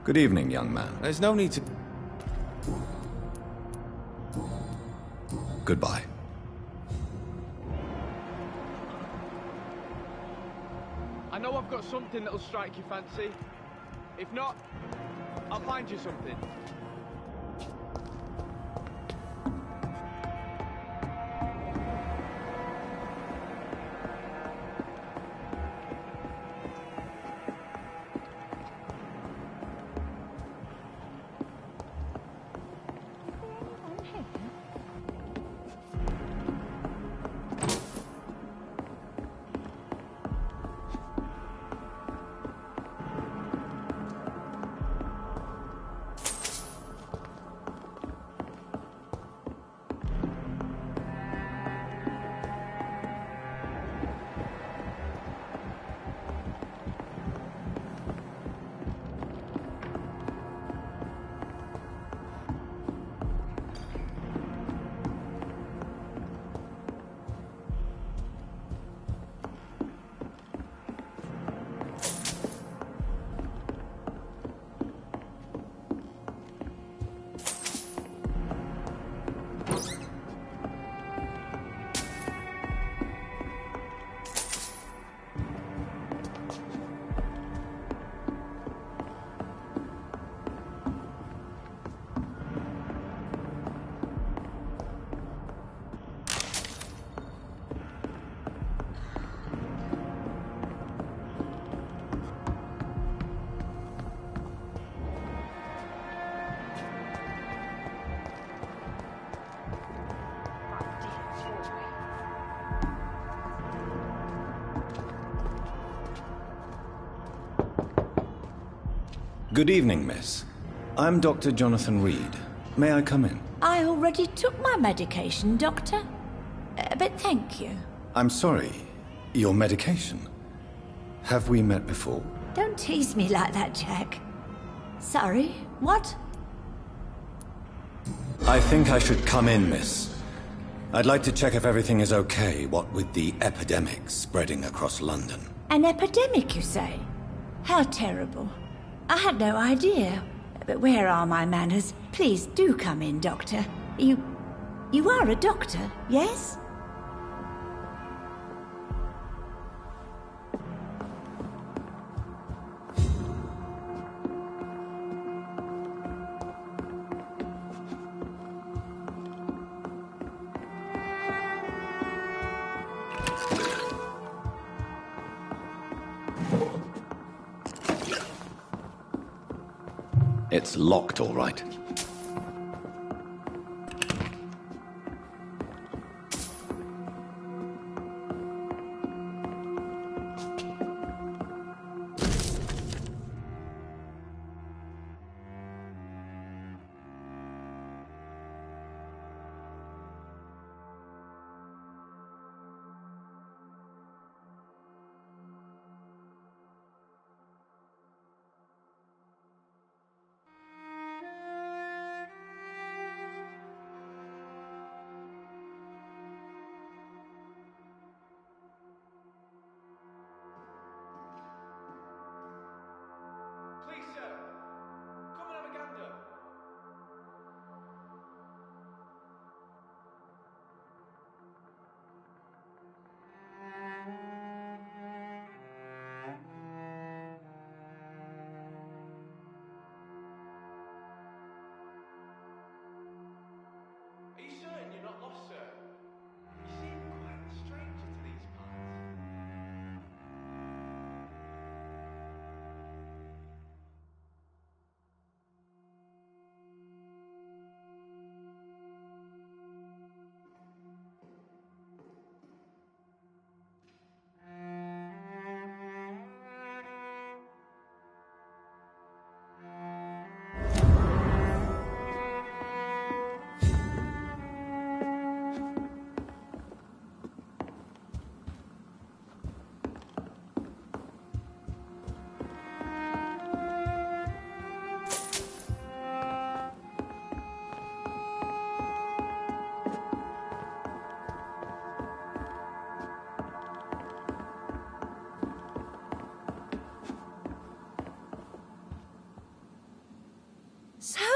Good evening, young man. There's no need to... Goodbye. I know I've got something that'll strike your fancy. If not, I'll find you something. Good evening, miss. I'm Dr. Jonathan Reed. May I come in? I already took my medication, Doctor. But thank you. I'm sorry. Your medication? Have we met before? Don't tease me like that, Jack. Sorry, what? I think I should come in, miss. I'd like to check if everything is okay, what with the epidemic spreading across London. An epidemic, you say? How terrible. I had no idea. But where are my manners? Please do come in, Doctor. You are a doctor, yes? It's locked, all right.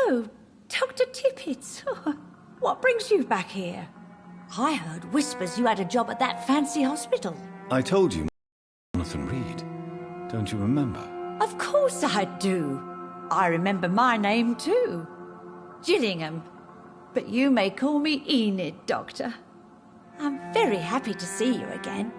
Oh, Dr. Tippett. What brings you back here? I heard whispers you had a job at that fancy hospital. I told you, Jonathan Reed. Don't you remember? Of course I do. I remember my name too. Gillingham. But you may call me Enid, Doctor. I'm very happy to see you again.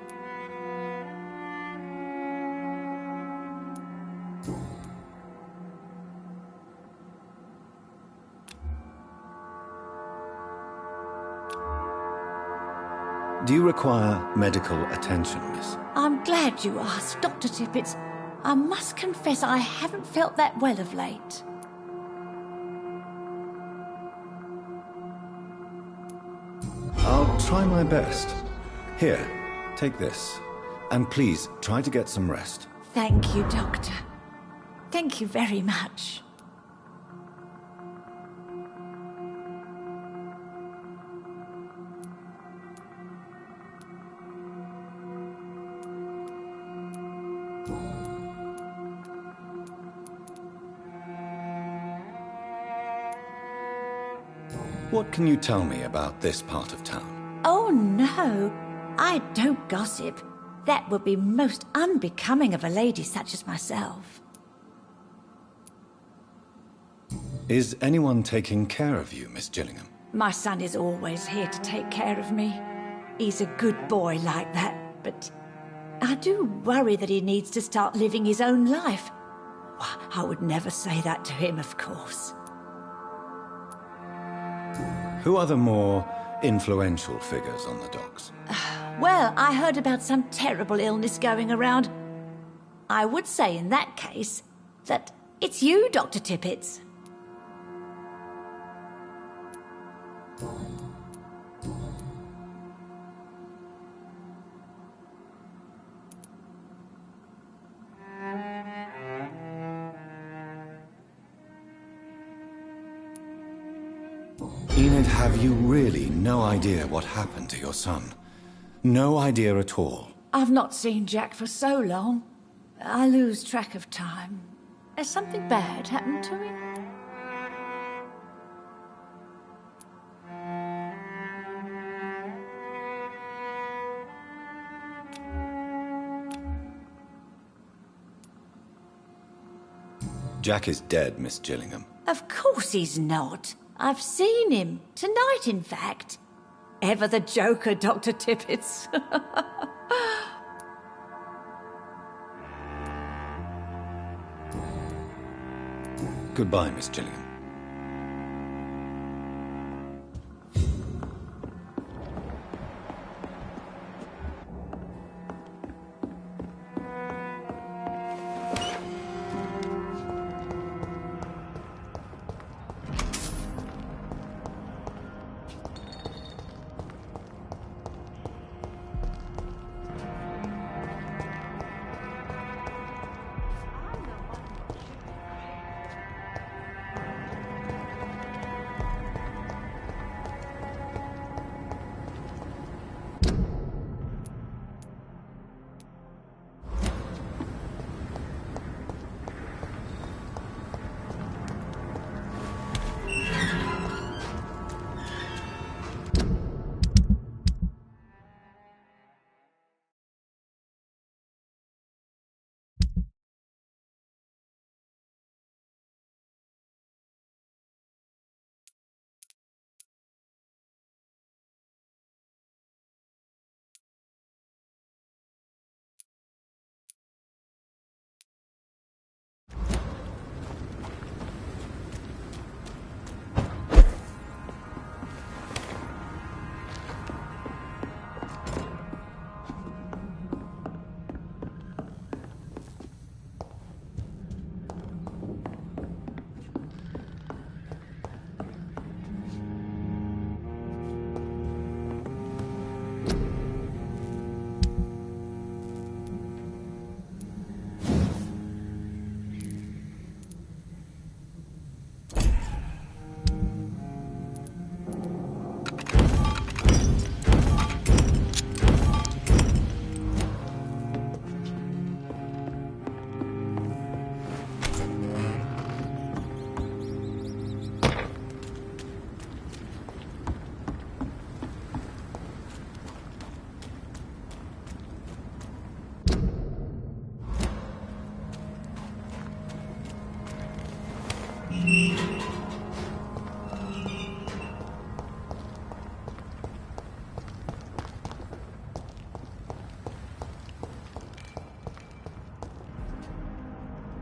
Do you require medical attention, miss? I'm glad you asked, Dr. Tippett. I must confess I haven't felt that well of late. I'll try my best. Here, take this. And please, try to get some rest. Thank you, Doctor. Thank you very much. What can you tell me about this part of town? Oh, no. I don't gossip. That would be most unbecoming of a lady such as myself. Is anyone taking care of you, Miss Gillingham? My son is always here to take care of me. He's a good boy like that, but I do worry that he needs to start living his own life. I would never say that to him, of course. Who are the more influential figures on the docks? Well, I heard about some terrible illness going around. I would say in that case that it's you, Dr. Tippett. Enid, have you really no idea what happened to your son? No idea at all? I've not seen Jack for so long. I lose track of time. Has something bad happened to him? Jack is dead, Miss Gillingham. Of course he's not. I've seen him. Tonight, in fact. Ever the joker, Dr. Tippett. Goodbye, Miss Gillingham.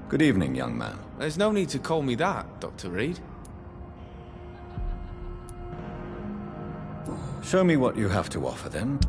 Good evening, young man. There's no need to call me that, Dr. Reed. Show me what you have to offer, then.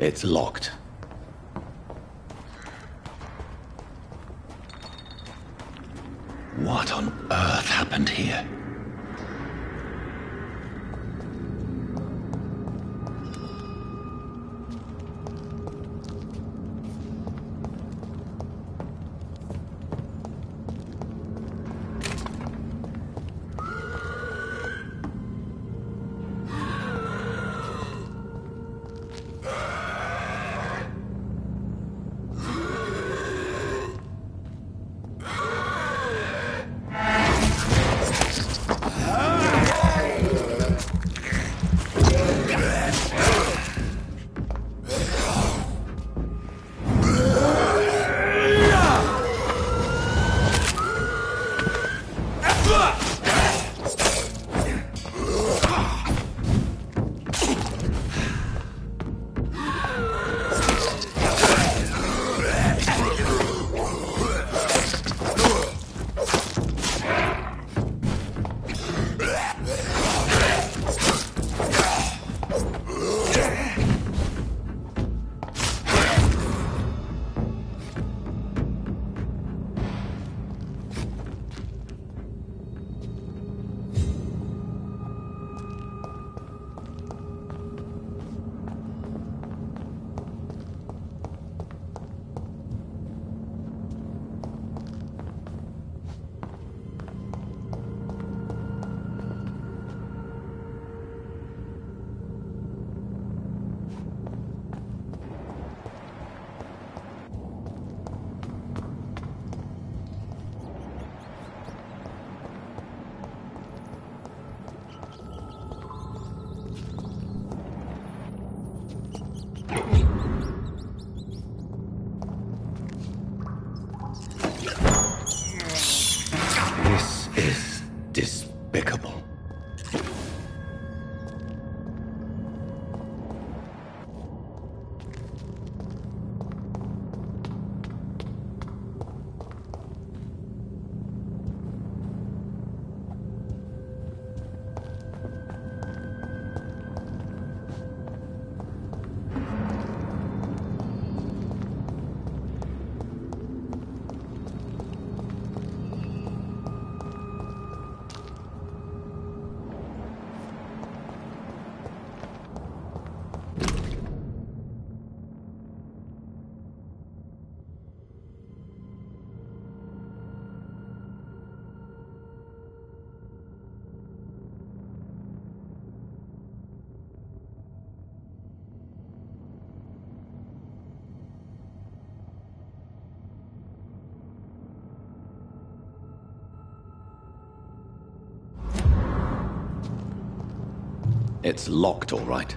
It's locked. What on earth happened here? This is despicable. It's locked, all right.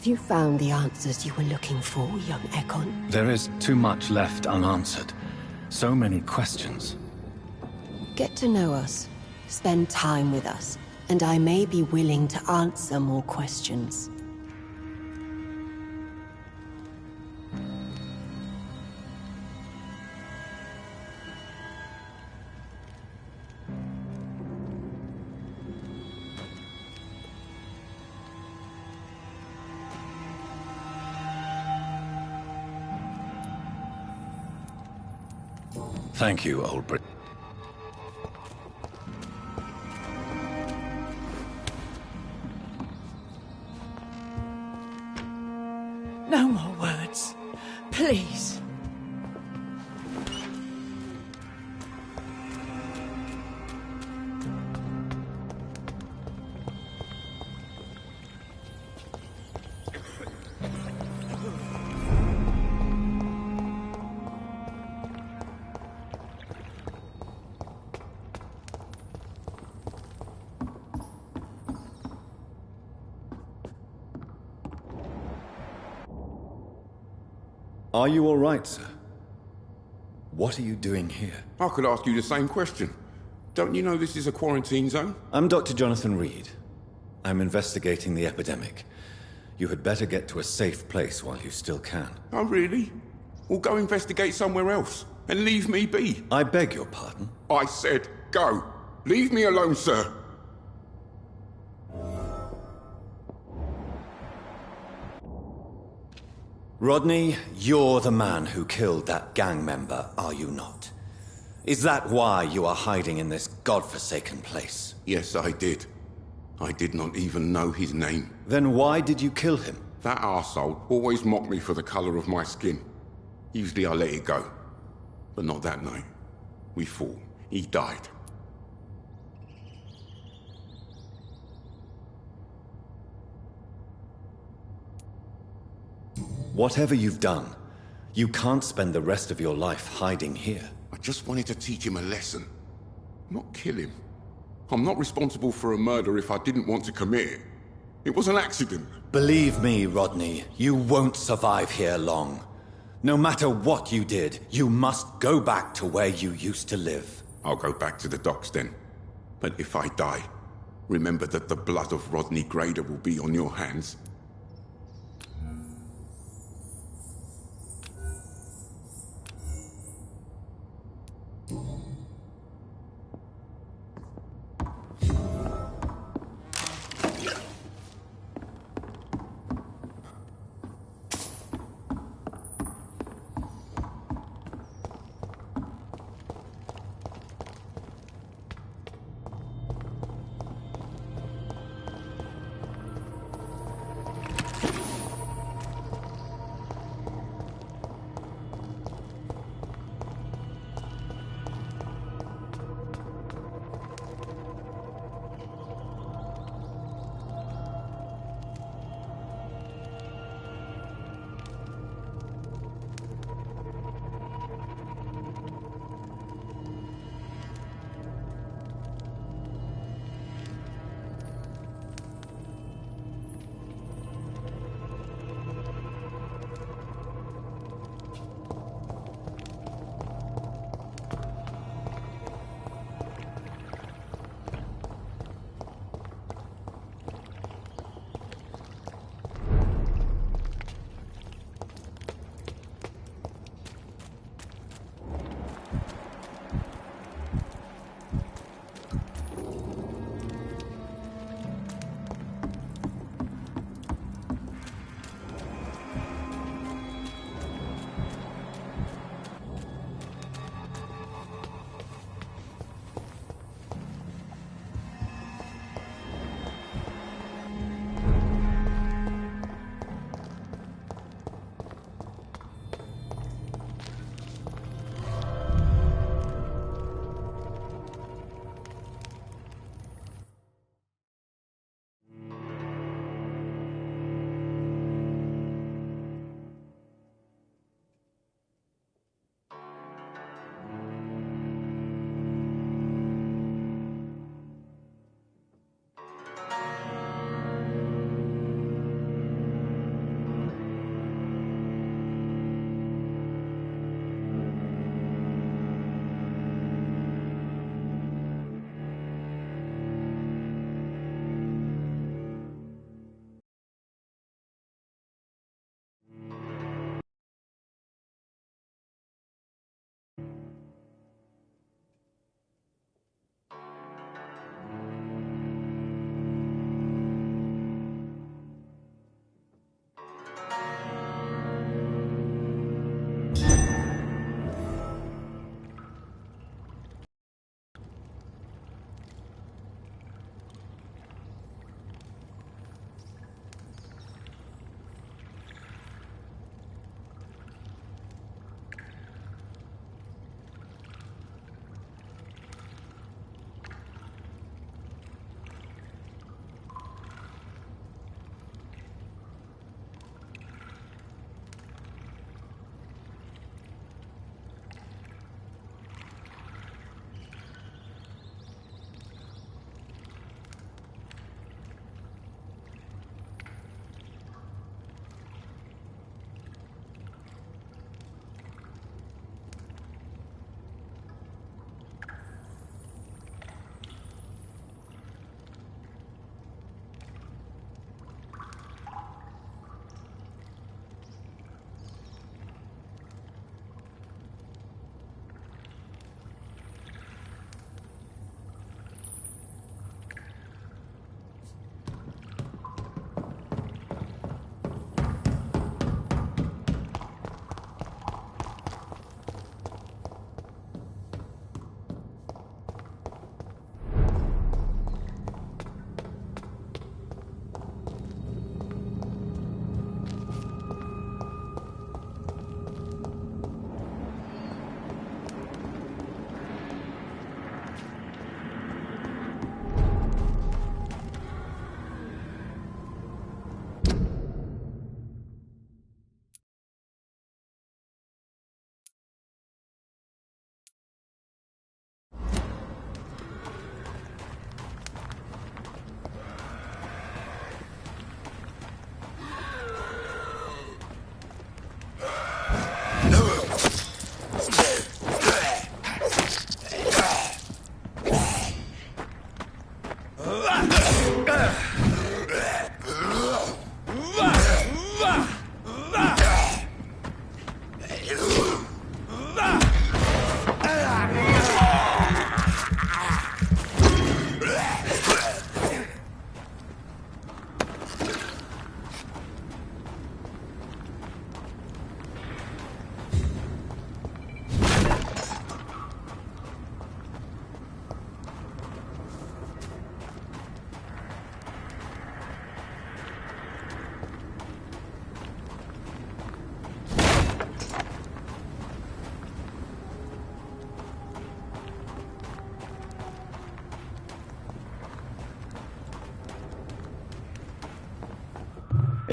Have you found the answers you were looking for, young Ekon? There is too much left unanswered. So many questions. Get to know us, spend time with us, and I may be willing to answer more questions. Thank you, old Brit. No more words. Please. Are you all right, sir? What are you doing here? I could ask you the same question. Don't you know this is a quarantine zone? I'm Dr. Jonathan Reed. I'm investigating the epidemic. You had better get to a safe place while you still can. Oh, really? Well, go investigate somewhere else and leave me be. I beg your pardon? I said go. Leave me alone, sir. Rodney, you're the man who killed that gang member, are you not? Is that why you are hiding in this godforsaken place? Yes, I did. I did not even know his name. Then why did you kill him? That arsehole always mocked me for the colour of my skin. Usually I let it go. But not that night. We fought. He died. Whatever you've done, you can't spend the rest of your life hiding here. I just wanted to teach him a lesson. Not kill him. I'm not responsible for a murder if I didn't want to commit it. It was an accident. Believe me, Rodney, you won't survive here long. No matter what you did, you must go back to where you used to live. I'll go back to the docks then. But if I die, remember that the blood of Rodney Grader will be on your hands.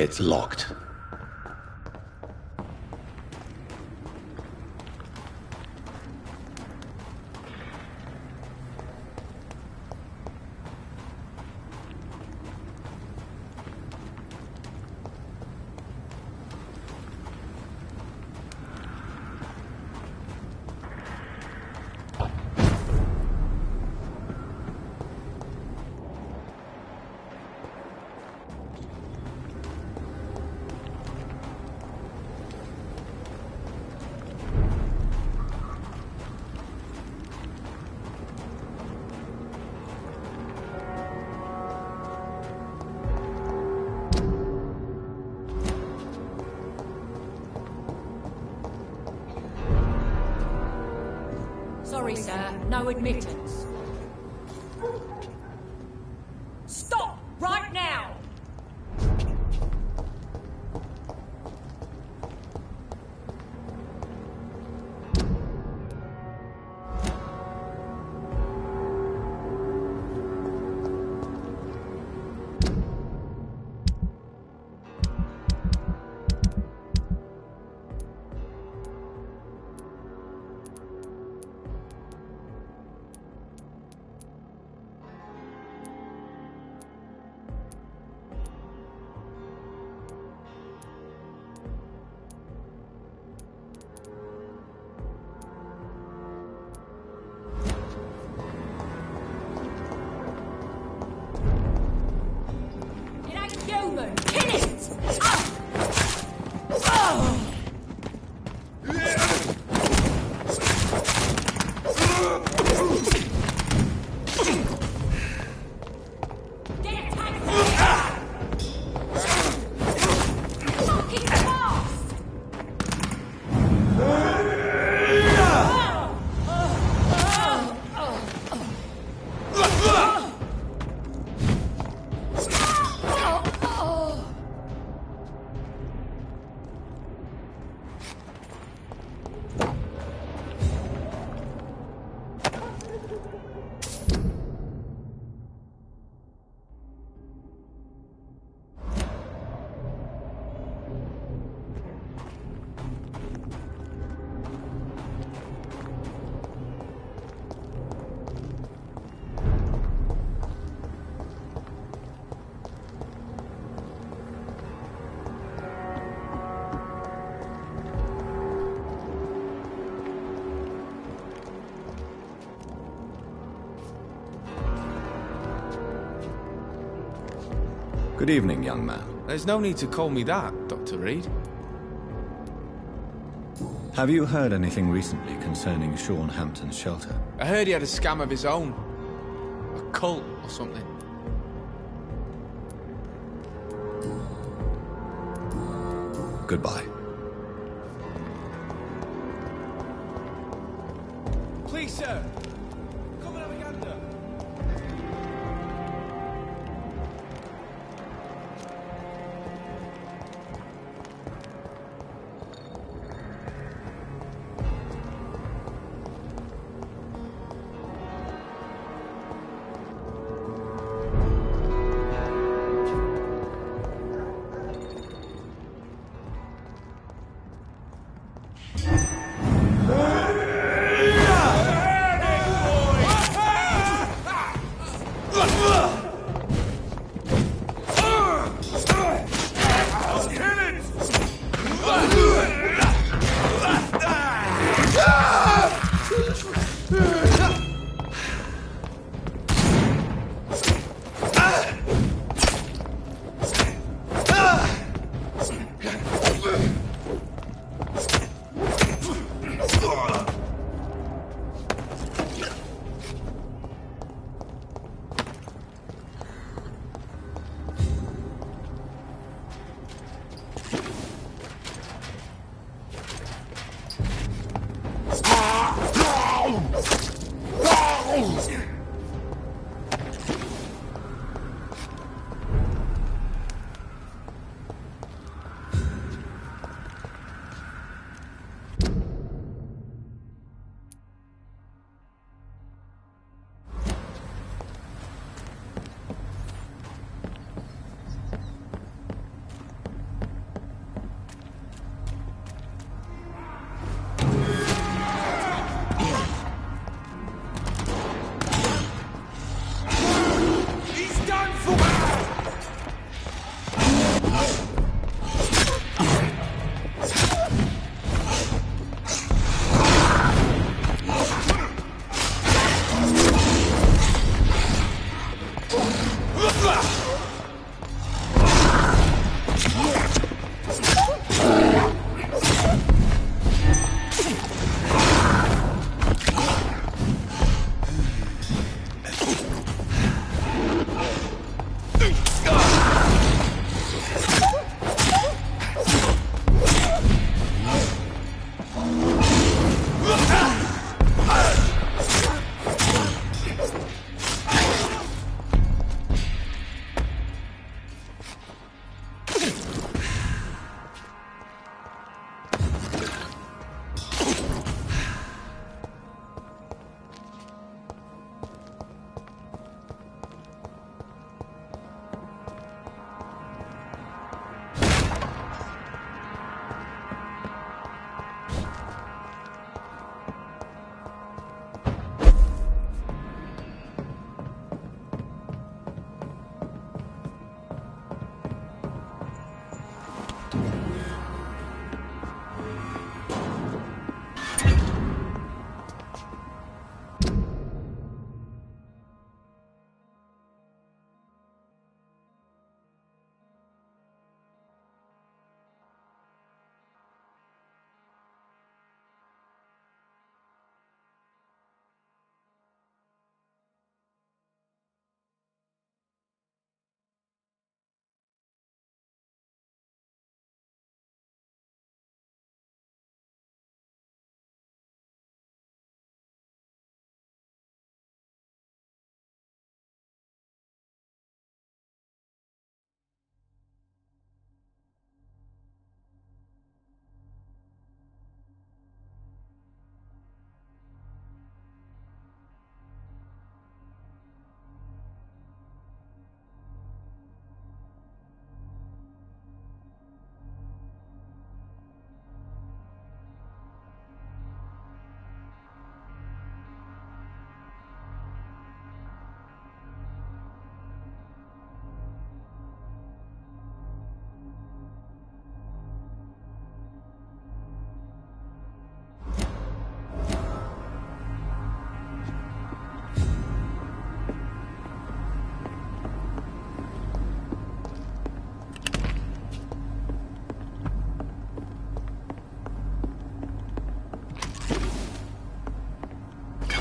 It's locked. Sorry, sir. No admittance. Stop! Right now! Human! Kill it! Good evening, young man. There's no need to call me that, Dr. Reed. Have you heard anything recently concerning Sean Hampton's shelter? I heard he had a scam of his own. A cult or something. Goodbye. Please, sir. Come and have a gander.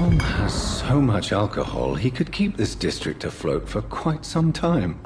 Tom has so much alcohol, he could keep this district afloat for quite some time.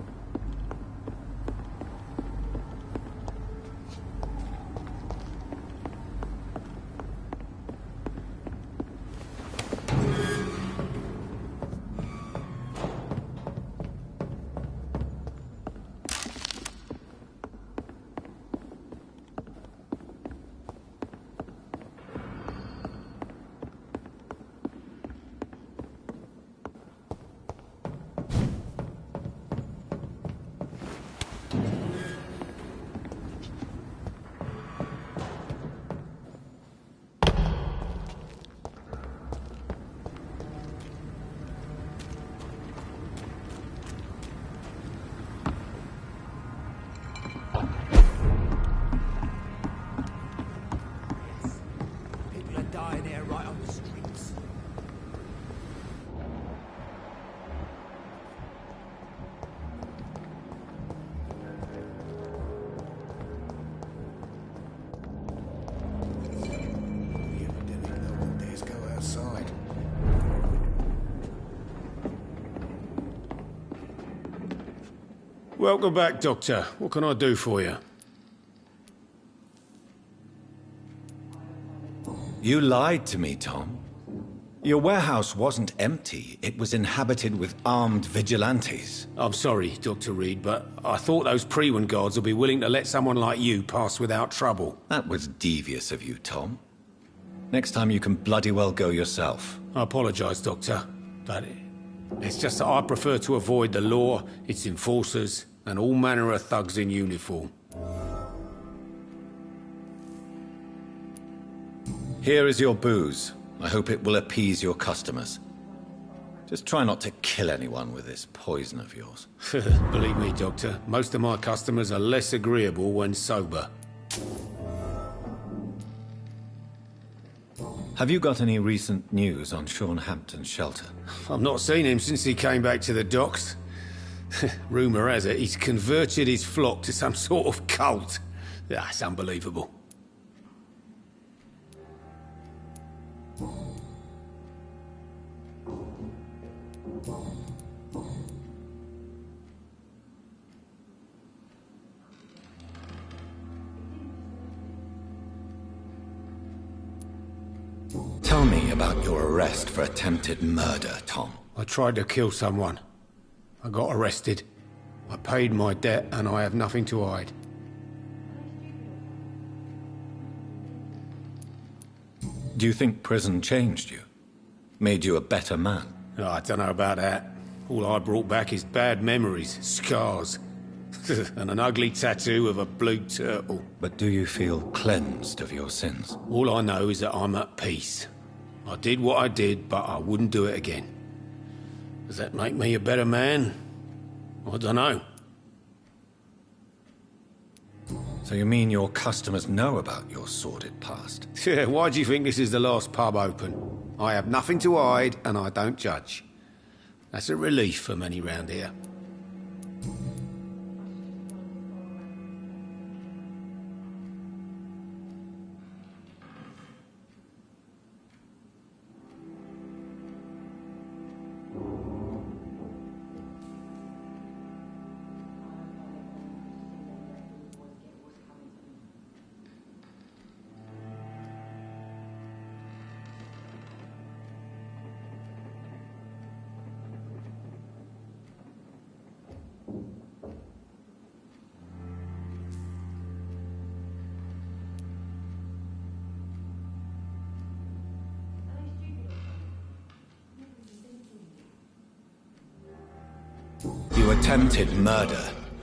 People are dying here right on the streets. Dares go outside. Welcome back, Doctor. What can I do for you? You lied to me, Tom. Your warehouse wasn't empty. It was inhabited with armed vigilantes. I'm sorry, Dr. Reed, but I thought those Prewen guards would be willing to let someone like you pass without trouble. That was devious of you, Tom. Next time you can bloody well go yourself. I apologise, Doctor, but it's just that I prefer to avoid the law, its enforcers, and all manner of thugs in uniform. Here is your booze. I hope it will appease your customers. Just try not to kill anyone with this poison of yours. Believe me, Doctor, most of my customers are less agreeable when sober. Have you got any recent news on Sean Hampton's shelter? I've not seen him since he came back to the docks. Rumour has it he's converted his flock to some sort of cult. That's unbelievable. Tell me about your arrest for attempted murder, Tom. I tried to kill someone. I got arrested. I paid my debt and I have nothing to hide. Do you think prison changed you? Made you a better man? Oh, I don't know about that. All I brought back is bad memories, scars, and an ugly tattoo of a blue turtle. But do you feel cleansed of your sins? All I know is that I'm at peace. I did what I did, but I wouldn't do it again. Does that make me a better man? I don't know. So you mean your customers know about your sordid past? Yeah, why do you think this is the last pub open? I have nothing to hide, and I don't judge. That's a relief for many round here. You attempted murder.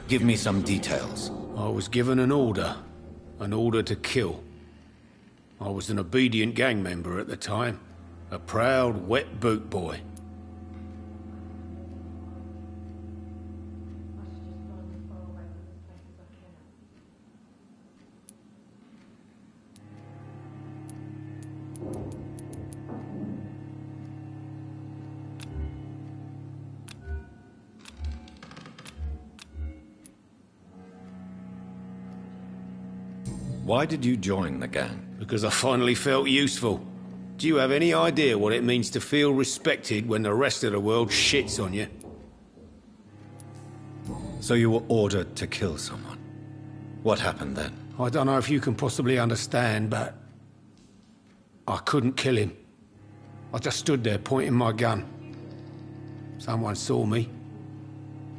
Give me some details. I was given an order to kill. I was an obedient gang member at the time, a proud wet boot boy. Why did you join the gang? Because I finally felt useful. Do you have any idea what it means to feel respected when the rest of the world shits on you? So you were ordered to kill someone. What happened then? I don't know if you can possibly understand, but I couldn't kill him. I just stood there pointing my gun. Someone saw me.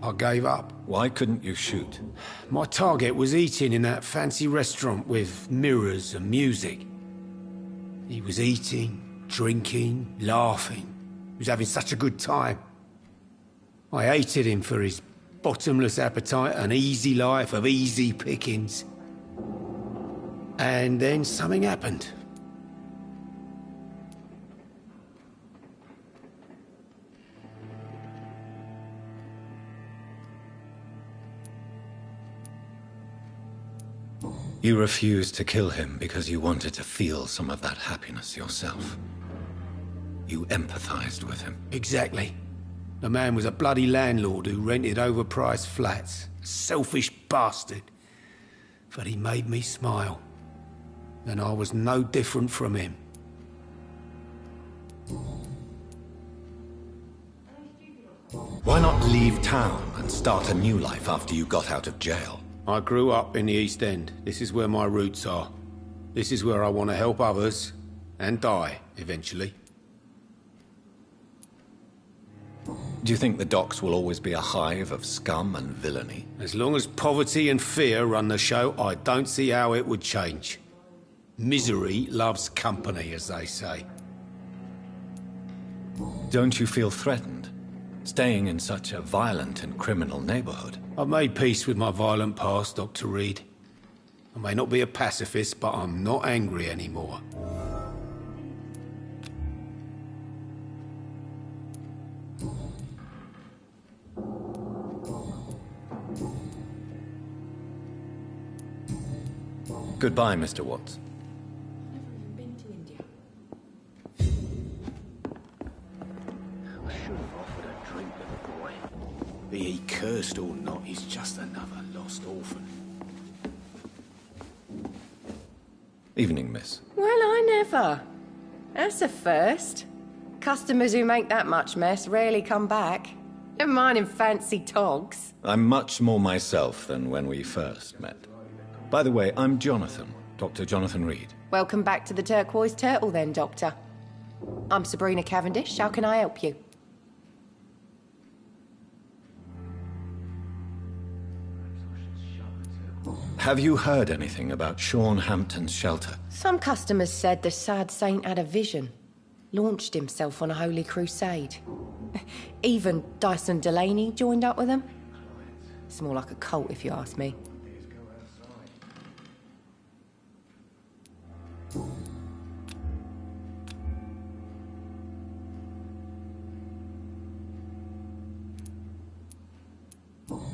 I gave up. Why couldn't you shoot? My target was eating in that fancy restaurant with mirrors and music. He was eating, drinking, laughing. He was having such a good time. I hated him for his bottomless appetite and easy life of easy pickings. And then something happened. You refused to kill him because you wanted to feel some of that happiness yourself. You empathized with him. Exactly. The man was a bloody landlord who rented overpriced flats. A selfish bastard. But he made me smile. And I was no different from him. Why not leave town and start a new life after you got out of jail? I grew up in the East End. This is where my roots are. This is where I want to help others, and die, eventually. Do you think the docks will always be a hive of scum and villainy? As long as poverty and fear run the show, I don't see how it would change. Misery loves company, as they say. Don't you feel threatened, staying in such a violent and criminal neighborhood? I've made peace with my violent past, Dr. Reed. I may not be a pacifist, but I'm not angry anymore. Goodbye, Mr. Watts. I should have offered a drink to the boy. Be he cursed or not, he's just another lost orphan. Evening, miss. Well, I never. That's a first. Customers who make that much mess rarely come back. Never mind in fancy togs. I'm much more myself than when we first met. By the way, I'm Jonathan, Dr. Jonathan Reed. Welcome back to the Turquoise Turtle then, Doctor. I'm Sabrina Cavendish. How can I help you? Have you heard anything about Sean Hampton's shelter? Some customers said the sad saint had a vision. Launched himself on a holy crusade. Even Dyson Delaney joined up with them. It's more like a cult, if you ask me.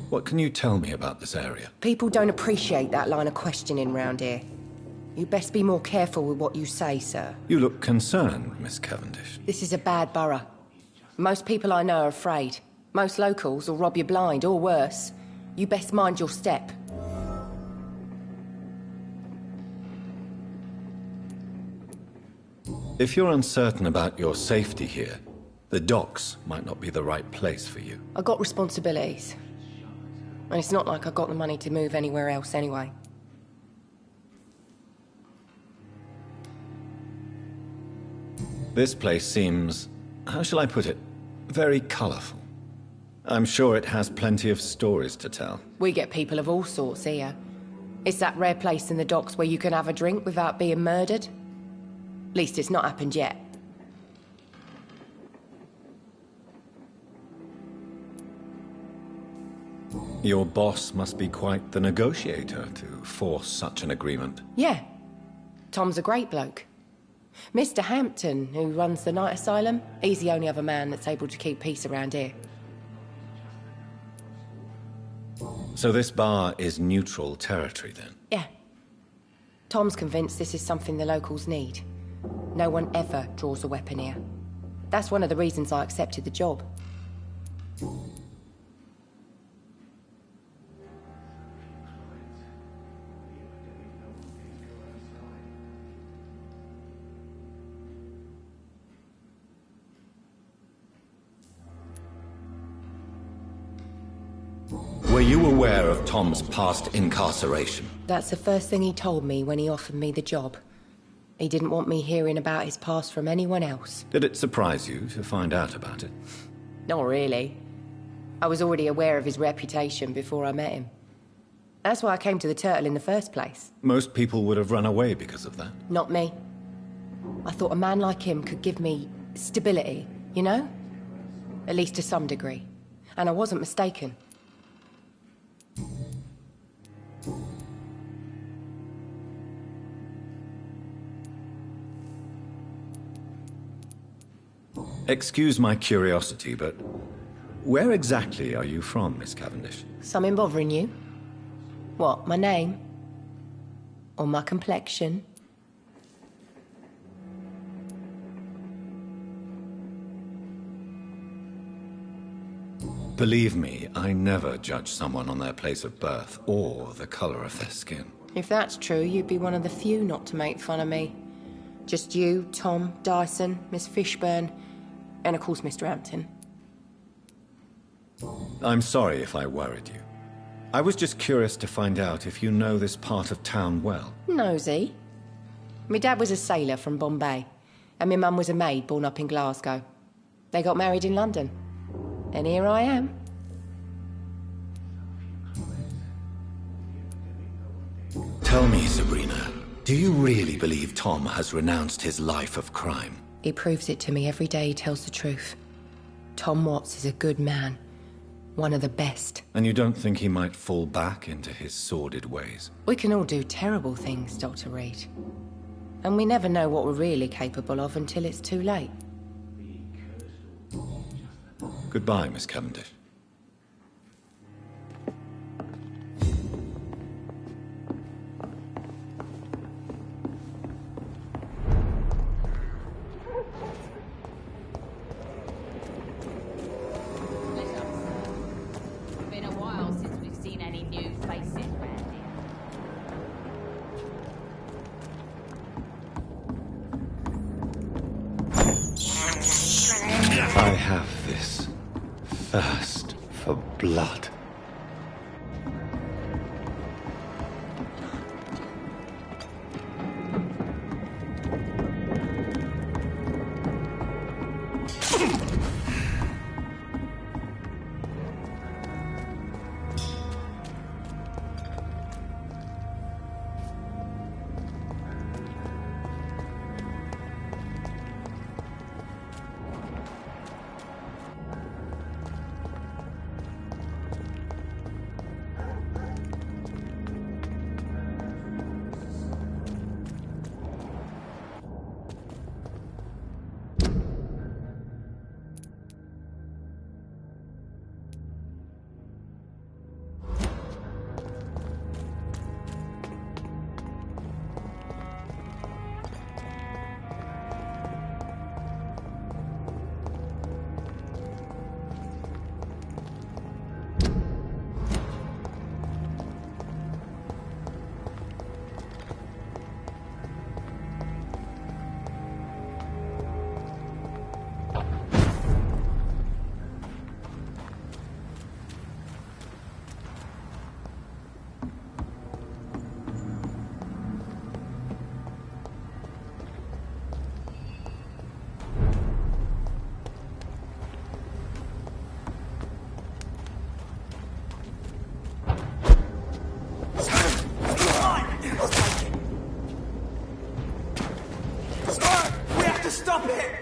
What can you tell me about this area? People don't appreciate that line of questioning round here. You best be more careful with what you say, sir. You look concerned, Miss Cavendish. This is a bad borough. Most people I know are afraid. Most locals will rob you blind, or worse. You best mind your step. If you're uncertain about your safety here, the docks might not be the right place for you. I got responsibilities. And it's not like I got the money to move anywhere else anyway. This place seems, how shall I put it, very colorful. I'm sure it has plenty of stories to tell. We get people of all sorts here. It's that rare place in the docks where you can have a drink without being murdered. At least it's not happened yet. Your boss must be quite the negotiator to force such an agreement. Yeah. Tom's a great bloke. Mr. Hampton, who runs the night asylum, he's the only other man that's able to keep peace around here. So this bar is neutral territory, then? Yeah. Tom's convinced this is something the locals need. No one ever draws a weapon here. That's one of the reasons I accepted the job. Were you aware of Tom's past incarceration? That's the first thing he told me when he offered me the job. He didn't want me hearing about his past from anyone else. Did it surprise you to find out about it? Not really. I was already aware of his reputation before I met him. That's why I came to the Turtle in the first place. Most people would have run away because of that. Not me. I thought a man like him could give me stability, you know? At least to some degree. And I wasn't mistaken. Excuse my curiosity, but where exactly are you from, Miss Cavendish? Something bothering you? What, my name? Or my complexion? Believe me, I never judge someone on their place of birth or the color of their skin. If that's true, you'd be one of the few not to make fun of me. Just you, Tom, Dyson, Miss Fishburne, and of course Mr. Hampton. I'm sorry if I worried you. I was just curious to find out if you know this part of town well. Nosy. My dad was a sailor from Bombay, and my mum was a maid born up in Glasgow. They got married in London. And here I am. Tell me, Sabrina, do you really believe Tom has renounced his life of crime? He proves it to me every day he tells the truth. Tom Watts is a good man. One of the best. And you don't think he might fall back into his sordid ways? We can all do terrible things, Dr. Reed. And we never know what we're really capable of until it's too late. Goodbye, Miss Cavendish. Been a while since we've seen any new faces around here. I have this thirst for blood. Stop it!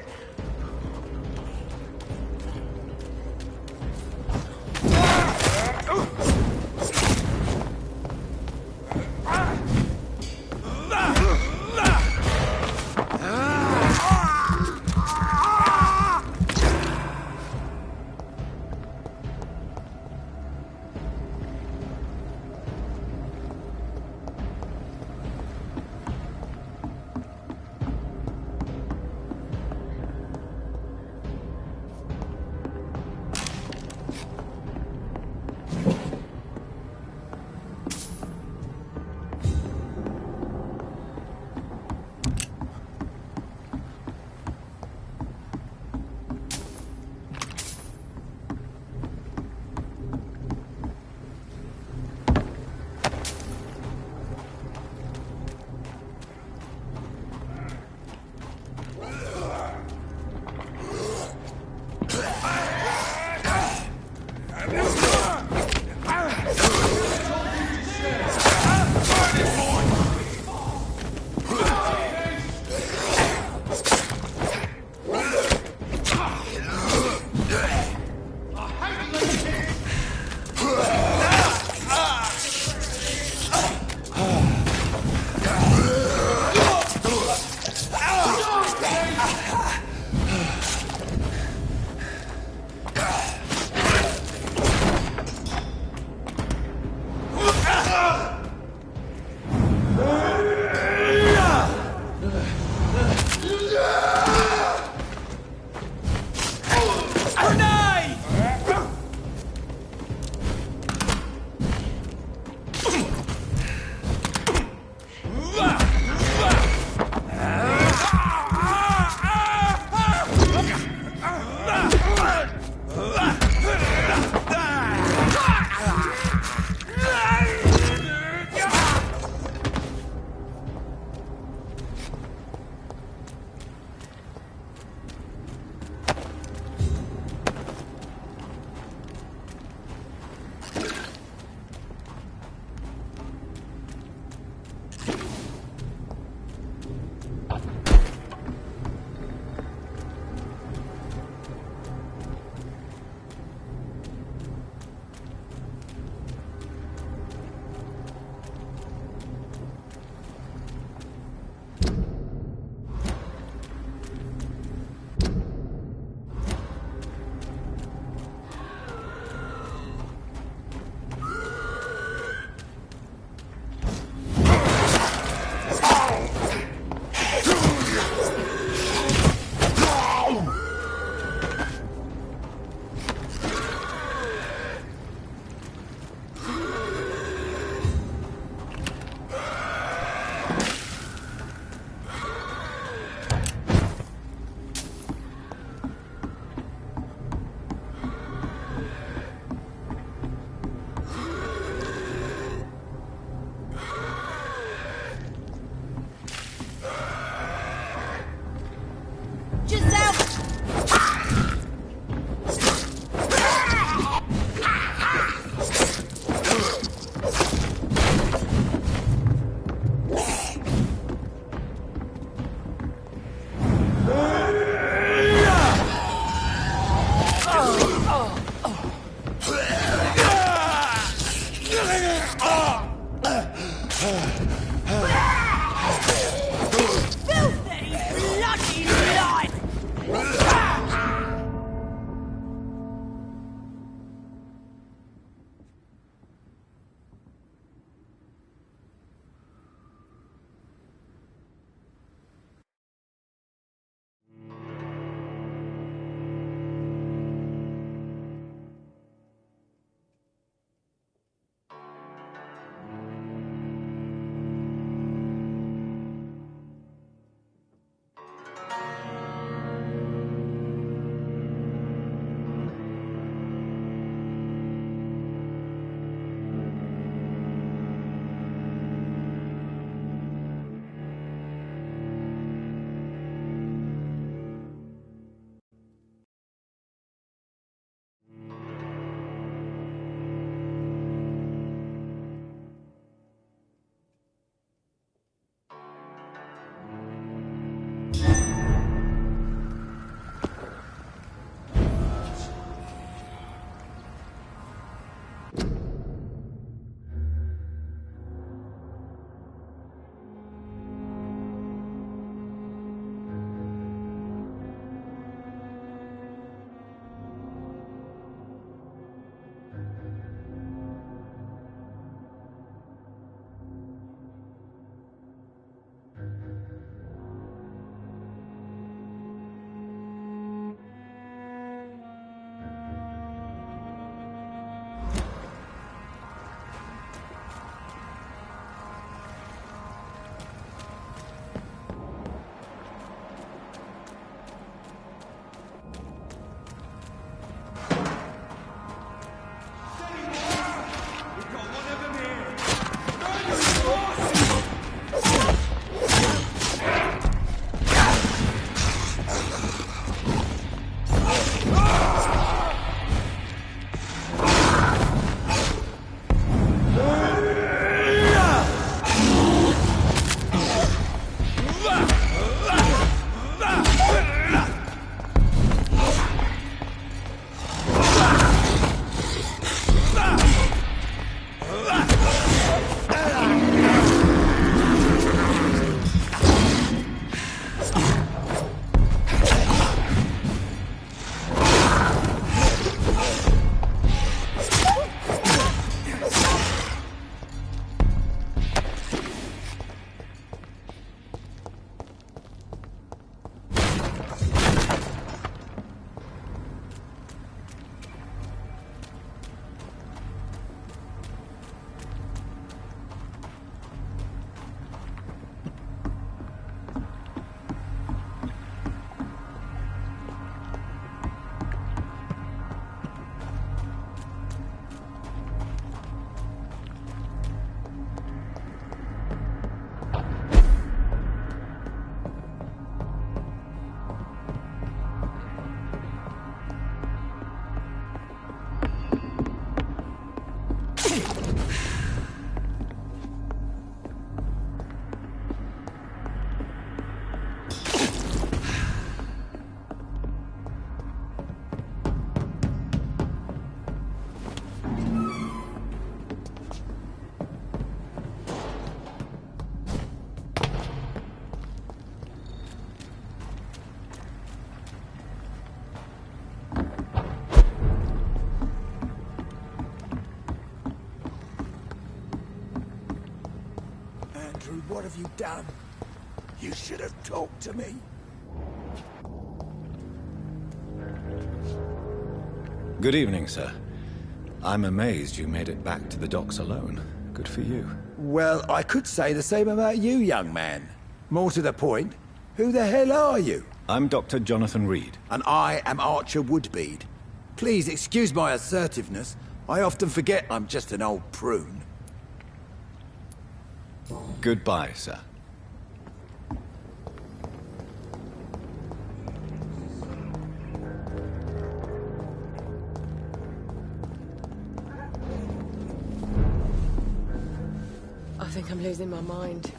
what have you done? You should have talked to me. Good evening, sir. I'm amazed you made it back to the docks alone. Good for you. Well, I could say the same about you, young man. More to the point, who the hell are you? I'm Dr. Jonathan Reed. And I am Archer Woodbead. Please excuse my assertiveness. I often forget I'm just an old prune. Goodbye, sir. I think I'm losing my mind.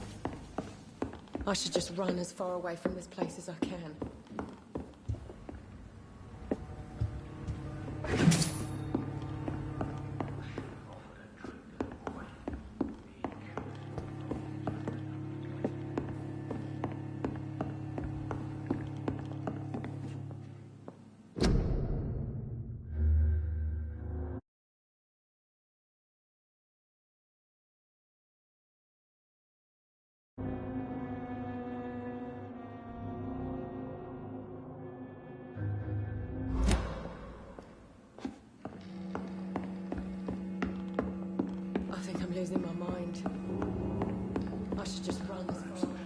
I should just run as far away from this place as I can. I think I'm losing my mind. I should just run as far away.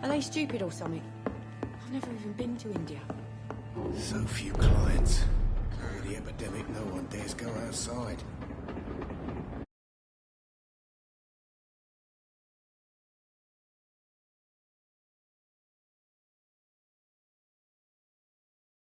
Are they stupid or something? I've never even been to India. So few clients. With the epidemic, no one dares go outside.